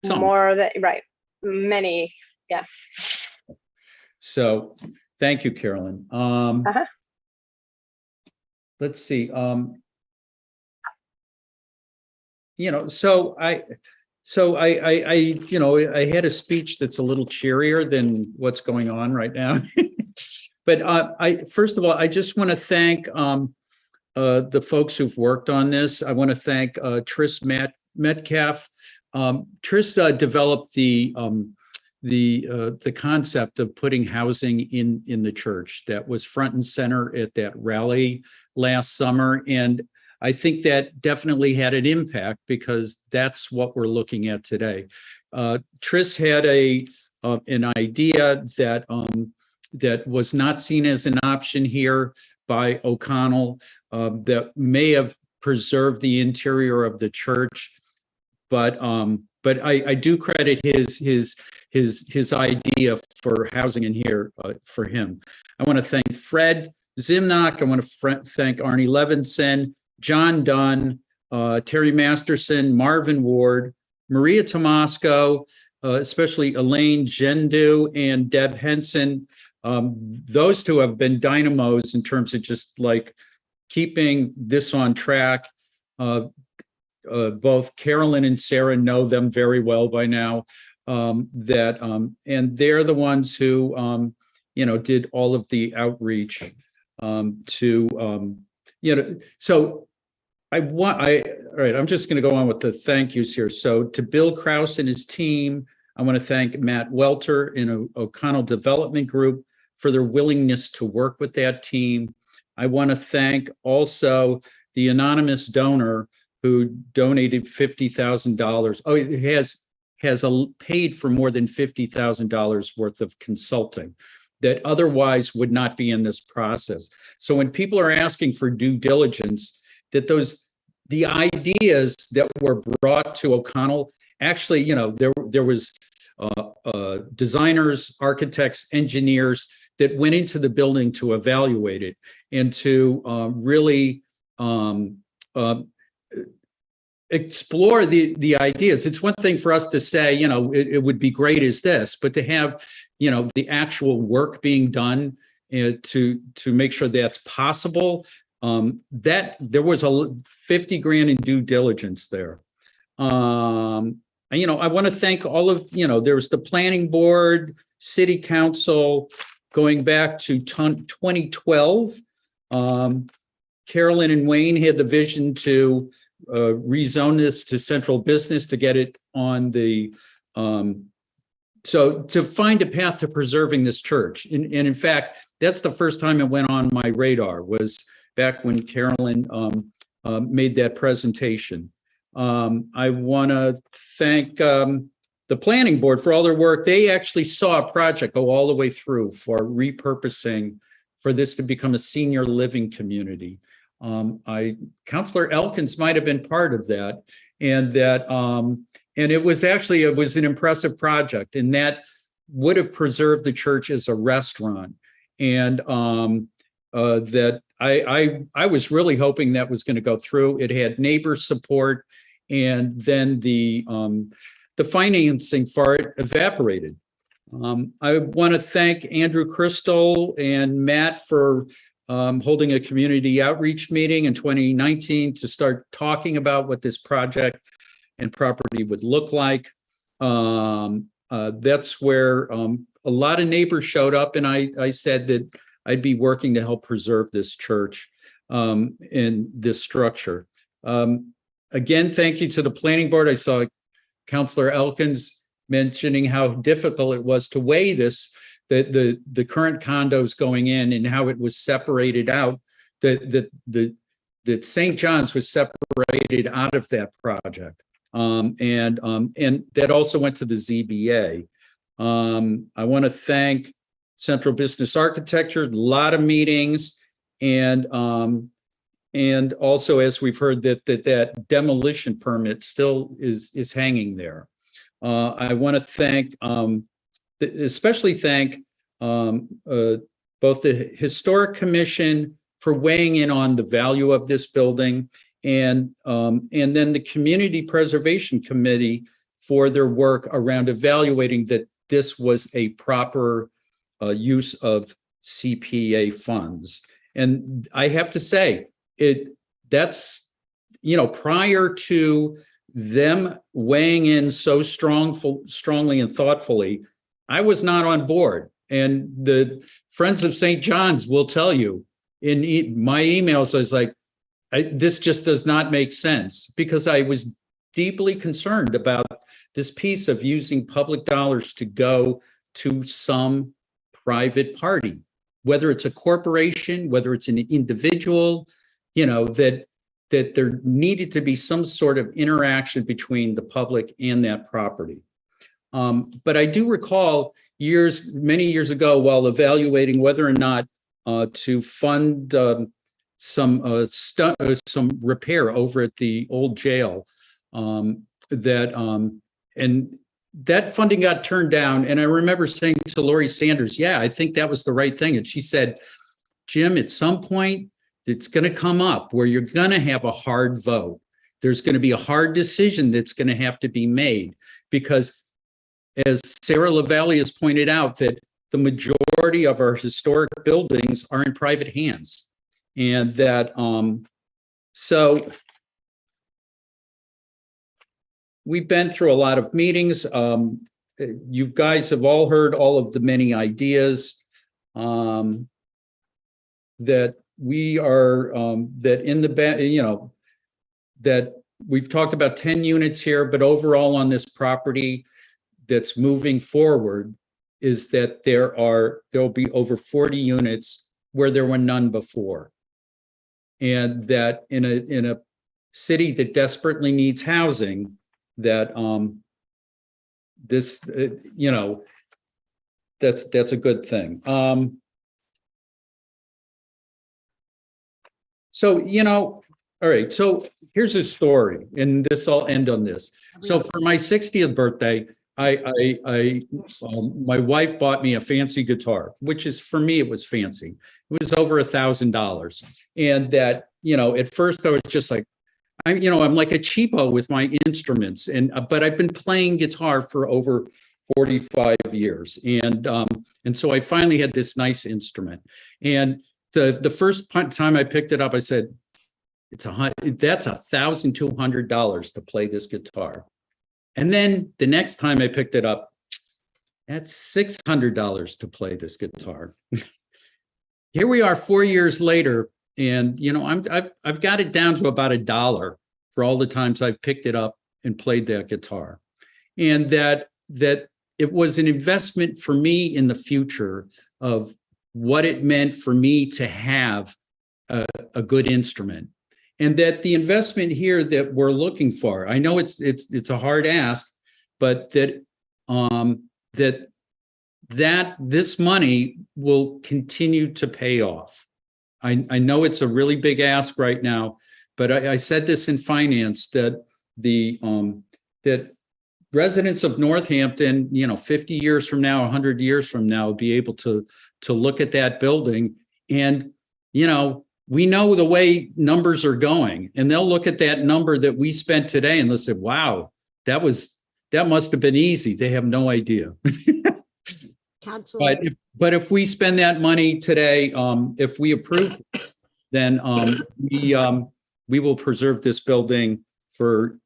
More than right, many, yeah. So, thank you, Carolyn. Let's see. You know, so I had a speech that's a little cheerier than what's going on right now. But first of all, I just want to thank the folks who've worked on this. I want to thank Tris Metcalf. Tris developed the concept of putting housing in the church. That was front and center at that rally last summer, and I think that definitely had an impact because that's what we're looking at today. Tris had an idea that was not seen as an option here by O'Connell that may have preserved the interior of the church, but I do credit his idea for housing in here for him. I want to thank Fred Zimnock. I want to thank Arnie Levinson, John Dunn, Terry Masterson, Marvin Ward, Maria Tomasco, especially Elaine Gendu and Deb Henson. Those 2 have been dynamos in terms of just like keeping this on track. Both Carolyn and Sarah know them very well by now. And they're the ones who, did all of the outreach so all right, I'm just going to go on with the thank yous here. So to Bill Krause and his team, I want to thank Matt Welter in O'Connell Development Group for their willingness to work with that team. I want to thank also the anonymous donor who donated $50,000. Oh, it has paid for more than $50,000 worth of consulting that otherwise would not be in this process. So when people are asking for due diligence, that the ideas that were brought to O'Connell, actually, there was designers, architects, engineers that went into the building to evaluate it and to really explore the ideas. It's one thing for us to say, it would be great as this, but to have, the actual work being done to make sure that's possible, that there was $50,000 in due diligence there. I want to thank all of, there was the planning board, city council, going back to 2012. Carolyn and Wayne had the vision to rezone this to central business to get it on the, so to find a path to preserving this church. And in fact, that's the first time it went on my radar, was back when Carolyn made that presentation. I want to thank the planning board for all their work. They actually saw a project go all the way through for repurposing for this to become a senior living community. Councilor Elkins might have been part of that, and it was an impressive project, and that would have preserved the church as a restaurant. And that I was really hoping that was going to go through. It had neighbor support, and then the financing for it evaporated. I want to thank Andrew Crystal and Matt for holding a community outreach meeting in 2019 to start talking about what this project and property would look like. That's where a lot of neighbors showed up, and I said that I'd be working to help preserve this church and this structure. Again, thank you to the planning board. I saw Councilor Elkins mentioning how difficult it was to weigh this, the current condos going in and how it was separated out, that St. John's was separated out of that project. And that also went to the ZBA. I want to thank Central Business Architecture, a lot of meetings, and also, as we've heard, that demolition permit still is hanging there. I want to thank, especially thank both the Historic Commission for weighing in on the value of this building, and then the Community Preservation Committee for their work around evaluating that this was a proper use of CPA funds. And I have to say, that's, prior to them weighing in so strongly and thoughtfully, I was not on board. And the Friends of St. John's will tell you in my emails, I was like, this just does not make sense, because I was deeply concerned about this piece of using public dollars to go to some private party, whether it's a corporation, whether it's an individual, that there needed to be some sort of interaction between the public and that property. But I do recall many years ago, while evaluating whether or not to fund some repair over at the old jail, and that funding got turned down. And I remember saying to Lori Sanders, yeah, I think that was the right thing. And she said, Jim, at some point, it's going to come up where you're going to have a hard vote. There's going to be a hard decision that's going to have to be made, because as Sarah LaValle has pointed out, that the majority of our historic buildings are in private hands. And that, so we've been through a lot of meetings. You guys have all heard all of the many ideas that we are, that in the, that we've talked about 10 units here, but overall on this property that's moving forward is that there'll be over 40 units where there were none before. And that in a city that desperately needs housing, that this, that's a good thing. So, all right, so here's a story, and I'll end on this. So for my 60th birthday, my wife bought me a fancy guitar, which is, for me, it was fancy. It was over $1,000. And that, at first I was just like, I'm like a cheapo with my instruments, but I've been playing guitar for over 45 years. And so I finally had this nice instrument. And the first time I picked it up, I said, that's $1,200 to play this guitar. And then the next time I picked it up, that's $600 to play this guitar. Here we are 4 years later, and I've got it down to about $1 for all the times I've picked it up and played that guitar. And that it was an investment for me in the future of what it meant for me to have a good instrument. And that the investment here that we're looking for, I know it's a hard ask, but that this money will continue to pay off. I know it's a really big ask right now, but I said this in finance, that that residents of Northampton, 50 years from now, 100 years from now, will be able to look at that building, and we know the way numbers are going, and they'll look at that number that we spent today and they'll say, wow, that must have been easy. They have no idea. Councilor, But if we spend that money today, if we approve, then we will preserve this building for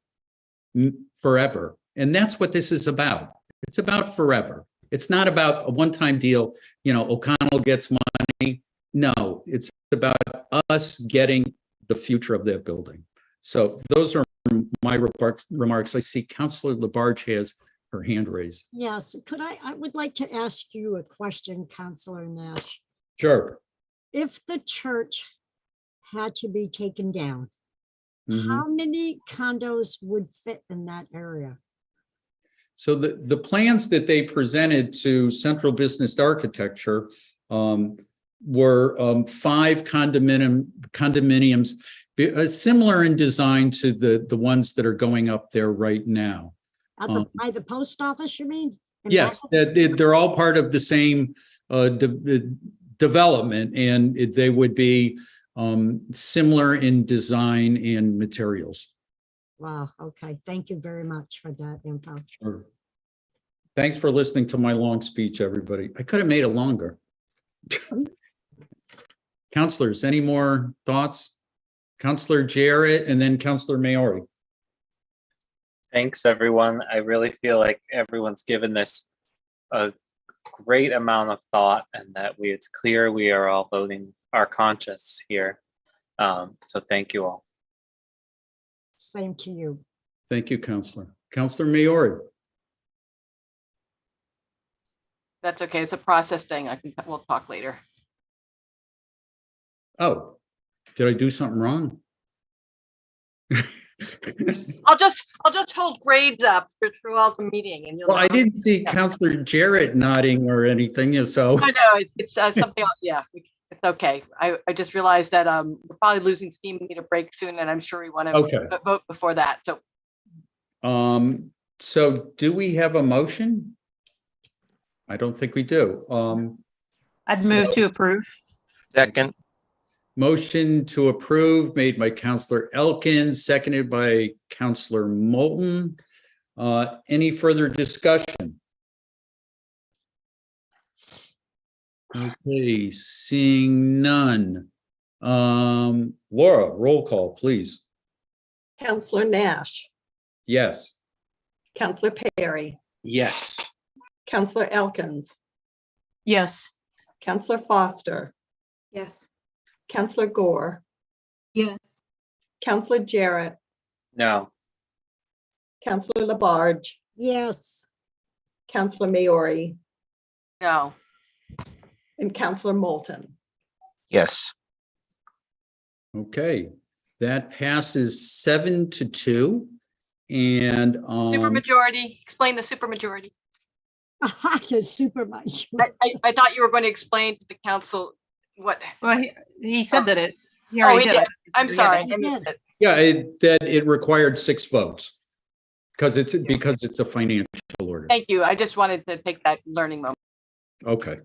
forever. And that's what this is about. It's about forever. It's not about a one-time deal, O'Connell gets money. No, it's about us getting the future of that building. So those are my remarks. I see Councilor Labarge has her hand raised. yes, I would like to ask you a question, Councilor Nash. Sure. If the church had to be taken down, Mhm. how many condos would fit in that area? So the plans that they presented to Central Business Architecture were 5 condominiums, similar in design to the ones that are going up there right now. By the post office, you mean? Yes, they're all part of the same development, and they would be similar in design and materials. Wow, okay, thank you very much for that info. Sure. Thanks for listening to my long speech, everybody. I could have made it longer. Counselors, any more thoughts? Counselor Jarrett and then Counselor Maori. Thanks, everyone. I really feel like everyone's given this a great amount of thought, and that it's clear we are all voting our conscience here. So thank you all. Same to you. Thank you, Counselor. Counselor Maori. That's okay. It's a process thing. We'll talk later. Oh, did I do something wrong? I'll just hold grades up throughout the meeting, and you'll. Well, I know. didn't see Yeah. Counselor Jarrett nodding or anything, so. I know it's something else. Yeah, it's okay. I just realized that we're probably losing steam and need a break soon, and I'm sure we want to Okay. vote before that. So do we have a motion? I don't think we do. I'd move to approve. Second, Motion to approve made by Counselor Elkins, seconded by Counselor Moulton. Any further discussion? Okay, seeing none. Laura, roll call, please. Counselor Nash, Yes. Counselor Perry, Yes. Counselor Elkins, Yes. Counselor Foster, Yes. Counselor Gore, Yes. Counselor Jarrett, No. Counselor Labarge, Yes, Counselor Maori, No. and Counselor Moulton. yes. Okay, that passes 7-2. And Supermajority. Explain the supermajority. the super much. I thought you were going to explain to the council what. Well, he said that he Oh, already he did. did. I'm Yeah, sorry. he I missed did. it. yeah, it required 6 votes because it's a financial order. Thank you. I just wanted to take that learning moment. Okay.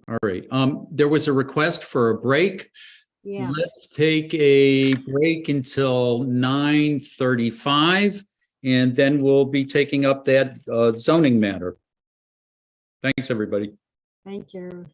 All right. There was a request for a break. Yes, Let's take a break until 9:35, and then we'll be taking up that zoning matter. Thanks, everybody. thank you.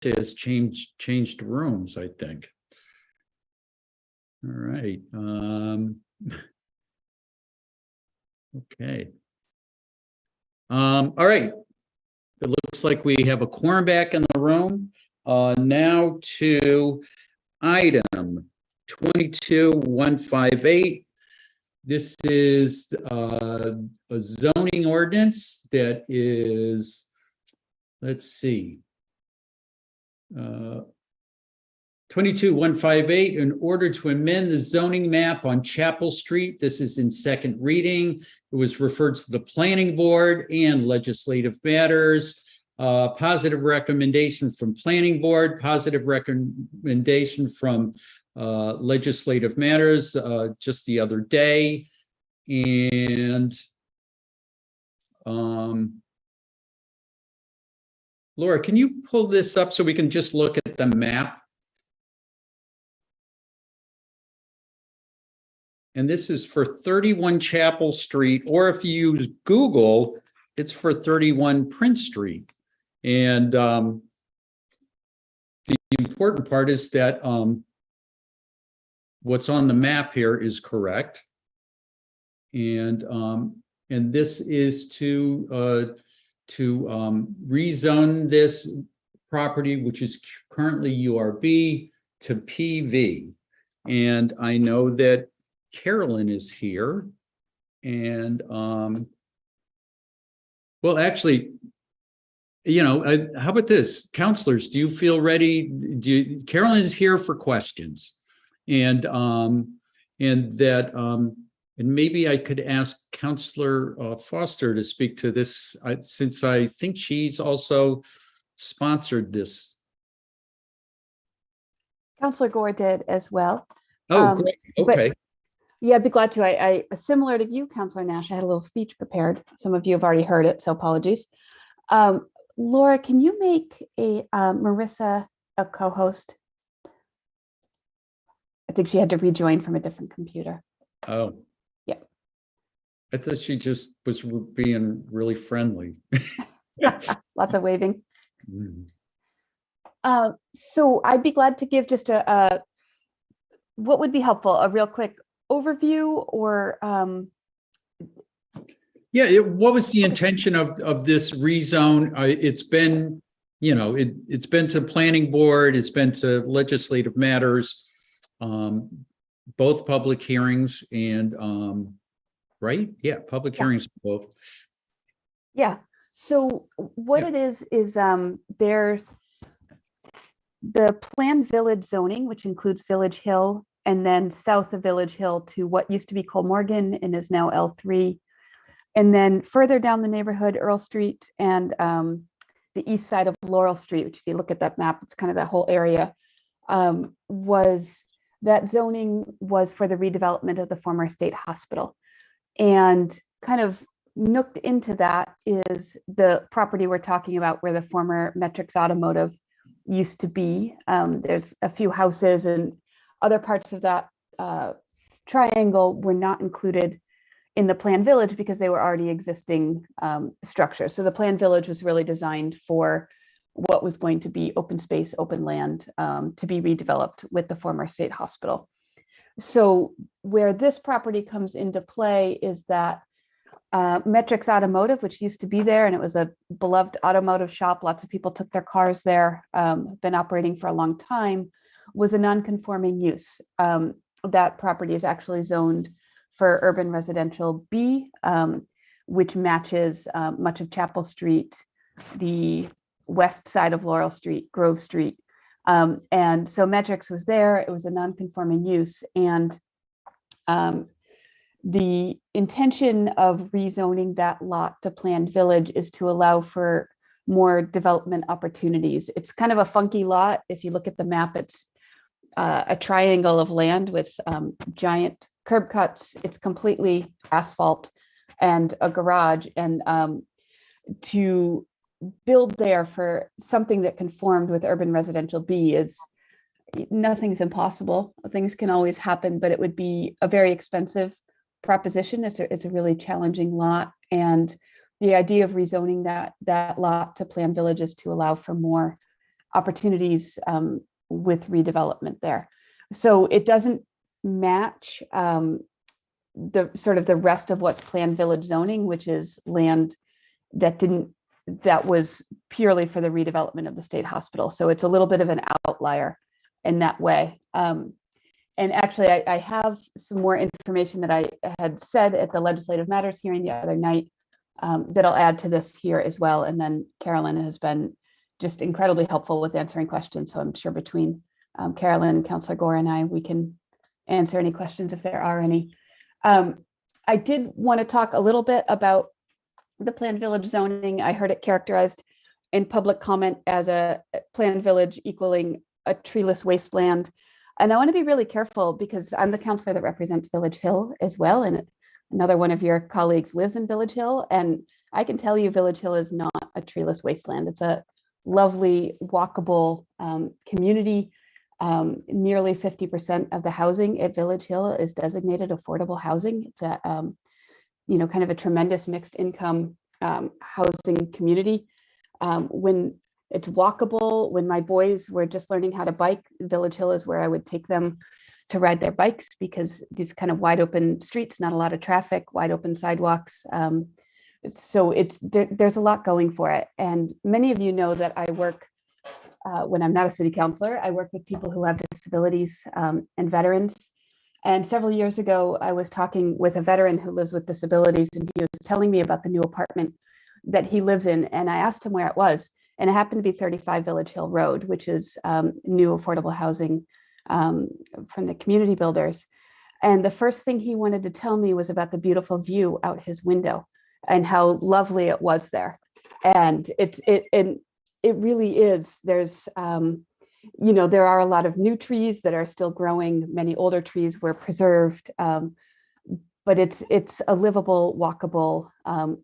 has changed rooms, I think. All right. Okay. All right. It looks like we have a quorum back in the room. Now to item 22158. This is a zoning ordinance that is, let's see, 22158, in order to amend the zoning map on Chapel Street. This is in second reading. It was referred to the planning board and legislative matters. Positive recommendation from planning board, positive recommendation from legislative matters just the other day. And Laura, can you pull this up so we can just look at the map? And this is for 31 Chapel Street, or if you use Google, it's for 31 Prince Street. And the important part is that what's on the map here is correct. And this is to rezone this property, which is currently URB, to PV. And I know that Carolyn is here. And well, actually, you know, how about this? Counselors, do you feel ready? Carolyn is here for questions. And maybe I could ask Counselor Foster to speak to this, since I think she's also sponsored this. Counselor Gore did as well. Oh, great. Okay. Yeah, I'd be glad to. I similar to you, Counselor Nash, I had a little speech prepared. Some of you have already heard it, so apologies. Laura, can you make Marissa a co-host? I think she had to rejoin from a different computer. Oh. Yeah. I thought she just was being really friendly. Lots of waving. Mm. So I'd be glad to give just what would be helpful, a real quick overview, or yeah, what was the intention of this rezone? It's been, you know, it's been to planning board, it's been to legislative matters, both public hearings and right? Yeah, public hearings both. Yeah. So what it is the planned village zoning, which includes Village Hill, and then south of Village Hill to what used to be Colmorgan and is now L3. And then further down the neighborhood, Earl Street and the east side of Laurel Street, which if you look at that map, it's kind of that whole area, that zoning was for the redevelopment of the former state hospital. And kind of nooked into that is the property we're talking about where the former Metrics Automotive used to be. There's a few houses, and other parts of that triangle were not included in the planned village because they were already existing structures. So the planned village was really designed for what was going to be open space, open land to be redeveloped with the former state hospital. So where this property comes into play is that Metrics Automotive, which used to be there, and it was a beloved automotive shop, lots of people took their cars there, been operating for a long time, was a non-conforming use. That property is actually zoned for urban residential B, which matches much of Chapel Street, the west side of Laurel Street, Grove Street. And so Metrics was there, it was a non-conforming use. And the intention of rezoning that lot to planned village is to allow for more development opportunities. It's kind of a funky lot. If you look at the map, it's a triangle of land with giant curb cuts. It's completely asphalt and a garage. And to build there for something that conformed with urban residential B is nothing's impossible. Things can always happen, but it would be a very expensive proposition. It's a really challenging lot. And the idea of rezoning that lot to planned village is to allow for more opportunities with redevelopment there. So it doesn't match the sort of the rest of what's planned village zoning, which is land that was purely for the redevelopment of the state hospital. So it's a little bit of an outlier in that way. And actually, I have some more information that I had said at the Legislative Matters hearing the other night that I'll add to this here as well. And then Carolyn has been just incredibly helpful with answering questions. So I'm sure between Carolyn, Councilor Gore, and I, we can answer any questions if there are any. I did want to talk a little bit about the planned village zoning. I heard it characterized in public comment as a planned village equaling a treeless wasteland. And I want to be really careful because I'm the counselor that represents Village Hill as well. And another one of your colleagues lives in Village Hill. And I can tell you Village Hill is not a treeless wasteland. It's a lovely, walkable community. Nearly 50% of the housing at Village Hill is designated affordable housing. It's a, kind of a tremendous mixed income housing community. When it's walkable, when my boys were just learning how to bike, Village Hill is where I would take them to ride their bikes because these kind of wide open streets, not a lot of traffic, wide open sidewalks. So there's a lot going for it. And many of you know that I work, when I'm not a city councilor, I work with people who have disabilities and veterans. And several years ago, I was talking with a veteran who lives with disabilities, and he was telling me about the new apartment that he lives in. And I asked him where it was. And it happened to be 35 Village Hill Road, which is new affordable housing from the community builders. And the first thing he wanted to tell me was about the beautiful view out his window and how lovely it was there. And it really is. There's, there are a lot of new trees that are still growing. Many older trees were preserved, but it's a livable, walkable,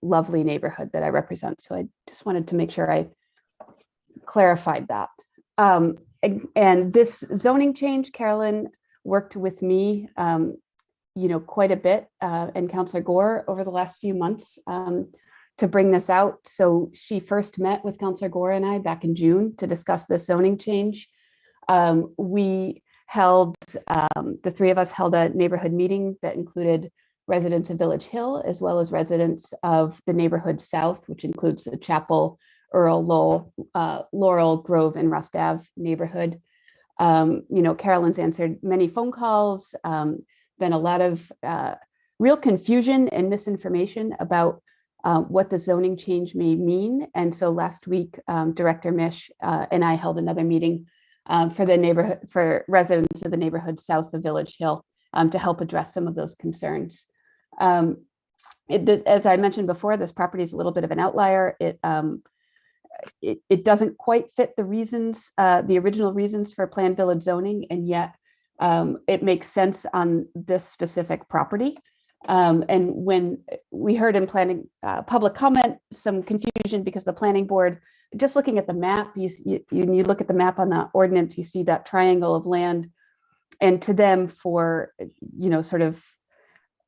lovely neighborhood that I represent. So I just wanted to make sure I clarified that. And this zoning change, Carolyn worked with me, quite a bit, and Councilor Gore over the last few months to bring this out. So she first met with Councilor Gore and I back in June to discuss this zoning change. We held, the three of us held a neighborhood meeting that included residents of Village Hill, as well as residents of the neighborhood south, which includes the Chapel, Earl, Lowell, Laurel, Grove, and Rust Ave neighborhood. Carolyn's answered many phone calls, been a lot of real confusion and misinformation about what the zoning change may mean. And so last week, Director Mish and I held another meeting for residents of the neighborhood south of Village Hill to help address some of those concerns. As I mentioned before, this property is a little bit of an outlier. It doesn't quite fit the reasons, the original reasons for planned village zoning, and yet it makes sense on this specific property. And when we heard in planning public comment, some confusion because the planning board, just looking at the map, you look at the map on the ordinance, you see that triangle of land, and to them for, sort of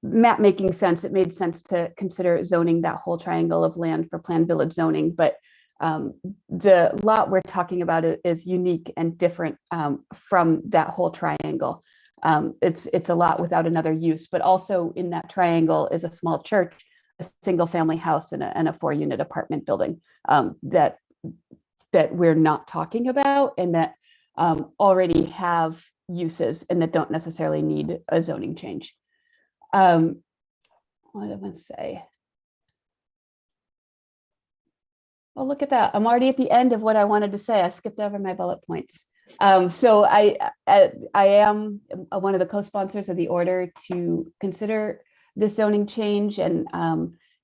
map making sense, it made sense to consider zoning that whole triangle of land for planned village zoning. But the lot we're talking about is unique and different from that whole triangle. It's a lot without another use, but also in that triangle is a small church, a single family house, and a 4-unit apartment building that we're not talking about, and that already have uses and that don't necessarily need a zoning change. What did I say? Oh, look at that. I'm already at the end of what I wanted to say. I skipped over my bullet points. So I am one of the co-sponsors of the order to consider this zoning change. And,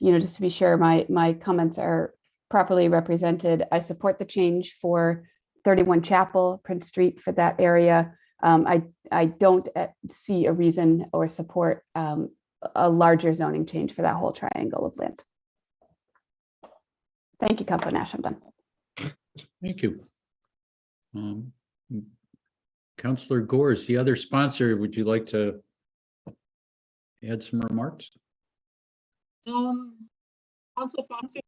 just to be sure my comments are properly represented, I support the change for 31 Chapel, Prince Street, for that area. I don't see a reason or support a larger zoning change for that whole triangle of land. Thank you, Councilor Nash. I'm done. Thank you. Councilor Gore is the other sponsor. Would you like to add some remarks? Council Foster,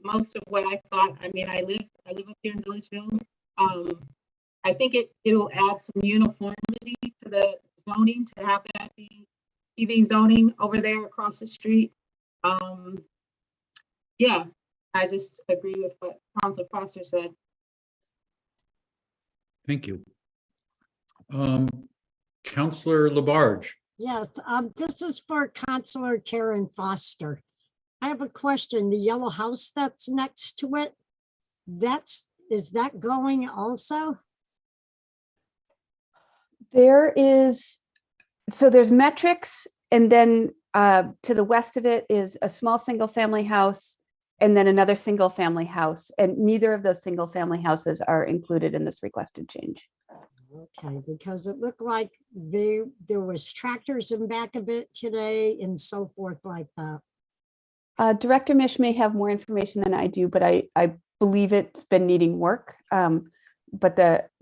most of what I thought. I mean, I live up here in Village Hill. I think it'll add some uniformity to the zoning to have that be PV zoning over there across the street. Yeah, I just agree with what Councilor Foster said. Thank you. Councilor Labarge. Yes, this is for Councilor Karen Foster. I have a question. The yellow house that's next to it, is that going also? There's metrics, and then to the west of it is a small single family house and then another single family house. And neither of those single family houses are included in this requested change. Okay, because it looked like there was tractors in back of it today and so forth like that. Director Mish may have more information than I do, but I believe it's been needing work, but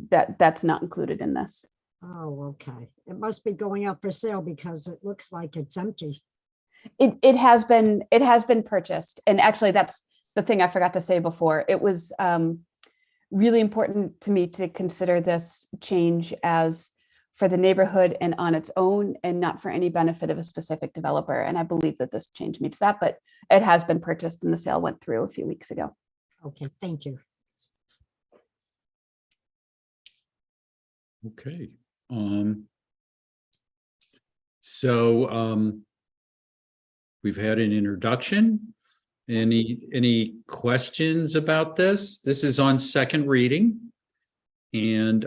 that's not included in this. Oh, okay. It must be going up for sale because it looks like it's empty. It has been purchased, and actually that's the thing I forgot to say before. It was really important to me to consider this change as for the neighborhood and on its own, and not for any benefit of a specific developer. And I believe that this change meets that, but it has been purchased and the sale went through a few weeks ago. Okay, thank you. Okay. So we've had an introduction. Any questions about this? This is on second reading, and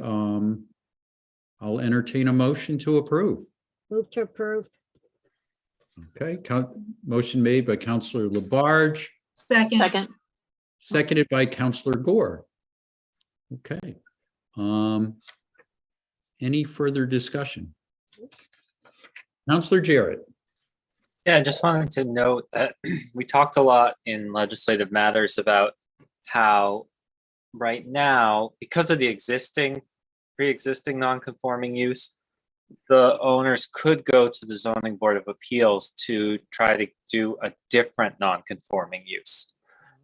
I'll entertain a motion to approve. Move to approve. Okay, motion made by Councilor Labarge, Second. seconded by Councilor Gore. Okay. Any further discussion? Councilor Jarrett. Yeah, I just wanted to note that we talked a lot in legislative matters about how right now, because of the pre-existing non-conforming use, the owners could go to the Zoning Board of Appeals to try to do a different non-conforming use.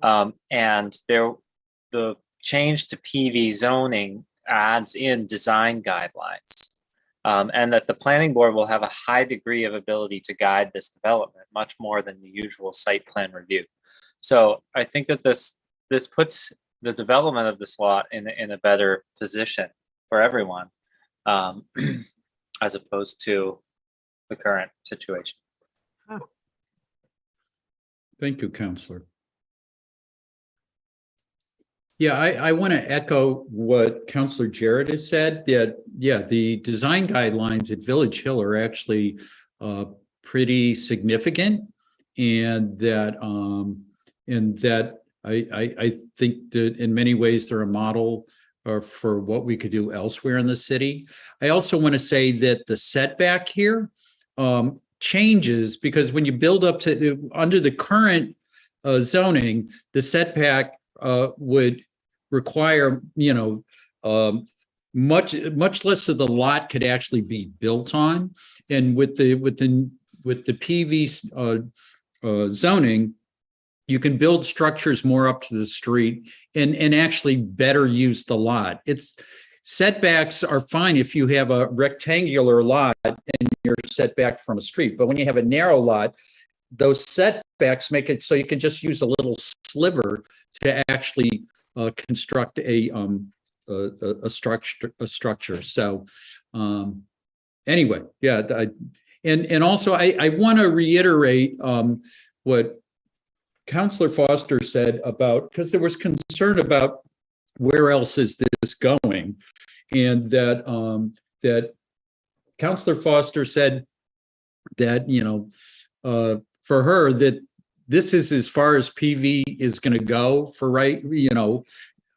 And the change to PV zoning adds in design guidelines. And that the planning board will have a high degree of ability to guide this development, much more than the usual site plan review. So I think that this puts the development of this lot in a better position for everyone, as opposed to the current situation. Thank you, Councilor. Yeah, I want to echo what Councilor Jarrett has said, that, yeah, the design guidelines at Village Hill are actually pretty significant, and that I think that in many ways they're a model for what we could do elsewhere in the city. I also want to say that the setback here changes, because when you build up to under the current zoning, the setback would require, much less of the lot could actually be built on. And with the PV zoning, you can build structures more up to the street and actually better use the lot. Setbacks are fine if you have a rectangular lot and you're set back from a street, but when you have a narrow lot, those setbacks make it so you can just use a little sliver to actually construct a structure. So anyway, yeah, and also I want to reiterate what Councilor Foster said about, because there was concern about where else is this going, and that Councilor Foster said that for her, that this is as far as PV is going to go for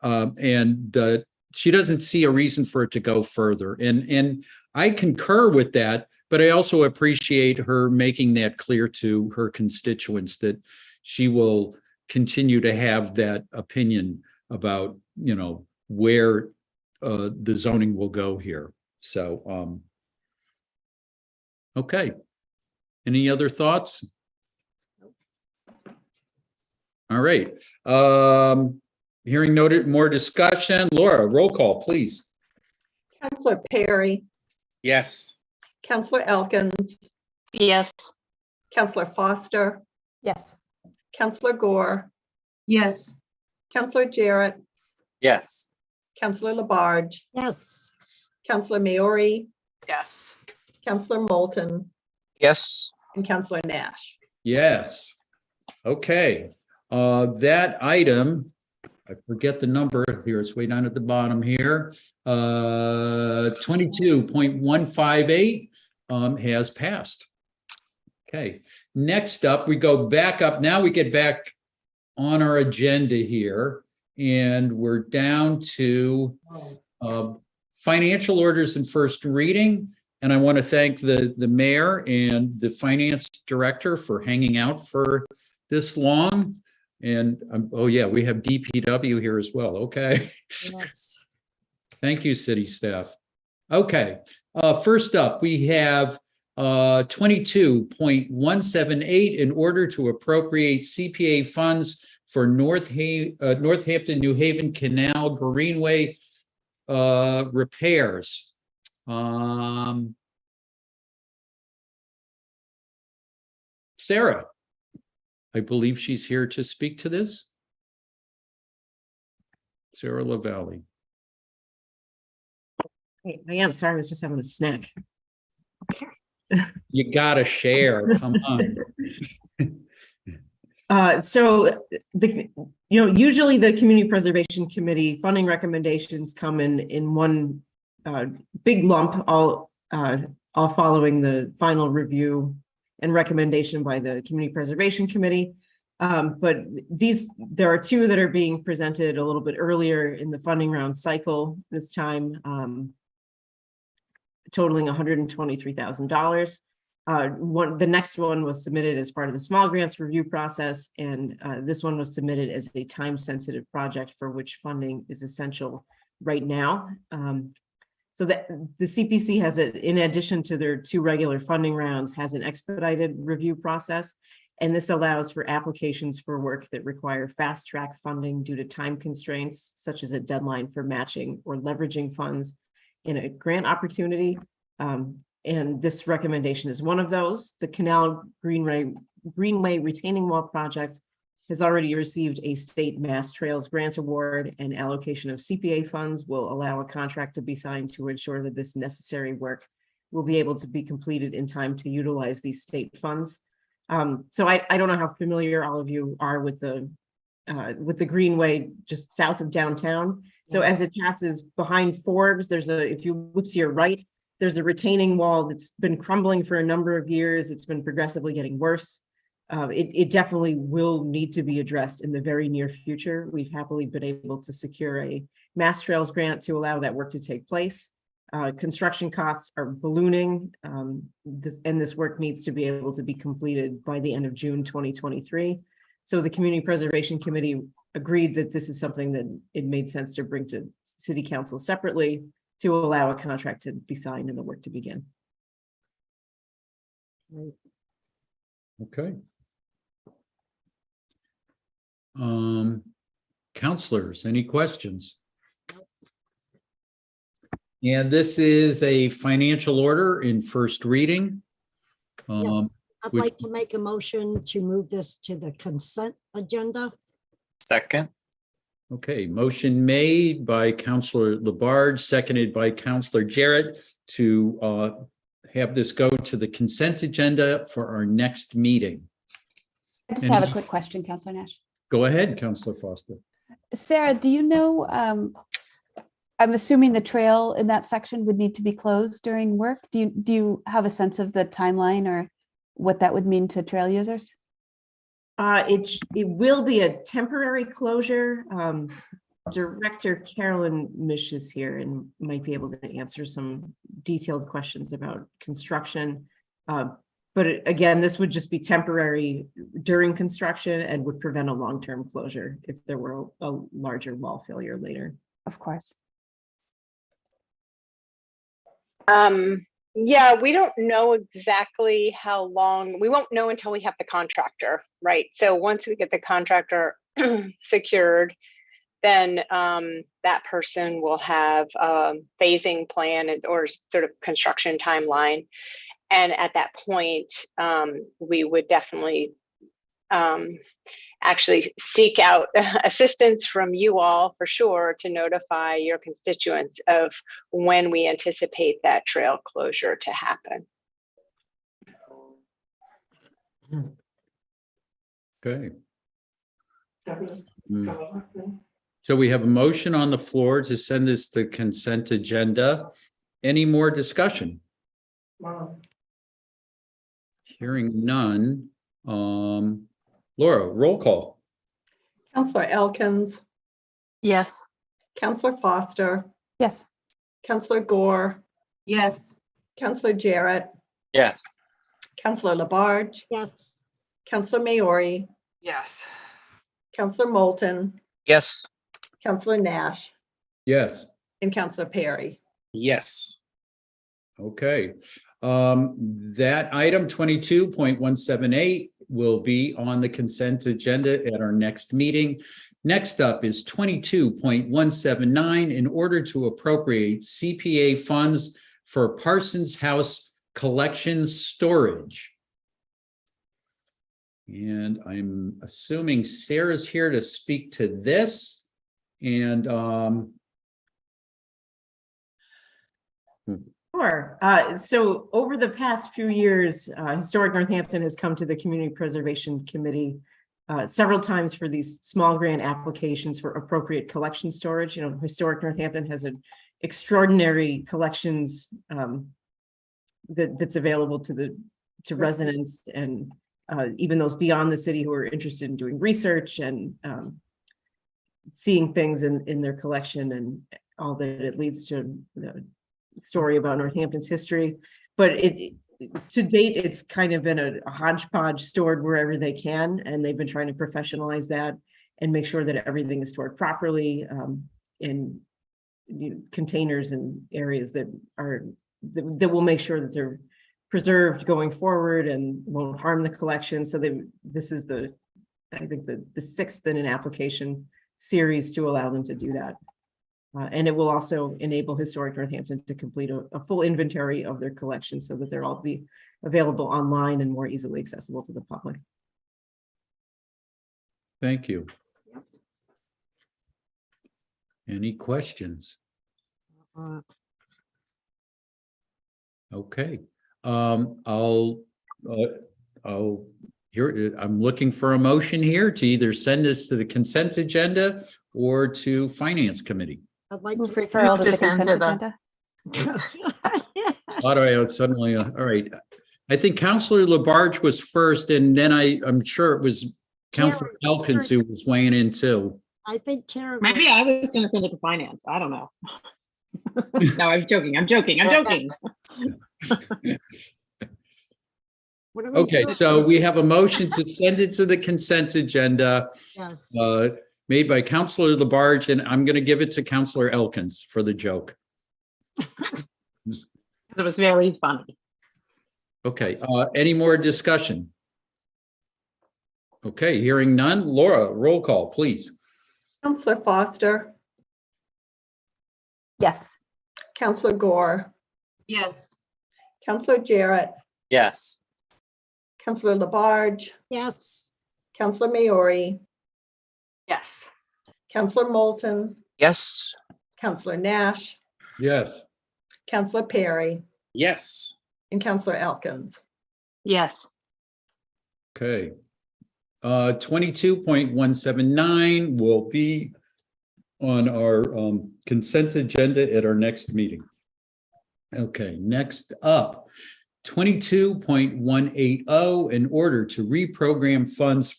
and she doesn't see a reason for it to go further. And I concur with that, but I also appreciate her making that clear to her constituents that she will continue to have that opinion about, where the zoning will go here. So, okay. Any other thoughts? All right. Hearing noted, more discussion. Laura, roll call, please. Counselor Perry, Yes. Counselor Elkins, Yes. Counselor Foster, Yes. Counselor Gore, Yes. Counselor Jarrett, Yes. Counselor Labarge, Yes. Counselor Maori, Yes. Counselor Moulton, Yes. and Counselor Nash. Yes. Okay. That item, I forget the number here. It's way down at the bottom here. 22.158 has passed. Okay. Next up, we go back up. Now we get back on our agenda here, and we're down to financial orders and first reading. And I want to thank the mayor and the finance director for hanging out for this long. And oh yeah, we have DPW here as well. Okay. Yes. Thank you, city staff. Okay. First up, we have 22.178 in order to appropriate CPA funds for Northampton, New Haven Canal Greenway repairs. Sarah, I believe she's here to speak to this. Sarah LaValle. I am sorry, I was just having a snack. You gotta share, come on. So usually the Community Preservation Committee funding recommendations come in one big lump, all following the final review and recommendation by the Community Preservation Committee. But there are two that are being presented a little bit earlier in the funding round cycle this time, totaling $123,000. The next one was submitted as part of the small grants review process, and this one was submitted as a time-sensitive project for which funding is essential right now. So that the CPC has it, in addition to their two regular funding rounds, has an expedited review process. And this allows for applications for work that require fast track funding due to time constraints, such as a deadline for matching or leveraging funds in a grant opportunity. And this recommendation is one of those. The Canal Greenway Retaining Wall project has already received a state Mass Trails grant award, and allocation of CPA funds will allow a contract to be signed to ensure that this necessary work will be able to be completed in time to utilize these state funds. So I don't know how familiar all of you are with the Greenway just south of downtown. So as it passes behind Forbes, if you look to your right, there's a retaining wall that's been crumbling for a number of years. It's been progressively getting worse. It definitely will need to be addressed in the very near future. We've happily been able to secure a Mass Trails grant to allow that work to take place. Construction costs are ballooning, and this work needs to be able to be completed by the end of June 2023. So the Community Preservation Committee agreed that this is something that it made sense to bring to City Council separately to allow a contract to be signed and the work to begin. Okay. Counselors, any questions? And this is a financial order in first reading. Yes. I'd like to make a motion to move this to the consent agenda. Second. Okay, motion made by Counselor Labarge, seconded by Counselor Jarrett to have this go to the consent agenda for our next meeting. I just have a quick question, Counselor Nash. Go ahead, Counselor Foster. Sarah, do you know, I'm assuming the trail in that section would need to be closed during work. Do you have a sense of the timeline or what that would mean to trail users? It will be a temporary closure. Director Carolyn Mish is here and might be able to answer some detailed questions about construction. But again, this would just be temporary during construction and would prevent a long-term closure if there were a larger wall failure later. Of course. Yeah, we don't know exactly how long. We won't know until we have the contractor, right? So once we get the contractor secured, then that person will have a phasing plan or sort of construction timeline. And at that point, we would definitely actually seek out assistance from you all for sure to notify your constituents of when we anticipate that trail closure to happen. Okay. So we have a motion on the floor to send this to consent agenda. Any more discussion? Hearing none. Laura, roll call. Counselor Elkins, Yes. Counselor Foster, Yes. Counselor Gore, Yes. Counselor Jarrett, Yes. Counselor Labarge, Yes. Counselor Maori, Yes. Counselor Moulton, Yes. Counselor Nash, Yes. and Counselor Perry. Yes. Okay. That item 22.178 will be on the consent agenda at our next meeting. Next up is 22.179 in order to appropriate CPA funds for Parsons House collection storage. And I'm assuming Sarah's here to speak to this. And Sure. So over the past few years, Historic Northampton has come to the Community Preservation Committee several times for these small grant applications for appropriate collection storage. You know, Historic Northampton has an extraordinary collections that's available to residents and even those beyond the city who are interested in doing research and seeing things in their collection and all that it leads to. The story about Northampton's history, but to date, it's kind of been a hodgepodge stored wherever they can, and they've been trying to professionalize that and make sure that everything is stored properly in containers and areas that will make sure that they're preserved going forward and won't harm the collection. So this is I think the sixth in an application series to allow them to do that. And it will also enable Historic Northampton to complete a full inventory of their collection so that they'll all be available online and more easily accessible to the public. thank you. Any questions? Okay. I'm looking for a motion here to either send this to the consent agenda or to Finance Committee. I'd like Move to. referral to the to send consent to the- agenda. How do I suddenly, all right. I think Counselor Labarge was first, and then I'm sure it was Counselor Elkins who was weighing in too. I think Karen. Maybe I was going to send it to finance. I don't know. No, I'm joking. I'm joking. What do we Okay, do? so we have a motion to send it to the consent agenda. Yes. Made by Counselor Labarge, and I'm going to give it to Counselor Elkins for the joke. It was very funny. Okay, any more discussion? Okay, hearing none. Laura, roll call, please. Counselor Foster, Yes. Counselor Gore, Yes. Counselor Jarrett, Yes. Counselor Labarge, Yes. Counselor Maori, Yes. Counselor Moulton, Yes. Counselor Nash, Yes. Counselor Perry, Yes. and Counselor Elkins. Yes. Okay. 22.179 will be on our consent agenda at our next meeting. Okay, next up, 22.180 in order to reprogram funds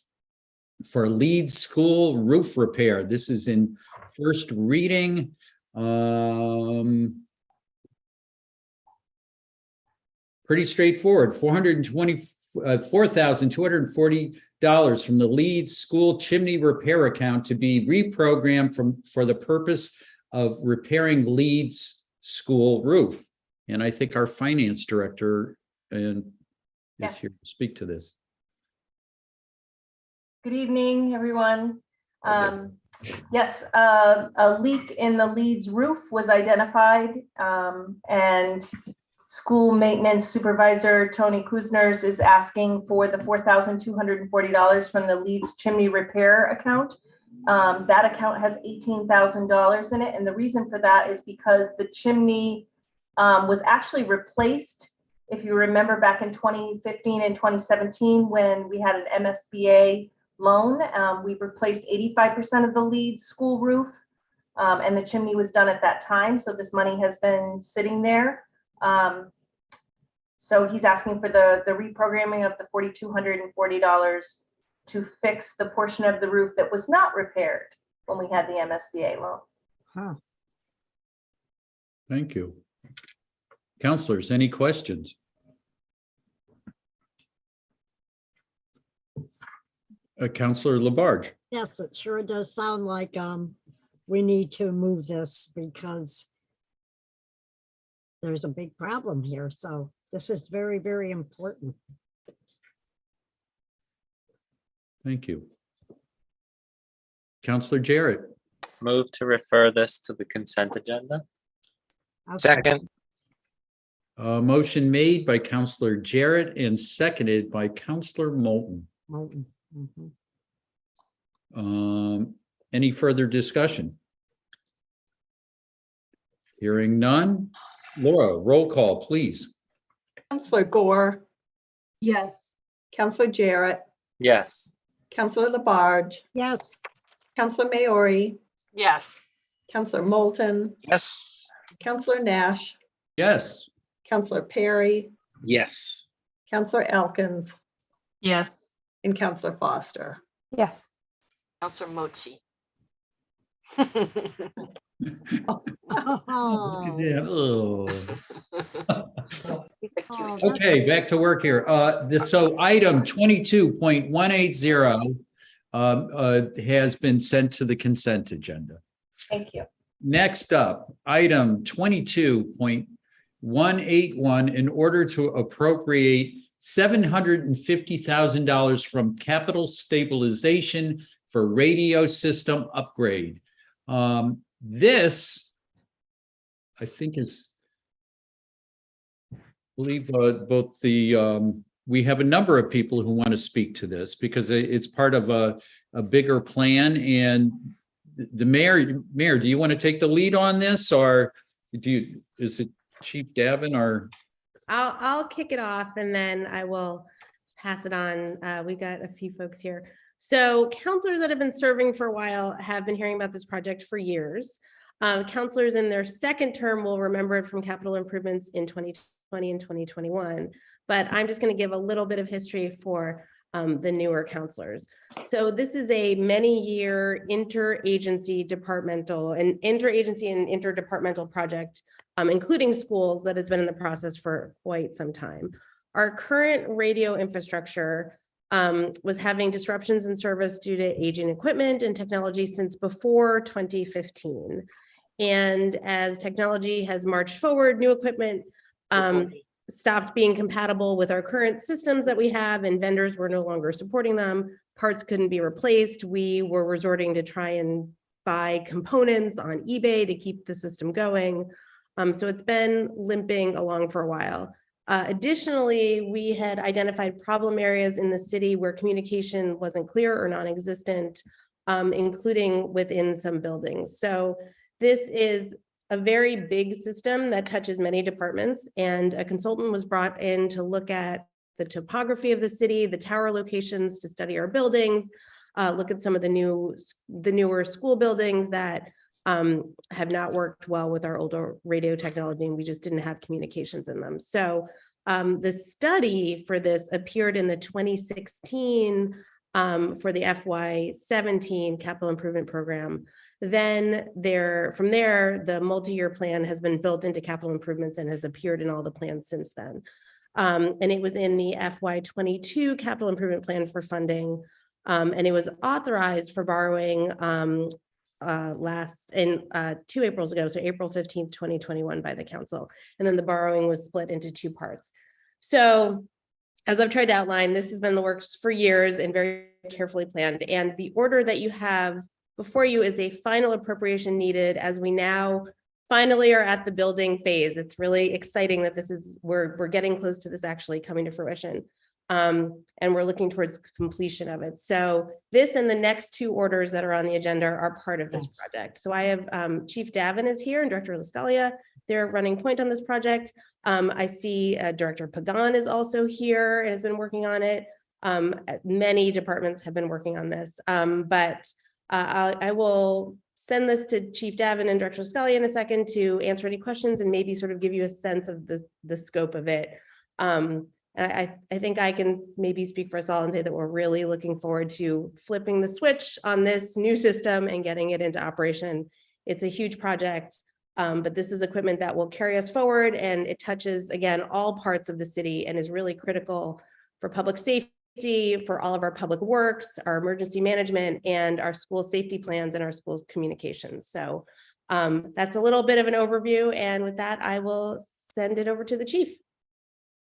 for Leeds School roof repair. This is in first reading. Pretty straightforward. $424,240 from the Leeds School chimney repair account to be reprogrammed for the purpose of repairing Leeds School roof. And I think our finance director is here to speak to this. Good evening, everyone. Yes, a leak in the Leeds roof was identified, and school maintenance supervisor Tony Kuzners is asking for the $4,240 from the Leeds chimney repair account. That account has $18,000 in it, and the reason for that is because the chimney was actually replaced. If you remember back in 2015 and 2017, when we had an MSBA loan, we replaced 85% of the Leeds school roof, and the chimney was done at that time. So this money has been sitting there. So he's asking for the reprogramming of the $4,240 to fix the portion of the roof that was not repaired when we had the MSBA loan. Huh. Thank you. Counselors, any questions? Counselor Labarge. Yes, it sure does sound like we need to move this because there's a big problem here. So this is very, very important. Thank you. Counselor Jarrett. Move to refer this to the consent agenda. Second. Motion made by Counselor Jarrett and seconded by Counselor Moulton. Moulton. Mhm. Any further discussion? Hearing none. Laura, roll call, please. Counselor Gore, Yes. Counselor Jarrett, Yes. Counselor Labarge, Yes. Counselor Maori, Yes. Counselor Moulton, Yes. Counselor Nash, Yes. Counselor Perry, Yes. Counselor Elkins, Yes. and Counselor Foster. Yes. Counselor Mochi. Oh, Yeah, oh. He's a cutie. Oh, Okay, back to work here. So item 22.180 has been sent to the consent agenda. Thank you. Next up, item 22.181, in order to appropriate $750,000 from capital stabilization for radio system upgrade. This, I think, is, I believe both the, we have a number of people who want to speak to this because it's part of a bigger plan. And the mayor, do you want to take the lead on this, or is it Chief Davin or? I'll kick it off and then I will pass it on. We've got a few folks here. So counselors that have been serving for a while have been hearing about this project for years. Counselors in their second term will remember it from capital improvements in 2020 and 2021. But I'm just going to give a little bit of history for the newer counselors. So this is a many-year interagency and interdepartmental project, including schools, that has been in the process for quite some time. Our current radio infrastructure was having disruptions in service due to aging equipment and technology since before 2015. And as technology has marched forward, new equipment stopped being compatible with our current systems that we have, and vendors were no longer supporting them. Parts couldn't be replaced. We were resorting to try and buy components on eBay to keep the system going. So it's been limping along for a while. Additionally, we had identified problem areas in the city where communication wasn't clear or non-existent, including within some buildings. So this is a very big system that touches many departments, and a consultant was brought in to look at the topography of the city, the tower locations to study our buildings, look at some of the newer school buildings that have not worked well with our older radio technology, and we just didn't have communications in them. So the study for this appeared in the 2016 for the FY17 capital improvement program. Then from there, the multi-year plan has been built into capital improvements and has appeared in all the plans since then. And it was in the FY22 capital improvement plan for funding, and it was authorized for borrowing 2 Aprils ago, so April 15th, 2021 by the council. And then the borrowing was split into two parts. So as I've tried to outline, this has been in the works for years and very carefully planned. And the order that you have before you is a final appropriation needed as we now finally are at the building phase. It's really exciting that we're getting close to this actually coming to fruition. And we're looking towards completion of it. So this and the next two orders that are on the agenda are part of this project. So I have Chief Davin is here and Director LaScalia. They're running point on this project. I see Director Pagan is also here and has been working on it. Many departments have been working on this, but I will send this to Chief Davin and Director LaScalia in a second to answer any questions and maybe sort of give you a sense of the scope of it. I think I can maybe speak for us all and say that we're really looking forward to flipping the switch on this new system and getting it into operation. It's a huge project, but this is equipment that will carry us forward, and it touches, again, all parts of the city and is really critical for public safety, for all of our public works, our emergency management, and our school safety plans and our schools communications. So that's a little bit of an overview. And with that, I will send it over to the chief.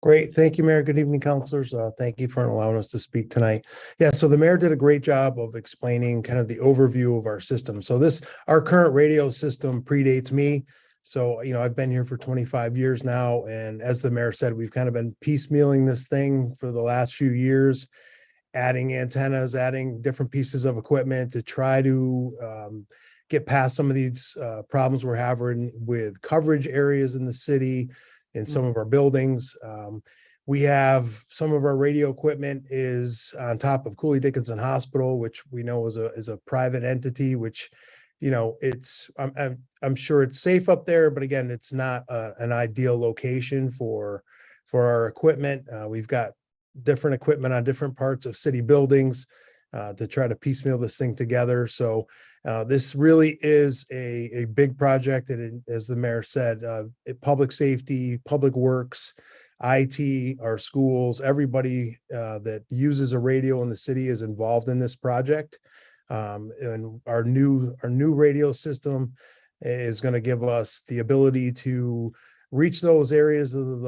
Great. Thank you, Mayor. Good evening, councilors. Thank you for allowing us to speak tonight. Yeah, so the mayor did a great job of explaining kind of the overview of our system. So our current radio system predates me. So, I've been here for 25 years now. And as the mayor said, we've kind of been piecemealing this thing for the last few years, adding antennas, adding different pieces of equipment to try to get past some of these problems we're having with coverage areas in the city. In some of our buildings, we have some of our radio equipment is on top of Cooley Dickinson Hospital, which we know is a private entity, which, I'm sure it's safe up there, but again, it's not an ideal location for our equipment. We've got different equipment on different parts of city buildings to try to piecemeal this thing together. So this really is a big project. And as the mayor said, public safety, public works, IT, our schools, everybody that uses a radio in the city is involved in this project. And our new radio system is going to give us the ability to reach those areas of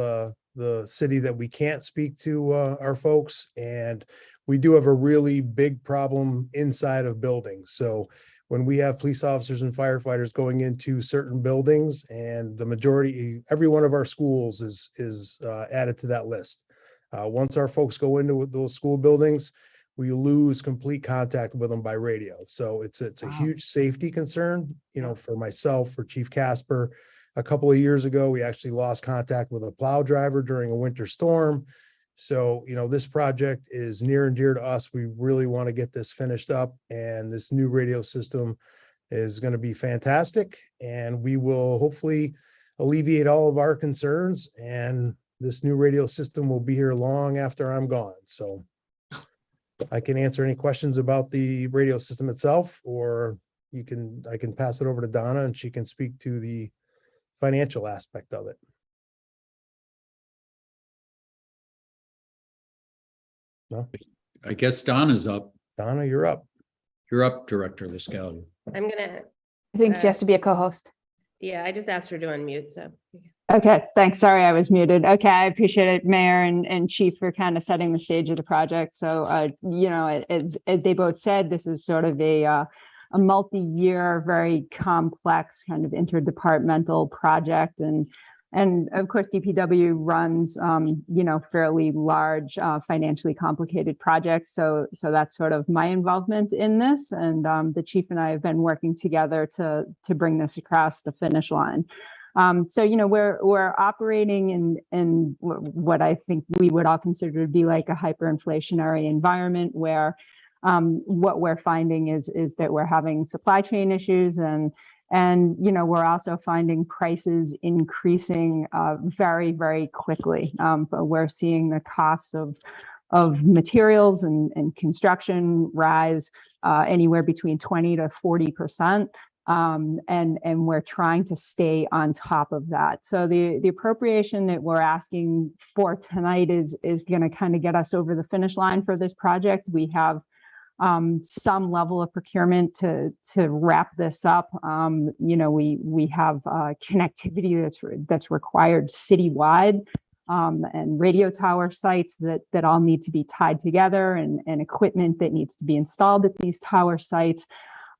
the city that we can't speak to our folks. And we do have a really big problem inside of buildings. So when we have police officers and firefighters going into certain buildings, and the majority, every one of our schools is added to that list. Once our folks go into those school buildings, we lose complete contact with them by radio. So it's a huge safety concern, for myself, for Chief Casper. A couple of years ago, we actually lost contact with a plow driver during a winter storm. So, this project is near and dear to us. We really want to get this finished up, and this new radio system is going to be fantastic, and we will hopefully alleviate all of our concerns, and this new radio system will be here long after I'm gone. So I can answer any questions about the radio system itself, or I can pass it over to Donna and she can speak to the financial aspect of it. No, I guess Donna's up. Donna, you're up. You're up, Director LaScalia. I think she has to be a co-host. Yeah, I just asked her to unmute, so. Okay, thanks. Sorry, I was muted. Okay, I appreciate it, Mayor and Chief, for kind of setting the stage of the project. So, as they both said, this is sort of a multi-year, very complex kind of interdepartmental project, and of course, DPW runs, fairly large, financially complicated projects. So that's sort of my involvement in this. And the chief and I have been working together to bring this across the finish line. So, we're operating in what I think we would all consider to be like a hyperinflationary environment where what we're finding is that we're having supply chain issues and we're also finding prices increasing very, very quickly. But we're seeing the costs of materials and construction rise anywhere between 20 to 40%. And we're trying to stay on top of that. So the appropriation that we're asking for tonight is going to kind of get us over the finish line for this project. We have some level of procurement to wrap this up. We have connectivity that's required citywide. and radio tower sites that all need to be tied together, and equipment that needs to be installed at these tower sites.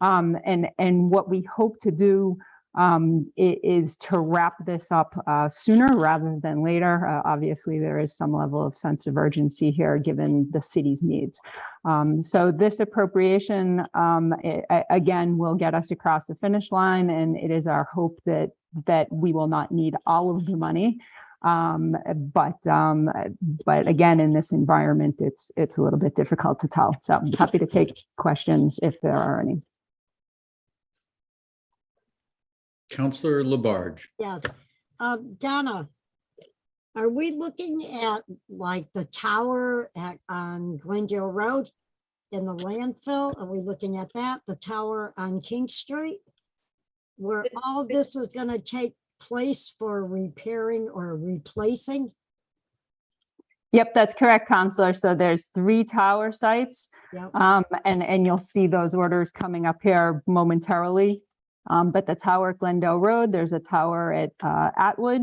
And what we hope to do is to wrap this up sooner rather than later. Obviously, there is some level of sense of urgency here given the city's needs. So this appropriation, again, will get us across the finish line, and it is our hope that we will not need all of the money. But again, in this environment, it's a little bit difficult to tell. So I'm happy to take questions if there are any. Councillor Labarge. Yes. Donna, are we looking at like the tower on Glendale Road in the landfill? Are we looking at that? The tower on King Street? Where all this is going to take place for repairing or replacing? Yep, that's correct, Councillor. So there's 3 tower sites, Yep. And you'll see those orders coming up here momentarily. But the tower at Glendale Road, there's a tower at Atwood,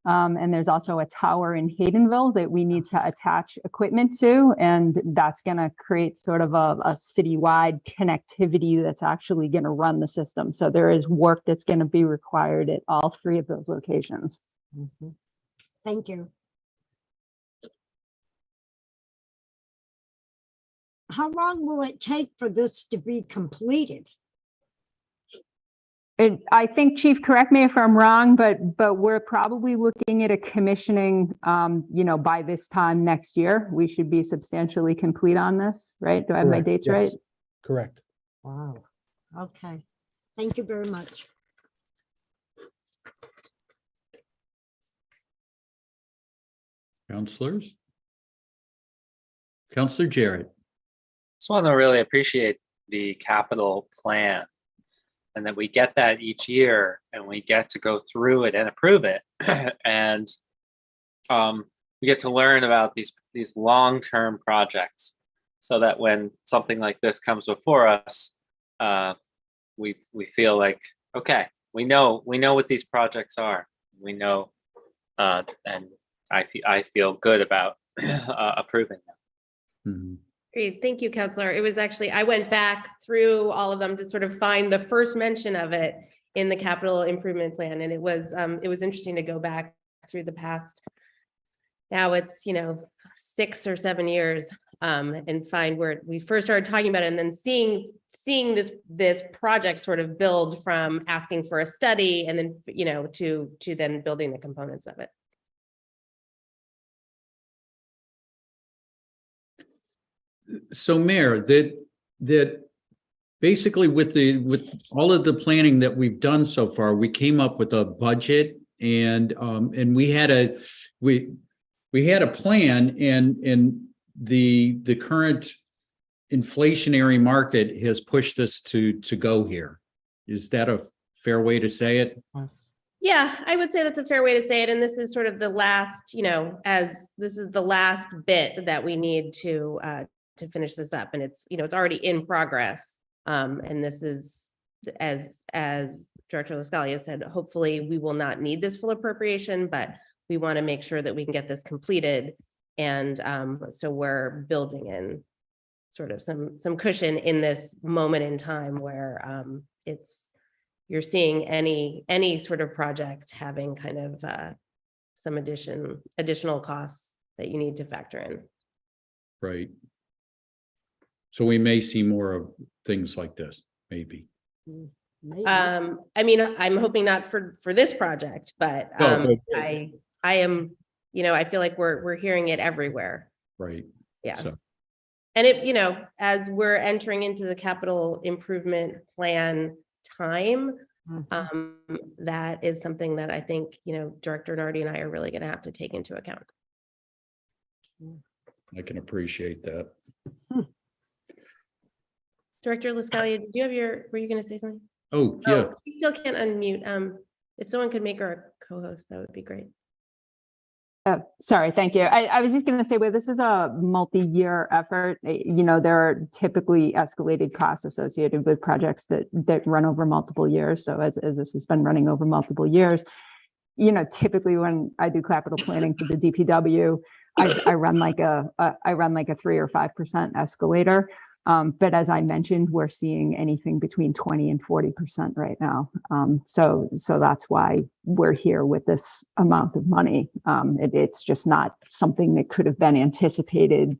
and there's also a tower in Haydenville that we need to attach equipment to, and that's going to create sort of a citywide connectivity that's actually going to run the system. So there is work that's going to be required at all 3 of those locations. Mm-hmm. Thank you. How long will it take for this to be completed? I think, Chief, correct me if I'm wrong, but we're probably looking at a commissioning, by this time next year. We should be substantially complete on this, right? Do I have my dates right? Correct. Wow. Okay. Thank you very much. Councillors? Councillor Jarrett. Just want to really appreciate the capital plan, and that we get that each year and we get to go through it and approve it. And we get to learn about these long-term projects, so that when something like this comes before us, we feel like, okay, we know what these projects are. We know, and I feel good about approving them. Mm-hmm. Great, thank you, Counselor. It was actually, I went back through all of them to sort of find the first mention of it in the capital improvement plan. And it was interesting to go back through the past. Now it's, 6 or 7 years and find where we first started talking about it, and then seeing this project sort of build from asking for a study and then, to then building the components of it. So Mayor, that basically with all of the planning that we've done so far, we came up with a budget, and we had a plan, and the current inflationary market has pushed us to go here. Is that a fair way to say it? Yes. Yeah, I would say that's a fair way to say it. And this is sort of the last, as this is the last bit that we need to finish this up, and it's it's already in progress, and this is, as Director LaScalia said, hopefully we will not need this full appropriation, but we want to make sure that we can get this completed, and so we're building in sort of some cushion in this moment in time where you're seeing any sort of project having kind of some additional costs that you need to factor in. Right. So we may see more of things like this, maybe. Maybe. I mean, I'm hoping not for this project, but I am, I feel like we're hearing it everywhere. Right. Yeah. So. And it, as we're entering into the capital improvement plan time, that is something that I think, Director Nardi and I are really going to have to take into account. I can appreciate that. Director LaScalia, did you have were you going to say something? Oh, yeah. She still can't unmute. If someone could make her a co-host, that would be great. Sorry, thank you. I was just going to say, well, this is a multi-year effort. There are typically escalated costs associated with projects that run over multiple years. So as this has been running over multiple years, you know, typically when I do capital planning for the DPW, I run like a 3 or 5% escalator. But as I mentioned, we're seeing anything between 20 and 40% right now. So that's why we're here with this amount of money. It's just not something that could have been anticipated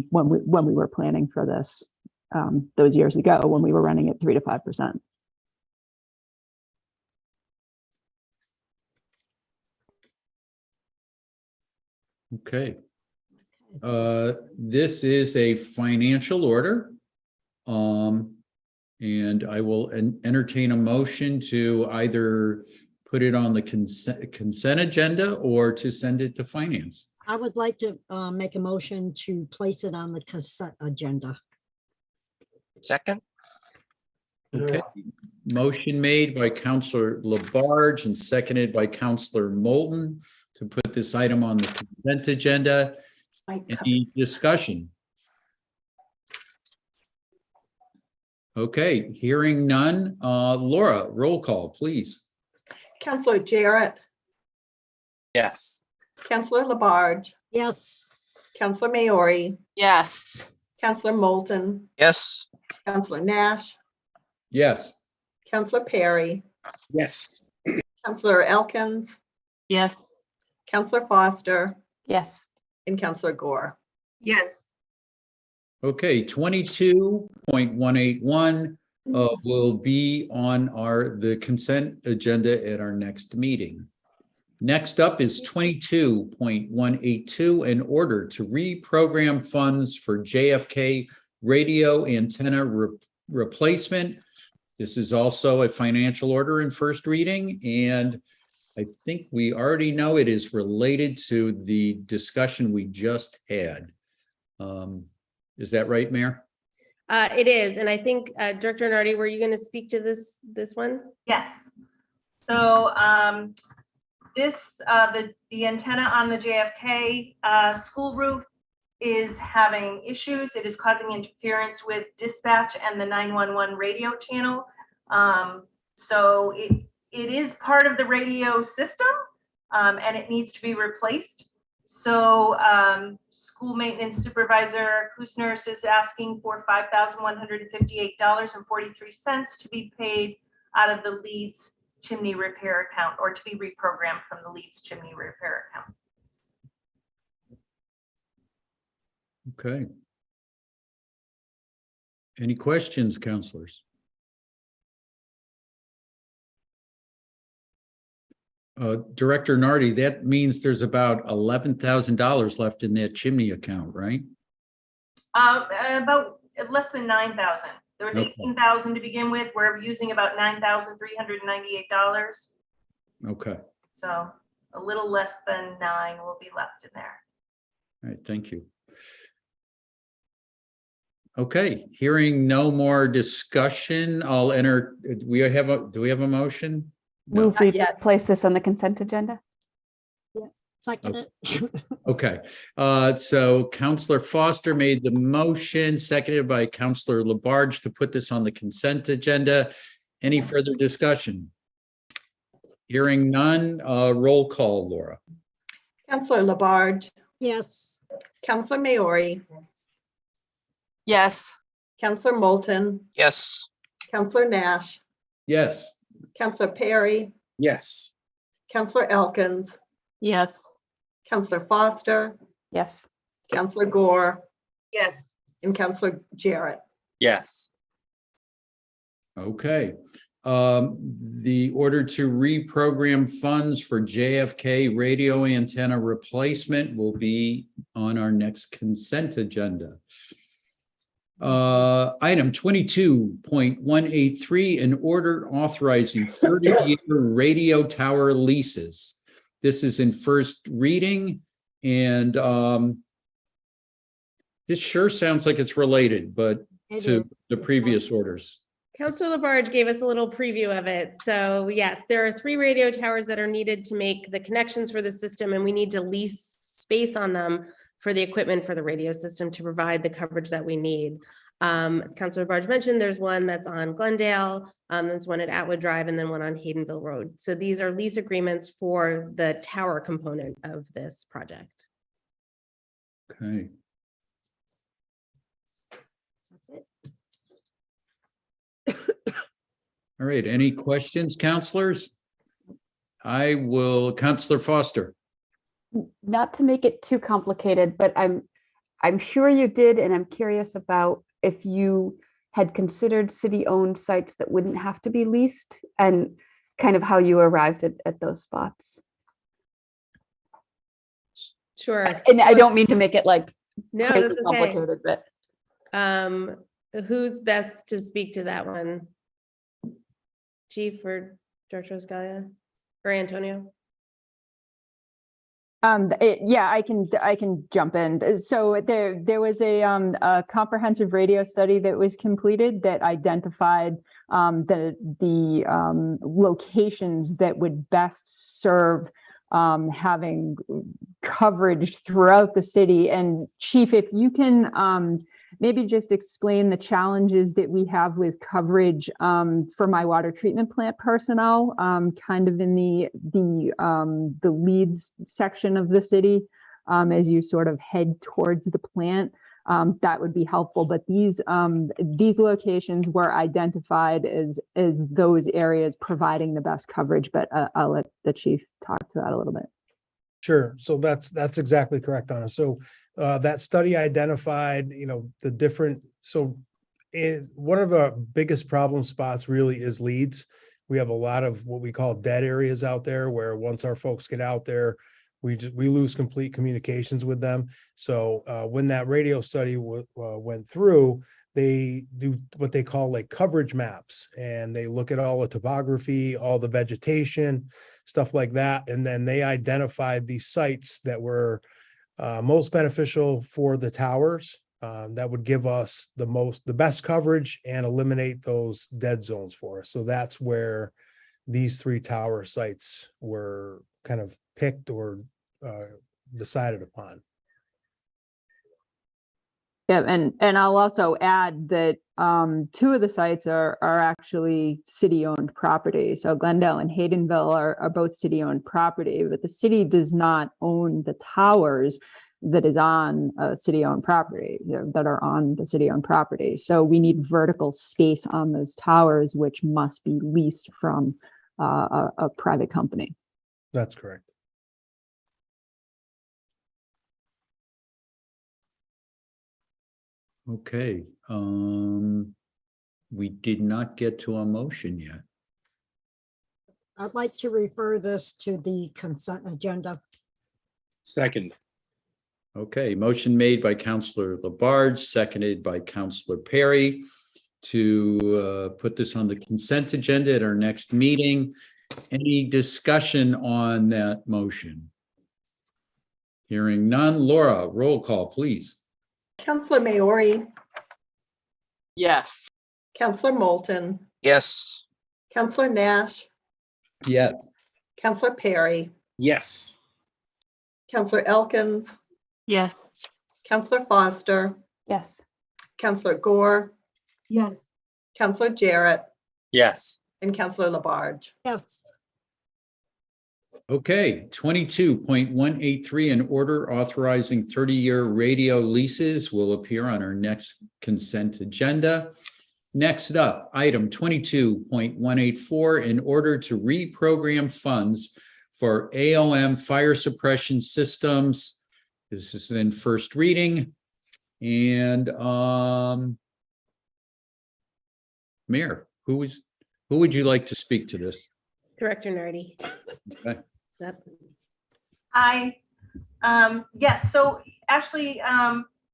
when we were planning for this those years ago when we were running at 3 to 5%. Okay. This is a financial order. And I will entertain a motion to either put it on the consent agenda or to send it to finance. I would like to make a motion to place it on the consent agenda. Second? Okay. Motion made by Councilor Labarge and seconded by Councilor Moulton to put this item on the consent agenda. Any discussion? Okay, hearing none. Laura, roll call, please. Counselor Jarrett, Yes. Counselor Labarge, Yes. Counselor Maori, Yes. Counselor Moulton, Yes. Counselor Nash, Yes. Counselor Perry, Yes. Counselor Elkins, Yes. Counselor Foster, Yes. and Counselor Gore. Yes. Okay, 22.181 will be on the consent agenda at our next meeting. Next up is 22.182, in order to reprogram funds for JFK radio antenna replacement. This is also a financial order in first reading, and I think we already know it is related to the discussion we just had. Is that right, Mayor? It is, and I think Director Nardi, were you going to speak to this one? Yes. So the antenna on the JFK school roof is having issues. It is causing interference with dispatch and the 911 radio channel. So it is part of the radio system and it needs to be replaced. So school maintenance supervisor Kusners is asking for $5,158.43 to be paid out of the Leeds chimney repair account, or to be reprogrammed from the Leeds chimney repair account. Okay. Any questions, counselors? Director Nardi, that means there's about $11,000 left in that chimney account, right? About less than 9,000. There was Okay. 18,000 to begin with. We're using about $9,398. Okay. So a little less than 9 will be left in there. All right, thank you. Okay, hearing no more discussion, I'll enter, do we have a motion? No. Move we yet. place this on the consent agenda? Second it. Okay, so Counselor Foster made the motion, seconded by Counselor Labarge to put this on the consent agenda. Any further discussion? Hearing none, roll call, Laura. Counselor Labarge, Yes. Counselor Maori, Yes. Counselor Moulton, Yes. Counselor Nash, Yes. Counselor Perry, Yes. Counselor Elkins, Yes. Counselor Foster, Yes. Counselor Gore. Yes. And Counselor Jarrett. Yes. Okay. The order to reprogram funds for JFK radio antenna replacement will be on our next consent agenda. Item 22.183, an order authorizing 30-year radio tower leases. This is in first reading, and this sure sounds like it's related, but to the previous orders. Councilor Labarge gave us a little preview of it. So yes, there are 3 radio towers that are needed to make the connections for the system, and we need to lease space on them for the equipment for the radio system to provide the coverage that we need. As Councilor Barge mentioned, there's one that's on Glendale, there's one at Atwood Drive, and then one on Haydenville Road. So these are lease agreements for the tower component of this project. Okay. All right, any questions, counselors? Counselor Foster. Not to make it too complicated, but I'm sure you did, and I'm curious about if you had considered city-owned sites that wouldn't have to be leased, and kind of how you arrived at those spots. Sure. And I don't mean to make it like No, crazy that's okay. complicated, but Who's best to speak to that one? Chief or Director Scalia or Antonio? Yeah, I can jump in. So there was a comprehensive radio study that was completed that identified the locations that would best serve having coverage throughout the city. And Chief, if you can maybe just explain the challenges that we have with coverage for my water treatment plant personnel, kind of in the Leeds section of the city, as you sort of head towards the plant. That would be helpful. But these locations were identified as those areas providing the best coverage. But I'll let the chief talk to that a little bit. Sure. So that's exactly correct, Anna. So that study identified, the different, one of the biggest problem spots really is Leeds. We have a lot of what we call dead areas out there where once our folks get out there, we lose complete communications with them. So when that radio study went through, they do what they call like coverage maps, and they look at all the topography, all the vegetation, stuff like that. And then they identified these sites that were most beneficial for the towers, that would give us the best coverage and eliminate those dead zones for us. So that's where these 3 tower sites were kind of picked or decided upon. Yeah, and I'll also add that 2 of the sites are actually city-owned property. So Glendale and Haydenville are both city-owned property, but the city does not own the towers that is on city-owned property, that are on the city-owned property. So we need vertical space on those towers, which must be leased from a private company. That's correct. Okay, we did not get to a motion yet. I'd like to refer this to the consent agenda. Second. Okay, motion made by Councilor Labarge, seconded by Councilor Perry to put this on the consent agenda at our next meeting. Any discussion on that motion? Hearing none. Laura, roll call, please. Councilor Maori, Yes. Councilor Moulton, Yes. Councilor Nash, Yes. Councilor Perry, Yes. Councilor Elkins, Yes. Councilor Foster, yes. Councilor Gore, Yes. Councilor Jarrett, Yes. and Councilor Labarge. Yes. Okay, 22.183, an order authorizing 30-year radio leases will appear on our next consent agenda. Next up, item 22.184, in order to reprogram funds for AOM fire suppression systems. This is in first reading. And Mayor, who would you like to speak to this? Director Nardi. Okay. Hi. Yes, so actually,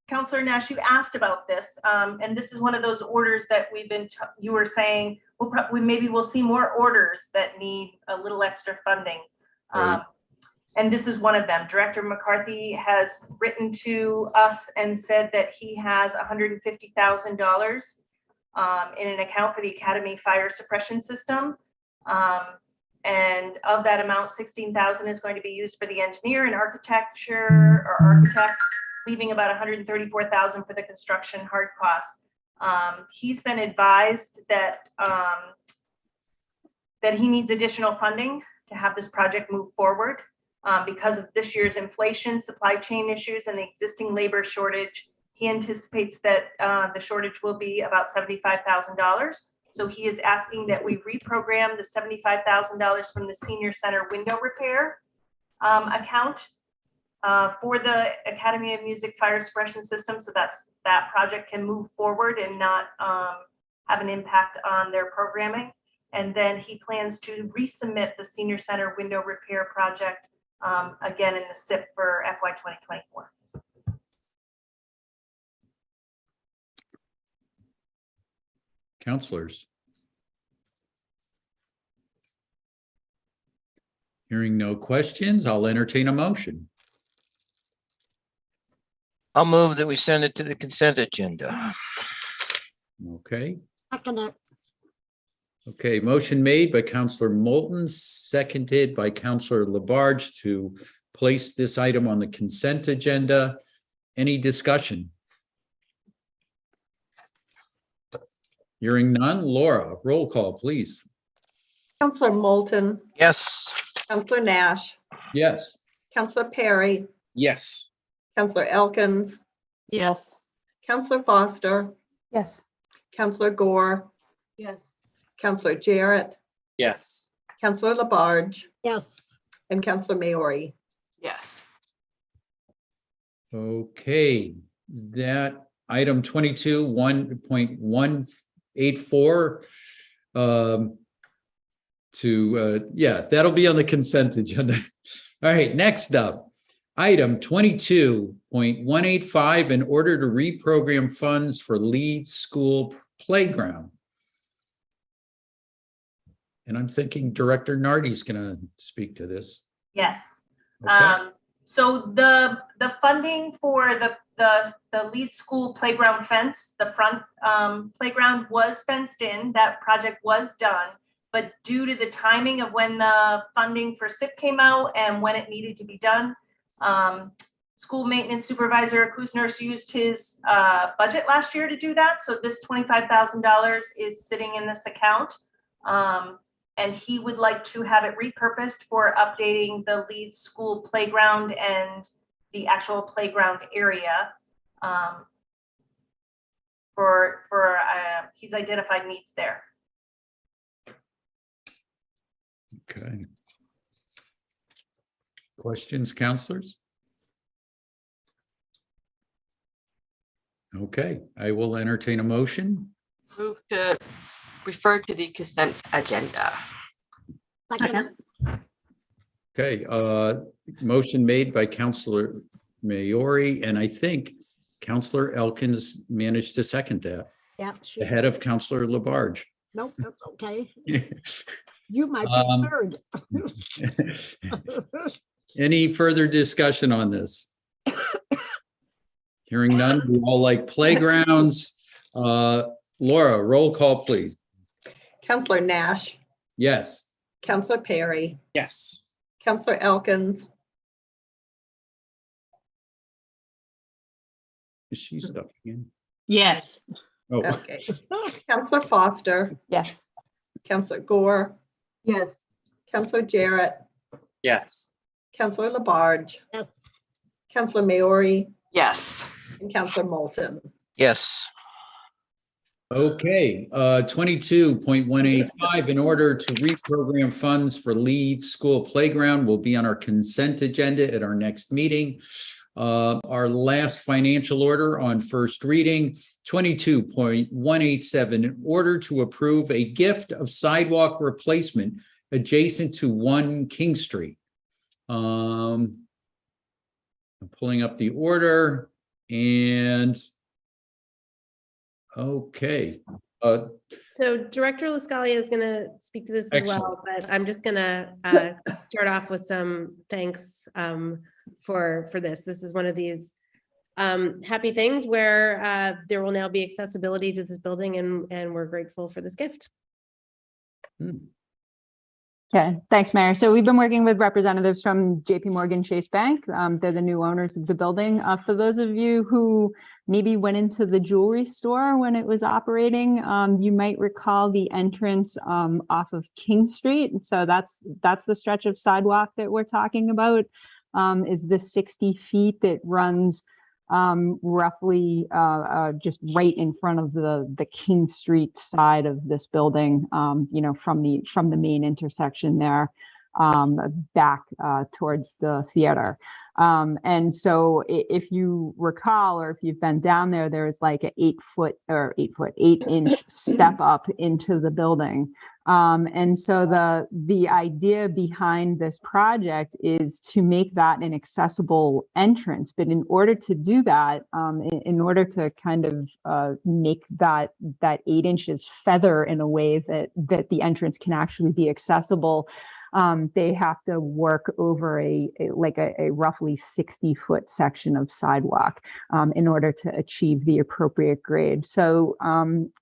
Councilor Nash, you asked about this, and this is one of those orders that you were saying, maybe we'll see more orders that need a little extra funding. Right. And this is one of them. Director McCarthy has written to us and said that he has $150,000 in an account for the Academy Fire Suppression System. And of that amount, $16,000 is going to be used for the engineer and architect, leaving about $134,000 for the construction hard costs. He's been advised that that he needs additional funding to have this project move forward. Because of this year's inflation, supply chain issues, and the existing labor shortage, he anticipates that the shortage will be about $75,000. So he is asking that we reprogram the $75,000 from the senior center window repair account for the Academy of Music Fire Suppression System, so that project can move forward and not have an impact on their programming. And then he plans to resubmit the senior center window repair project again in the SIP for FY 2024. Counselors? Hearing no questions, I'll entertain a motion. I'll move that we send it to the consent agenda. Okay. Second it. Okay, motion made by Counselor Moulton, seconded by Counselor Labarge to place this item on the consent agenda. Any discussion? Hearing none. Laura, roll call, please. Counselor Moulton, Yes. Counselor Nash, Yes. Counselor Perry, Yes. Counselor Elkins, Yes. Counselor Foster, Yes. Counselor Gore, Yes. Counselor Jarrett, Yes. Counselor Labarge, Yes. and Counselor Maori. Yes. Okay, that item 22, 1.184 that'll be on the consent agenda. All right, next up, item 22.185, in order to reprogram funds for Leeds School Playground. And I'm thinking Director Nardi's going to speak to this. Yes. Okay. So the funding for the Leeds School playground fence, the front playground was fenced in. That project was done, but due to the timing of when the funding for SIP came out and when it needed to be done, school maintenance supervisor Kuzner used his budget last year to do that. So this $25,000 is sitting in this account. And he would like to have it repurposed for updating the Leeds School playground and the actual playground area. He's identified needs there. Okay. Questions, counselors? Okay, I will entertain a motion. Move to refer to the consent agenda. Second it. Okay, motion made by Counselor Maori, and I think Counselor Elkins managed to second that Yeah. She, ahead of Counselor Labarge. nope, that's okay. You might be third. Any further discussion on this? Hearing none, we all like playgrounds. Laura, roll call, please. Counselor Nash, Yes. Counselor Perry, Yes. Counselor Elkins, Is she stuck again? Yes. Oh, okay, Counselor Foster, Yes. Counselor Gore, Yes. Counselor Jarrett, Yes. Counselor Labarge, Yes. Counselor Maori, Yes. and Counselor Moulton. Yes. okay. 22.185, in order to reprogram funds for Leeds School Playground will be on our consent agenda at our next meeting. Our last financial order on first reading, 22.187, in order to approve a gift of sidewalk replacement adjacent to 1 King Street. I'm pulling up the order and okay. So Director LaScalia is going to speak to this as well, but I'm just going to start off with some thanks for this. This is one of these happy things where there will now be accessibility to this building, and we're grateful for this gift. Okay, thanks, Mayor. So we've been working with representatives from JP Morgan Chase Bank. They're the new owners of the building. For those of you who maybe went into the jewelry store when it was operating, you might recall the entrance off of King Street. So that's the stretch of sidewalk that we're talking about, is the 60 feet that runs roughly just right in front of the King Street side of this building, you know, from the main intersection there, back towards the theater. And so if you recall, or if you've been down there, there's like an 8-inch step up into the building. And so the idea behind this project is to make that an accessible entrance. But in order to do that, in order to kind of make that 8 inches feather in a way that the entrance can actually be accessible, they have to work over a roughly 60-foot section of sidewalk in order to achieve the appropriate grade. So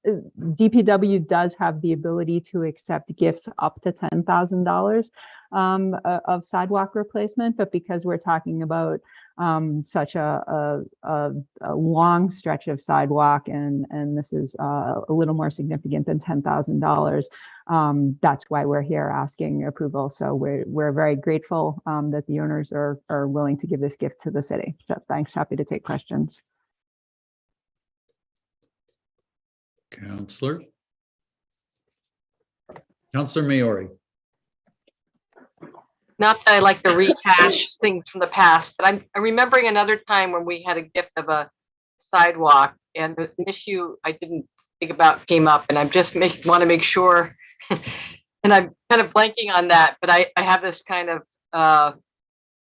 DPW does have the ability to accept gifts up to $10,000 of sidewalk replacement, but because we're talking about such a long stretch of sidewalk, and this is a little more significant than $10,000. That's why we're here asking approval. So we're very grateful that the owners are willing to give this gift to the city. So thanks. Happy to take questions. Counselor Maori. Not that I like to rehash things from the past, but I'm remembering another time when we had a gift of a sidewalk, and an issue I didn't think about came up, and I just want to make sure, and I'm kind of blanking on that, but I have this kind of,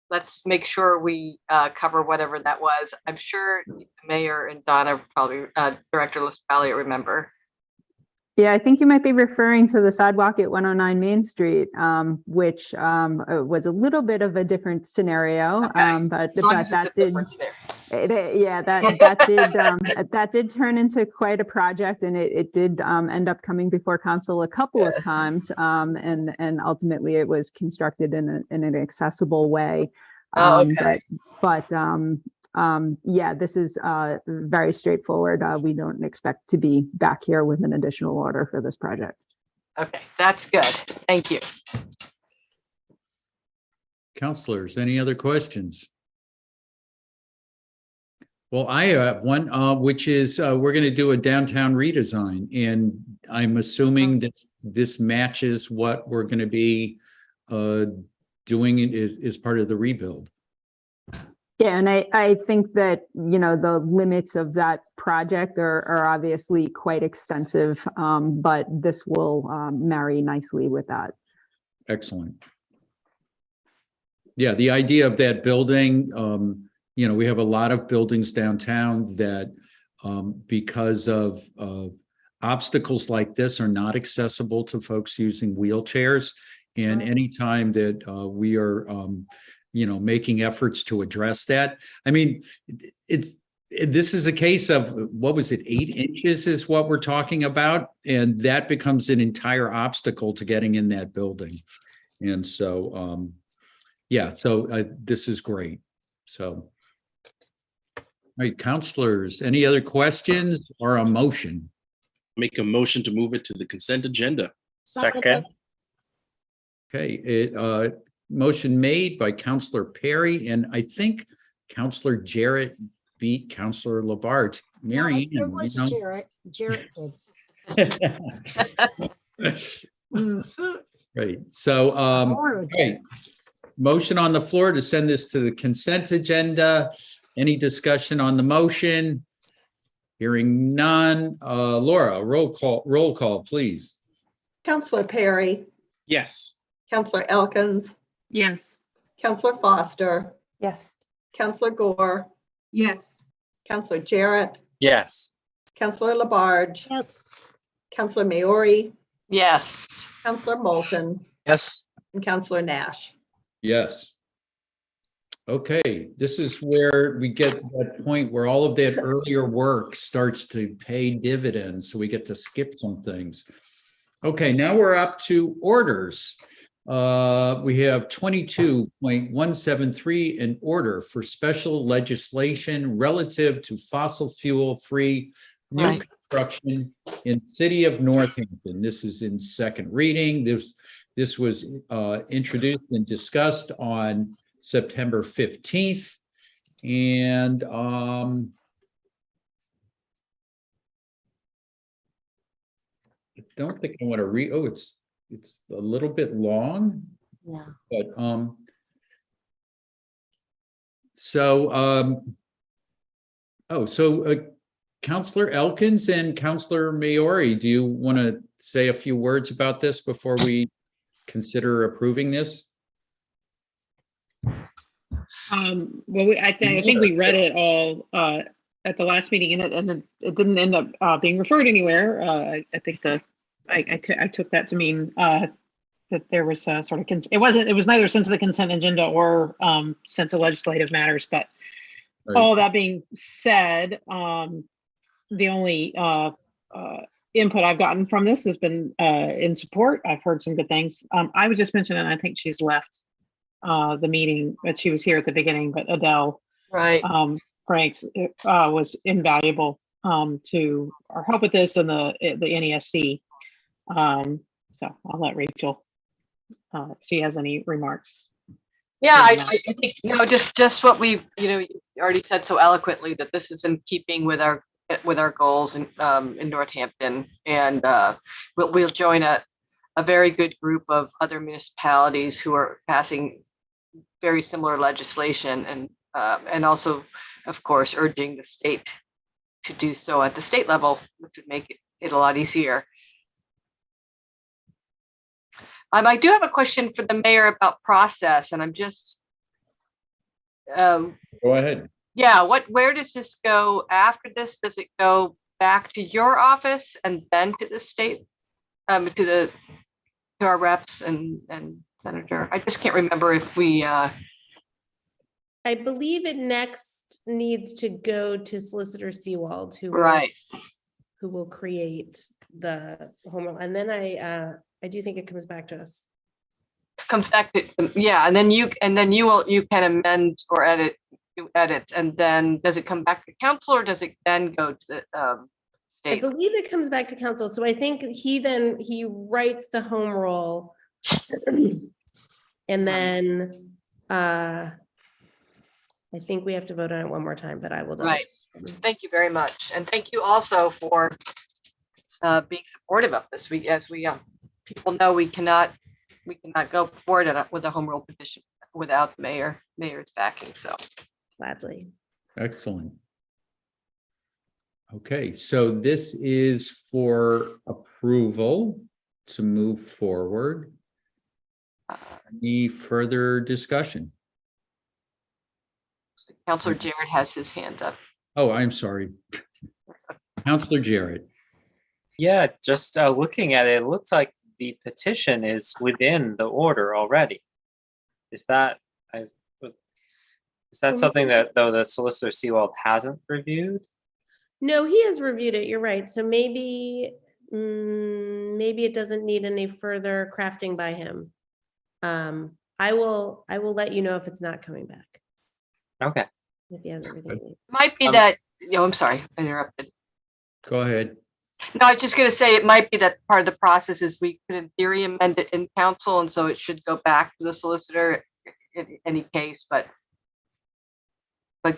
let's make sure we cover whatever that was. I'm sure the mayor and Donna, probably Director LaSpallier, remember. Yeah, I think you might be referring to the sidewalk at 109 Main Street, which was a little bit of a different scenario, but that did, that did turn into quite a project, and it did end up coming before council a couple of times, and ultimately it was constructed in an accessible way. Yeah, this is very straightforward. We don't expect to be back here with an additional order for this project. Okay, that's good. Thank you. Counselors, any other questions? Well, I have one, which is we're going to do a downtown redesign, and I'm assuming that this matches what we're going to be doing is part of the rebuild. Yeah, and I think that, you know, the limits of that project are obviously quite extensive, but this will marry nicely with that. Excellent. Yeah, the idea of that building, you know, we have a lot of buildings downtown that because of obstacles like this are not accessible to folks using wheelchairs. And anytime that we are you know, making efforts to address that. I mean, this is a case of, what was it, 8 inches is what we're talking about, and that becomes an entire obstacle to getting in that building. And so, yeah, so this is great. So, all right, counselors, any other questions or a motion? Make a motion to move it to the consent agenda. Second. Okay, motion made by Counselor Perry, and I think Counselor Jarrett beat Counselor Labarge. Mary No, Ann, it was you know? Jarrett did. Right. So, okay. Motion on the floor to send this to the consent agenda. Any discussion on the motion? Hearing none. Laura, roll call, please. Counselor Perry, Yes. Counselor Elkins, Yes. Counselor Foster, Yes. Counselor Gore, Yes. Counselor Jarrett, Yes. Counselor Labarge, Yes. Counselor Maori, Yes. Counselor Moulton, Yes. and Counselor Nash. Yes. Okay, this is where we get that point where all of that earlier work starts to pay dividends, so we get to skip some things. Okay, now we're up to orders. We have 22.173, an order for special legislation relative to fossil fuel-free new Right. construction in city of Northampton. This is in second reading. This was introduced and discussed on September 15th. And I don't think I want to read. Oh, it's a little bit long. Yeah. But so Counselor Elkins and Counselor Maori, do you want to say a few words about this before we consider approving this? Well, I think we read it all at the last meeting, and it didn't end up being referred anywhere. I think I took that to mean that there was a sort of it was neither sent to the consent agenda or sent to legislative matters. But Right. all that being said, the only input I've gotten from this has been in support. I've heard some good things. I would just mention, and I think she's left the meeting, but she was here at the beginning, but Adele Franks was invaluable to our help with this and the NESC. So I'll let Rachel, if she has any remarks. Yeah, I think, just what we, you already said so eloquently, that this is in keeping with our goals in Northampton, and we'll join a very good group of other municipalities who are passing very similar legislation, and also, of course, urging the state to do so at the state level, which would make it a lot easier. I do have a question for the mayor about process, and I'm just go ahead. Yeah, where does this go after this? Does it go back to your office and then to the state, to our reps and senator? I just can't remember if we. I believe it next needs to go to Solicitor Seawald, who will create the home rule, and then I do think it comes back to us. Comes back to and then you can amend or edit edits, and then does it come back to council, or does it then go to the state? I believe it comes back to council. So I think he writes the home rule, and then I think we have to vote on it one more time, but I will. Right. Thank you very much, and thank you also for being supportive of this. As people know, we cannot go forward with a home rule petition without the mayor's backing. So gladly. Excellent. Okay, so this is for approval to move forward. Any further discussion? Councilor Jarrett has his hand up. Oh, I'm sorry. Councilor Jarrett. Yeah, just looking at it, it looks like the petition is within the order already. Is that something that, though, the Solicitor Seawald hasn't reviewed? No, he has reviewed it. You're right. So maybe it doesn't need any further crafting by him. I will let you know if it's not coming back. Okay. If he has everything. Might be that. I'm sorry, I interrupted. Go ahead. No, I was just going to say it might be that part of the process is we could, in theory, amend it in council, and so it should go back to the solicitor in any case. But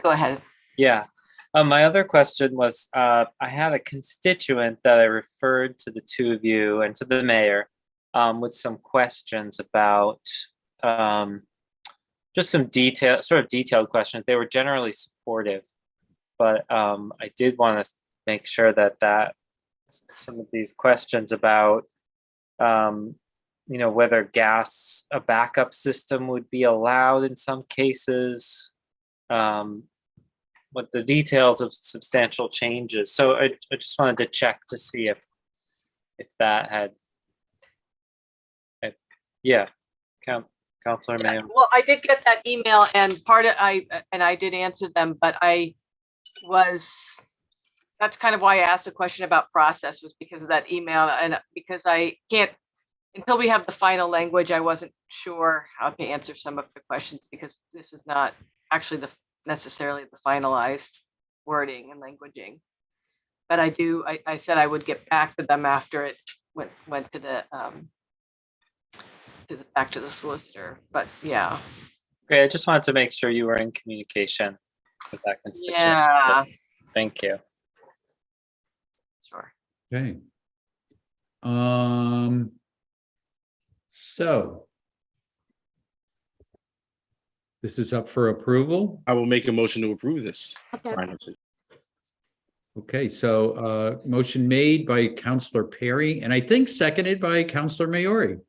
go ahead. Yeah. My other question was, I had a constituent that I referred to the two of you and to the mayor with some questions about just some detailed questions. They were generally supportive, but I did want to make sure that some of these questions about whether a backup system would be allowed in some cases, what the details of substantial changes. So I just wanted to check to see if that had, Councilor Mayo. Well, I did get that email, and I did answer them, but that's kind of why I asked a question about process, was because of that email, and because I can't until we have the final language, I wasn't sure how to answer some of the questions because this is not actually necessarily the finalized wording and languaging. But I said I would get back to them after it went to back to the solicitor. But yeah. Okay, I just wanted to make sure you were in communication with that constituent. Yeah. Thank you. Sure. Okay. So this is up for approval. I will make a motion to approve this. Okay. Okay, so motion made by Counselor Perry and I think seconded by Counselor Maori.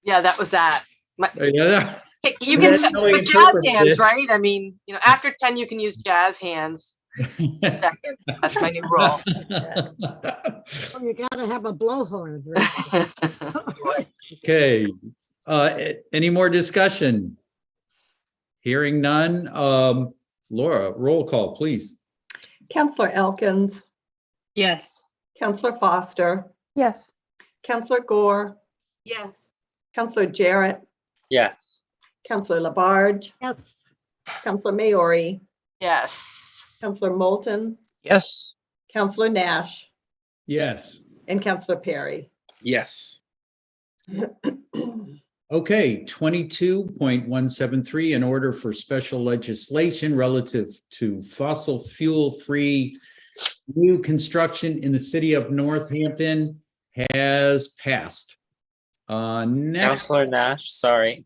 Yeah, that was that. Yeah. You can That's say how I with jazz interpret hands, it. right? I mean, after 10, you can use jazz hands. Second, that's my new rule. Oh, you gotta have a blowhorn. Right? Okay, any more discussion? Hearing none. Laura, roll call, please. Counselor Elkins, Yes. Counselor Foster, Yes. Counselor Gore, Yes. Counselor Jarrett, Yeah. Counselor Labarge, Yes. Counselor Maori, Yes. Counselor Moulton, Yes. Counselor Nash, Yes. and Counselor Perry. Yes. Okay, 22.173, in order for special legislation relative to fossil fuel-free new construction in the city of Northampton has passed. Next, Counselor Nash, sorry.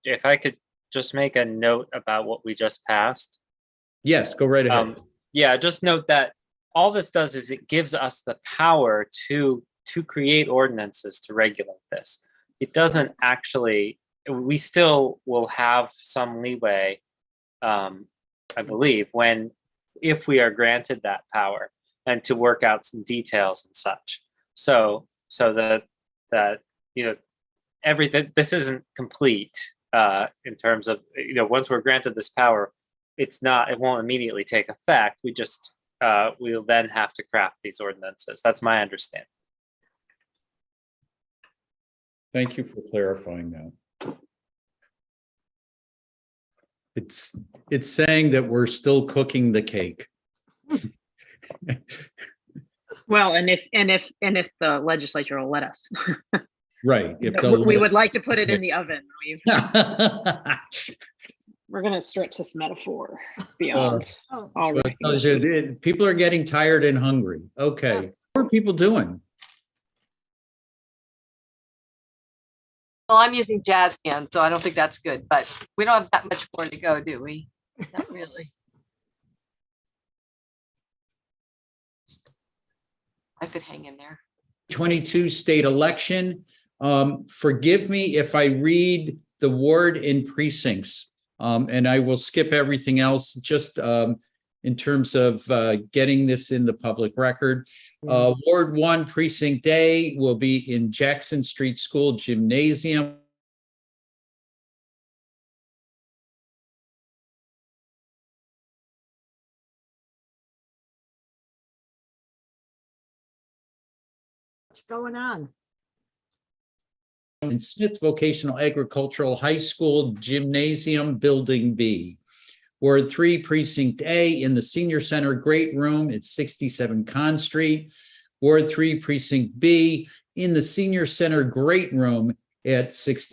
If I could just make a note about what we just passed. yes, go right ahead. Yeah, just note that all this does is it gives us the power to create ordinances to regulate this. It doesn't actually, we still will have some leeway, I believe, if we are granted that power and to work out some details and such. So that everything, this isn't complete in terms of, once we're granted this power, it won't immediately take effect. We'll then have to craft these ordinances. That's my understanding. Thank you for clarifying that. It's saying that we're still cooking the cake. Well, and if the legislature will let us. Right. We would like to put it in the oven. We're going to stretch this metaphor beyond all recognition. People are getting tired and hungry. Okay. What are people doing? Well, I'm using jazz hands, so I don't think that's good, but we don't have that much more to go, do we? Not really. I could hang in there. 22 state election. Forgive me if I read the ward in precincts, and I will skip everything else just in terms of getting this in the public record. Ward 1 Precinct A will be in Jackson Street School Gymnasium. What's going on? In Smith Vocational Agricultural High School Gymnasium Building B. Ward 3 Precinct A in the Senior Center Great Room at 67 Conn Street. Ward 3 Precinct B in the Senior Center Great Room at 60.